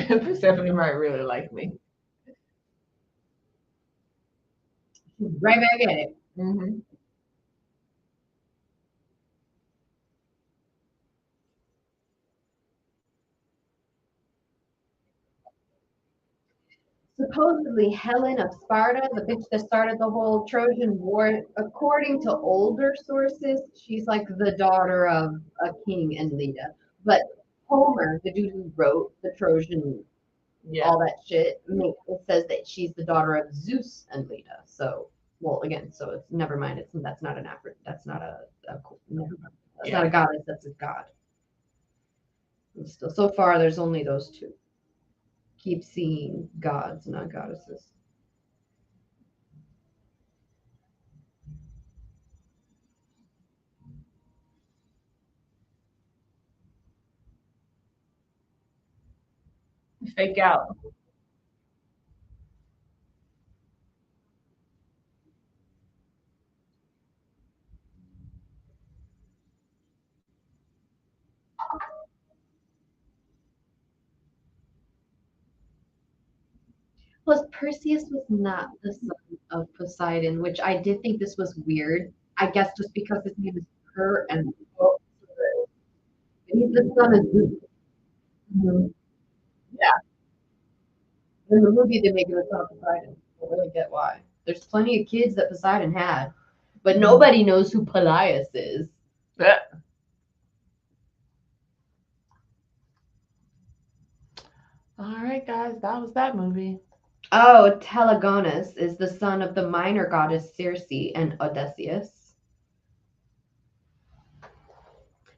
Persephone might really like me. Right back at it. Mm-hmm. Supposedly, Helen of Sparta, the bitch that started the whole Trojan War, according to older sources, she's like the daughter of a king and Leda. But Homer, the dude who wrote the Trojan, Yeah. all that shit, it says that she's the daughter of Zeus and Leda. So, well, again, so it's never mind. That's not an Afro. That's not never mind. That's not a goddess. That's a god. And still, so far, there's only those two. Keep seeing gods, not goddesses. Fake out. Plus, Perseus was not the son of Poseidon, which I did think this was weird. I guess just because his name is Per and he's the son of Zeus. Mhm. Yeah. In the movie, they make it a son of Poseidon. I don't really get why. There's plenty of kids that Poseidon had, but nobody knows who Pelias is. Yeah. All right, guys, that was that movie. Oh, Telegonus is the son of the minor goddess Circe and Odysseus.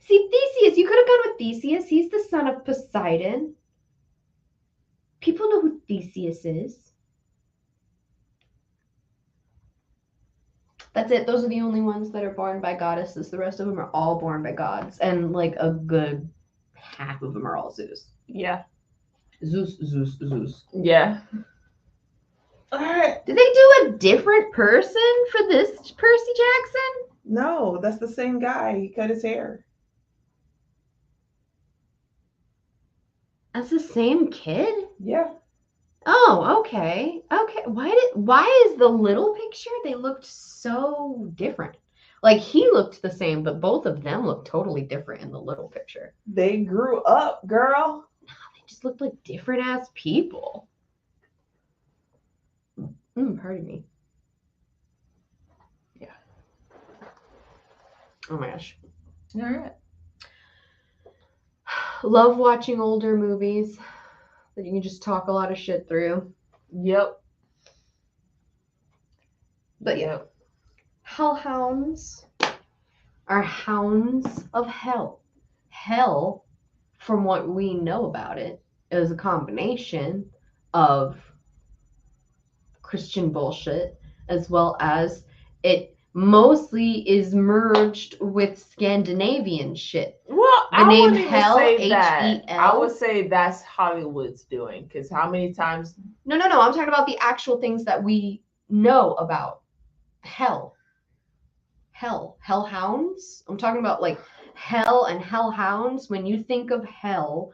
See, Theseus, you could have gone with Theseus. He's the son of Poseidon. People know who Theseus is. That's it. Those are the only ones that are born by goddesses. The rest of them are all born by gods. And like a good half of them are all Zeus. Yeah. Zeus. Yeah. All right. Did they do a different person for this Percy Jackson? No, that's the same guy. He cut his hair. That's the same kid? Yeah. Oh, okay. Okay. Why is the little picture? They looked so different. Like he looked the same, but both of them looked totally different in the little picture. They grew up, girl. No, they just looked like different ass people. Pardon me. Yeah. Oh my gosh. All right. Love watching older movies that you can just talk a lot of shit through. Yep. But yeah, hellhounds are hounds of hell. Hell, from what we know about it, is a combination of Christian bullshit as well as it mostly is merged with Scandinavian shit. Well, The I name wouldn't even Hell, say that. H-E-L. I would say that's Hollywood's doing, because how many times? No. I'm talking about the actual things that we know about hell. Hellhounds. I'm talking about like hell and hellhounds. When you think of hell,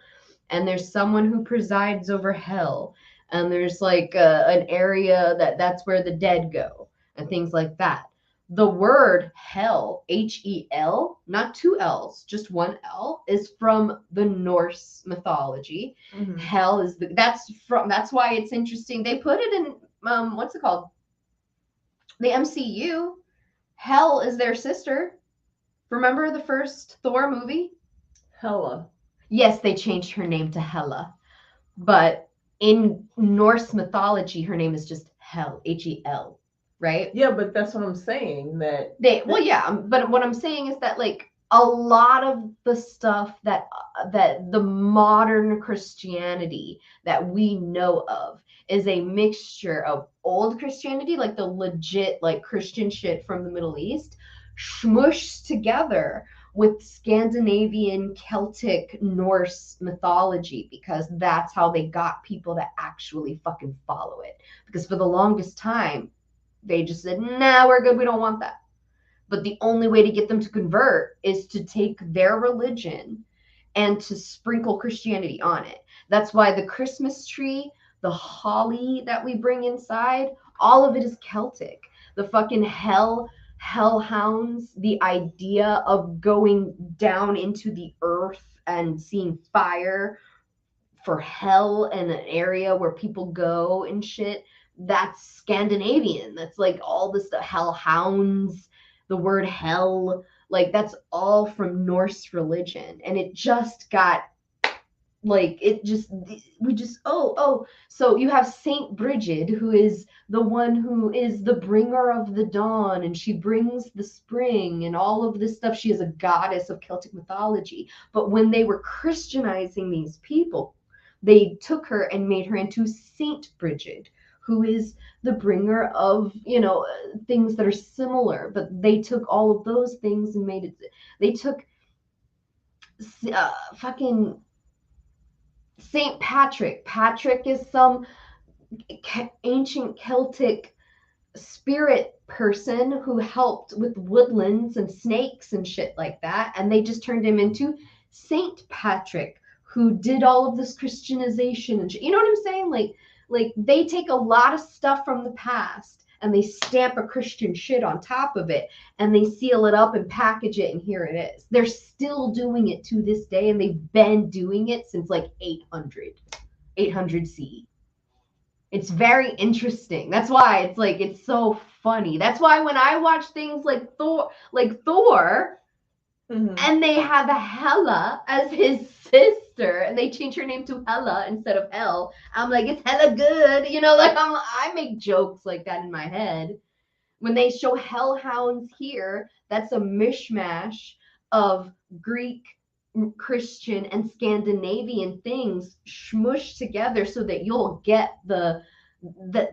and there's someone who presides over hell, and there's like an area that's where the dead go, and things like that. The word hell, H-E-L, not two L's, just one L, is from the Norse mythology. Mhm. Hell is that's why it's interesting. They put it in what's it called? The MCU. Hell is their sister. Remember the first Thor movie? Hela. Yes, they changed her name to Hela. But in Norse mythology, her name is just Hel, H-E-L, right? Yeah, but that's what I'm saying. That But what I'm saying is that like a lot of the stuff that the modern Christianity that we know of is a mixture of old Christianity, like the legit like Christian shit from the Middle East, smushed together with Scandinavian, Celtic, Norse mythology, because that's how they got people to actually fucking follow it. Because for the longest time, they just said, nah, we're good, we don't want that. But the only way to get them to convert is to take their religion and to sprinkle Christianity on it. That's why the Christmas tree, the holly that we bring inside, all of it is Celtic. The fucking hellhounds, the idea of going down into the earth and seeing fire for hell in an area where people go and shit, that's Scandinavian. That's like all this hellhounds, the word hell, like that's all from Norse religion. And it just got like so you have Saint Bridget, who is the one who is the bringer of the dawn, and she brings the spring and all of this stuff. She is a goddess of Celtic mythology. But when they were Christianizing these people, they took her and made her into Saint Bridget, who is the bringer of, things that are similar. But they took all of those things and made it, they took fucking Saint Patrick. Patrick is some ancient Celtic spirit person who helped with woodlands and snakes and shit like that. And they just turned him into Saint Patrick, who did all of this Christianization and shit. You know what I'm saying? Like they take a lot of stuff from the past and they stamp a Christian shit on top of it and they seal it up and package it, and here it is. They're still doing it to this day, and they've been doing it since like 800 CE. It's very interesting. That's why it's so funny. That's why when I watch things like Thor, Mhm. and they have a Hela as his sister, and they change her name to Hela instead of Hell, I'm like, it's hella good. I make jokes like that in my head. When they show hellhounds here, that's a mishmash of Greek, Christian, and Scandinavian things smushed together so that you'll get that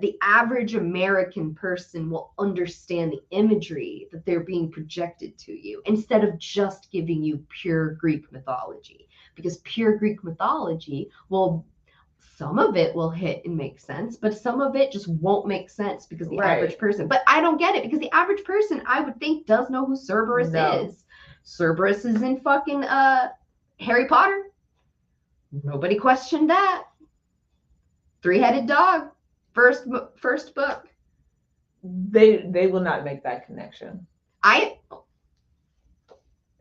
the average American person will understand the imagery that they're being projected to you, instead of just giving you pure Greek mythology. Because pure Greek mythology some of it will hit and make sense, but some of it just won't make sense because the average person. But I don't get it, because the average person, I would think, does know who Cerberus is. Cerberus is in fucking Harry Potter. Nobody questioned that. Three-headed dog. First book. They will not make that connection.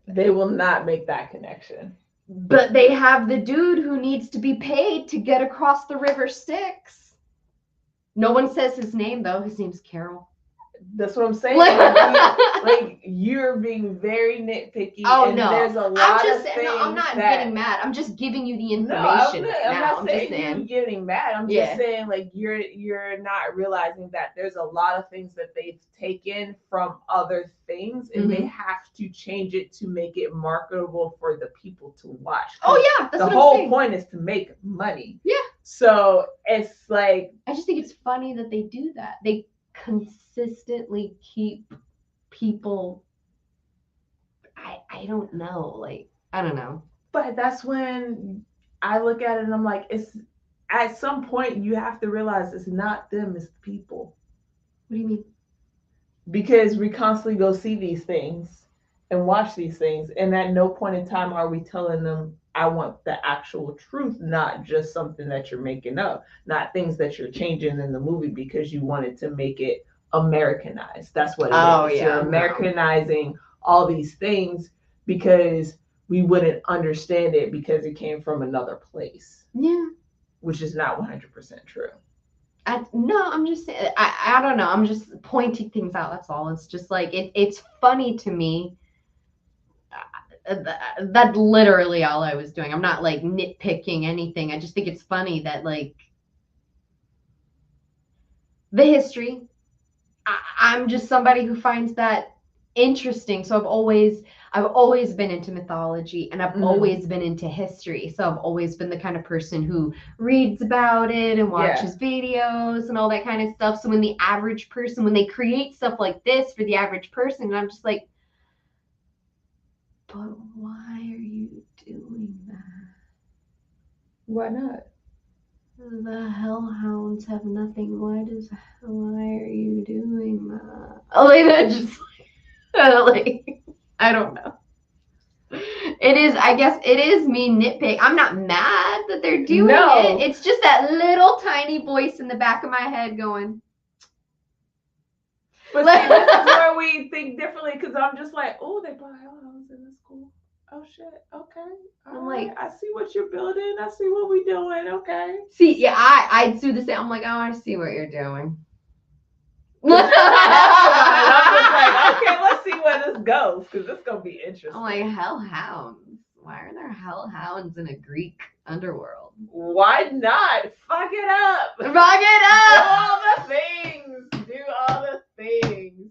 They will not make that connection. But they have the dude who needs to be paid to get across the river Styx. No one says his name though. His name's Carol. That's what I'm saying. Like you're being very nitpicky. Oh and no, there's a lot I'm of just things no, I'm not getting mad. I'm just giving you the information. No, right I'm now. not saying just saying. you getting mad. I'm Yeah. just saying like you're not realizing that there's a lot of things that they've taken from other things and they have to change it to make it marketable for the people to watch. Oh yeah, that's the what whole I'm saying. point is to make money. Yeah. So it's like I just think it's funny that they do that. They consistently keep people. I don't know. Like I don't know. But that's when I look at it and I'm like, it's at some point you have to realize it's not them, it's the people. What do you mean? Because we constantly go see these things and watch these things, and at no point in time are we telling them, I want the actual truth, not just something that you're making up, not things that you're changing in the movie because you wanted to make it Americanized. That's what it is. Yeah, You're Americanizing all these things because we wouldn't understand it because it came from another place. Yeah. Which is not 100% true. No, I'm just saying, I don't know. I'm just pointing things out. That's all. It's just like, it's funny to me. That's literally all I was doing. I'm not like nitpicking anything. I just think it's funny that like the history, I'm just somebody who finds that interesting. So I've always been into mythology and I've always been into history. So I've always been the kind of person who reads about it and watches videos and all that kind of stuff. So when the average person, when they create stuff like this for the average person, I'm just like, but why are you doing that? Why not? The hellhounds have nothing. Why are you doing that? Like that just like I don't know. It is, I guess it is me nitpick. I'm not mad that they're doing it. It's just that little tiny voice in the back of my head going. But see, this is where we think differently because I'm just like, oh, they brought hellhounds in this school. Oh shit. Okay. I'm like, I see what you're building. I see what we're doing. Okay. See, yeah, I do the same. I'm like, oh, I see what you're doing. I'm just like, okay, let's see where this goes because this is gonna be interesting. I'm like, hellhounds. Why are there hellhounds in a Greek underworld? Why not? Fuck it up. Fuck it up. Do all the things. Do all the things.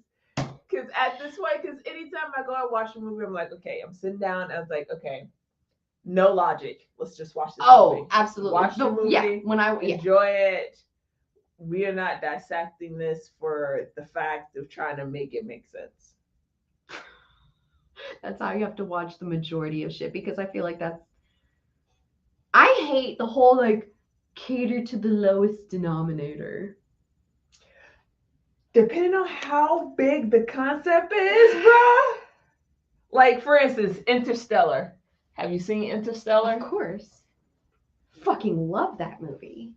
Because at this point, because anytime I go and watch a movie, I'm like, okay, I'm sitting down. I was like, okay, no logic. Let's just watch this movie. Oh, absolutely. Watch the movie. Yeah, when I enjoy it. We are not dissecting this for the fact of trying to make it make sense. That's how you have to watch the majority of shit because I feel like I hate the whole like cater to the lowest denominator. Depending on how big the concept is, bruh. Like, for instance, Interstellar. Have you seen Interstellar? Of course. Fucking love that movie.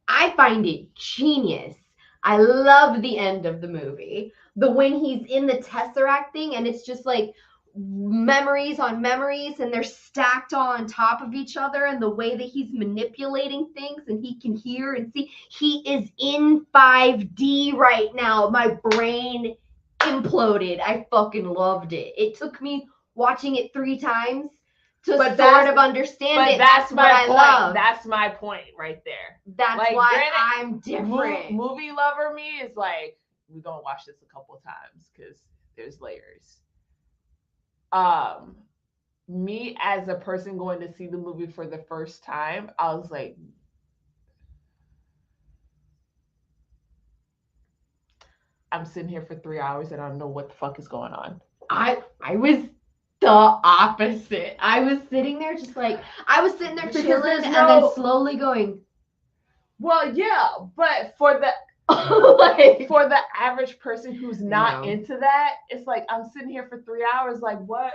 I find it genius. I love the end of the movie. When he's in the Tesseract thing and it's just like memories on memories and they're stacked on top of each other and the way that he's manipulating things and he can hear and see. He is in 5D right now. My brain imploded. I fucking loved it. It took me watching it 3 times to sort of understand it. That's what I love. That's my point right there. That's like, why granted, I'm different. Movie lover me is like, we're gonna watch this a couple times because there's layers. Me as a person going to see the movie for the first time, I was like, I'm sitting here for 3 hours and I don't know what the fuck is going on. I was the opposite. I was sitting there just like, I was sitting there chilling and then slowly going. Well, yeah, but for the for the average person who's not into that, it's like I'm sitting here for 3 hours like, what?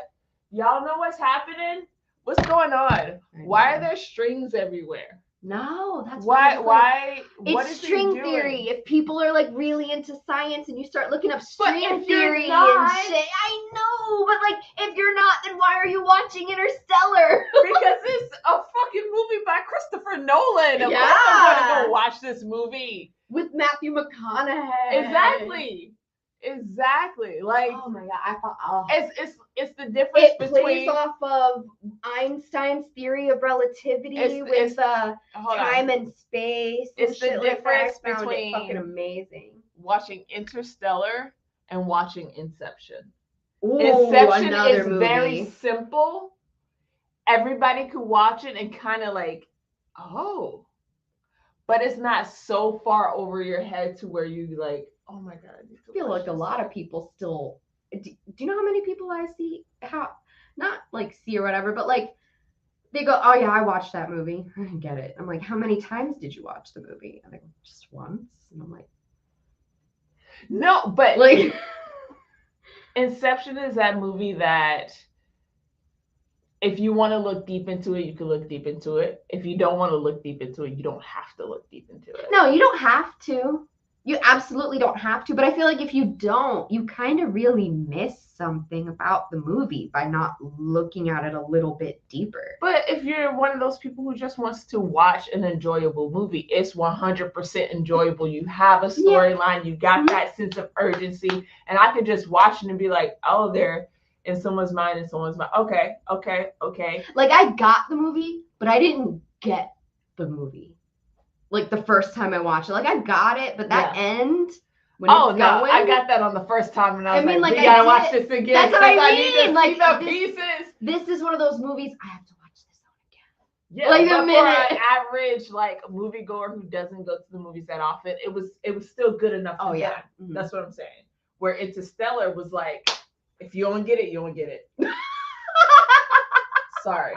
Y'all know what's happening? What's going on? Why are there strings everywhere? No, that's Why? what Why? What it's is he string doing? theory. If people are like really into science and you start looking up string if you're theory not- and shit, I know, but like if you're not, then why are you watching Interstellar? Because it's a fucking movie by Christopher Nolan. Of course Yeah. I'm gonna go watch this movie. With Matthew McConaughey. Exactly. Like, Oh my god, I thought it's the difference it plays between off of Einstein's theory of relativity with hold on. time and space. And It's the shit like that. I difference found it between- fucking amazing. watching Interstellar and watching Inception. Ooh, Inception another is movie. very simple. Everybody could watch it and kind of like, oh, but it's not so far over your head to where you like, oh my god. I feel like a lot of people still. Do you know how many people I see? Not like see or whatever, but like they go, oh yeah, I watched that movie. I didn't get it. I'm like, how many times did you watch the movie? And they go, just once. And I'm like, No, but like. Inception is that movie that if you want to look deep into it, you can look deep into it. If you don't want to look deep into it, you don't have to look deep into it. No, you don't have to. You absolutely don't have to. But I feel like if you don't, you kind of really miss something about the movie by not looking at it a little bit deeper. But if you're one of those people who just wants to watch an enjoyable movie, it's 100% enjoyable. You have a storyline, you got that sense of urgency, and I could just watch it and be like, oh, they're in someone's mind and someone's mind. Okay. Like I got the movie, but I didn't get the movie. Like the first time I watched it, like I got it, but that end when Oh it's no, going, I got that on the first time, and I was mean, like, like, we I gotta watch did. this again. That's what I because need to mean, like, see the this- pieces. this is one of those movies I have to watch this on again. Yeah, like, but the for minute- an average like moviegoer who doesn't go to the movies that often, it was still good enough. Oh for yeah, them. That's what I'm saying. Where Interstellar was like, if you don't get it, you don't get it. Sorry.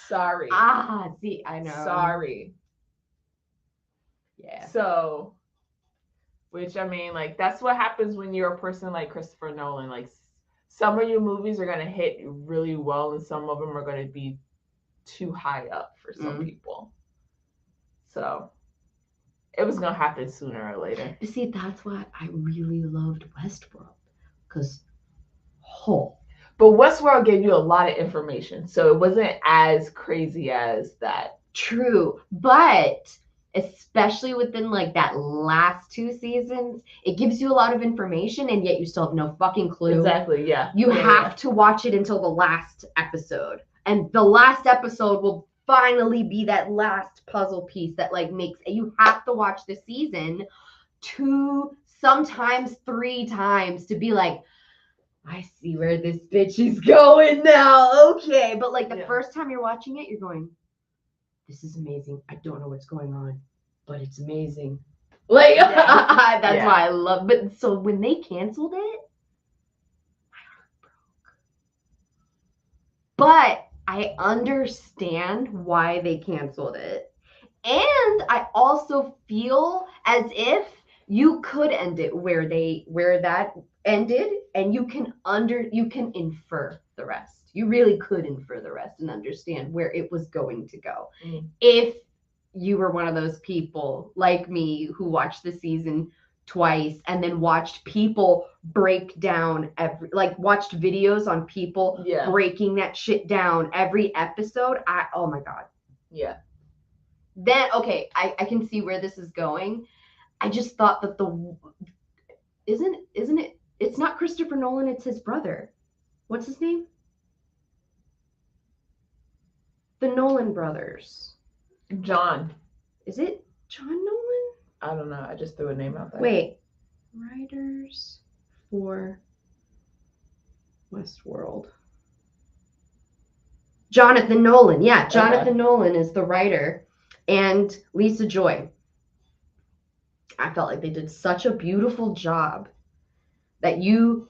See, I know. Sorry. Yeah. So, which I mean, like that's what happens when you're a person like Christopher Nolan. Like some of your movies are gonna hit really well, and some of them are gonna be too high up for some people. So it was gonna happen sooner or later. But see, that's why I really loved Westworld, because But Westworld gave you a lot of information, so it wasn't as crazy as that. True, but especially within like that last 2 seasons, it gives you a lot of information, and yet you still have no fucking clue. Exactly, yeah. You have to watch it until the last episode, and the last episode will finally be that last puzzle piece that like makes you have to watch the season 2, sometimes 3 times to be like, I see where this bitch is going now. Okay, but like the first time you're watching it, you're going, this is amazing. I don't know what's going on, but it's amazing. Like that's why I love. But so when they canceled it, my heart broke. But I understand why they canceled it, and I also feel as if you could end it where that ended, and you can infer the rest. You really could infer the rest and understand where it was going to go. If you were one of those people like me who watched the season twice and then watched people break down watched videos on people breaking that shit down every episode. Oh my God. Yeah. Then, okay, I can see where this is going. I just thought that isn't it? It's not Christopher Nolan, it's his brother. What's his name? The Nolan brothers. John. Is it John Nolan? I don't know. I just threw a name out there. Wait. Writers for Westworld. Jonathan Nolan. Yeah, Jonathan Nolan is the writer. And Lisa Joy. I felt like they did such a beautiful job that you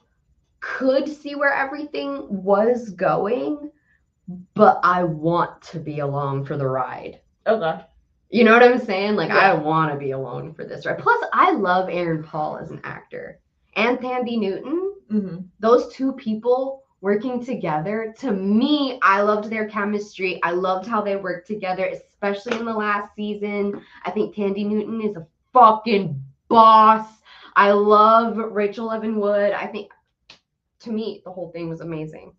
could see where everything was going, but I want to be along for the ride. Okay. You know what I'm saying? Like, I want to be along for this ride. Plus, I love Aaron Paul as an actor. And Thandie Newton. Mm-hmm. Those 2 people working together. To me, I loved their chemistry. I loved how they worked together, especially in the last season. I think Tandy Newton is a fucking boss. I love Rachel Evan Wood. I think, to me, the whole thing was amazing.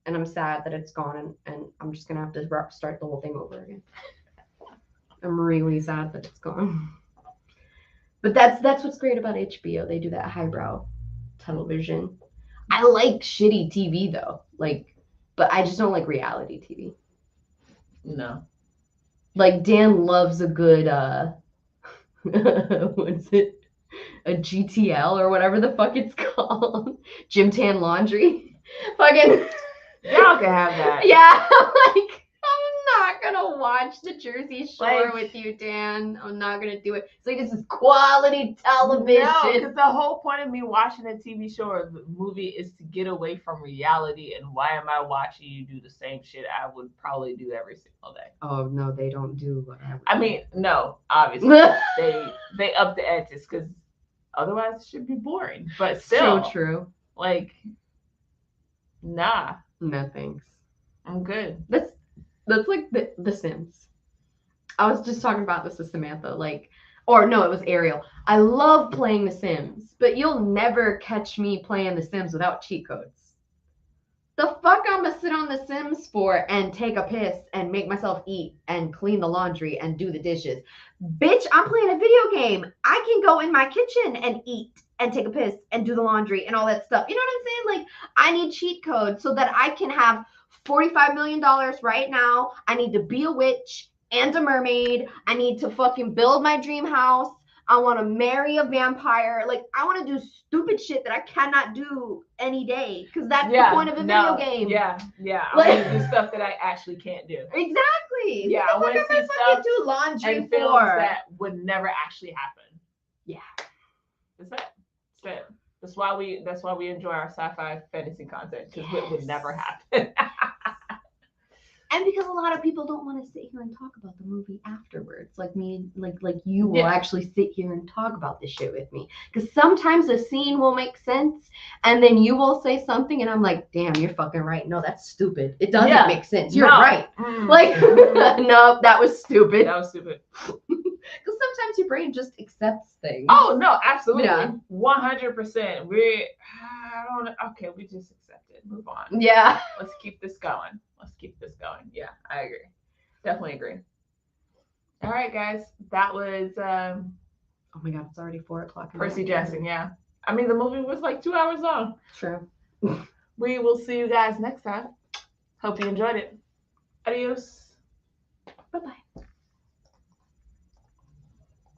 And I'm sad that it's gone, and I'm just gonna have to start the whole thing over again. I'm really sad that it's gone. But that's what's great about HBO. They do that highbrow television. I like shitty TV though. Like, but I just don't like reality TV. No. Like Dan loves a good what's it? A GTL or whatever the fuck it's called. Gym Tan Laundry. Fucking Y'all can have that. yeah, like I'm not gonna watch the Jersey Shore Like- with you, Dan. I'm not gonna do it. It's like this is quality television. No, because the whole point of me watching a TV show or the movie is to get away from reality. And why am I watching you do the same shit I would probably do every single day? Oh no, they don't do what I would I do. mean, no, obviously they up the edges because otherwise it should be boring. But still, so true. like, nah, No thanks. I'm good. That's like the Sims. I was just talking about this with Samantha, like, or no, it was Ariel. I love playing The Sims, but you'll never catch me playing The Sims without cheat codes. The fuck I'm gonna sit on The Sims for and take a piss and make myself eat and clean the laundry and do the dishes. Bitch, I'm playing a video game. I can go in my kitchen and eat and take a piss and do the laundry and all that stuff. You know what I'm saying? Like, I need cheat codes so that I can have $45 million right now. I need to be a witch and a mermaid. I need to fucking build my dream house. I want to marry a vampire. Like, I want to do stupid shit that I cannot do any day because that's the point of a video game. Yeah. I Like- want to do stuff that I actually can't do. Exactly. Yeah, I What want the to fuck am I see fucking stuff do laundry and films for? that would never actually happen. Yeah. That's it. That's it. That's why we enjoy our sci-fi fantasy content because it would never happen. And because a lot of people don't want to sit here and talk about the movie afterwards, like me, like you will Yeah. actually sit here and talk about this shit with me. Because sometimes a scene will make sense, and then you will say something, and I'm like, "Damn, you're fucking right. No, that's stupid. It doesn't Yeah. make sense. You're No. right. Mm. Like, no, that was stupid." That was stupid. Because sometimes your brain just accepts things. Oh no, absolutely, Yeah. 100%. I don't know. Okay, we just accept it. Move on. Yeah. Let's keep this going. Yeah, I agree. Definitely agree. All right, guys. That was Oh my God, it's already 4:00. Percy Jackson. Yeah. I mean, the movie was like 2 hours long. True. We will see you guys next time. Hope you enjoyed it. Adios. Bye bye.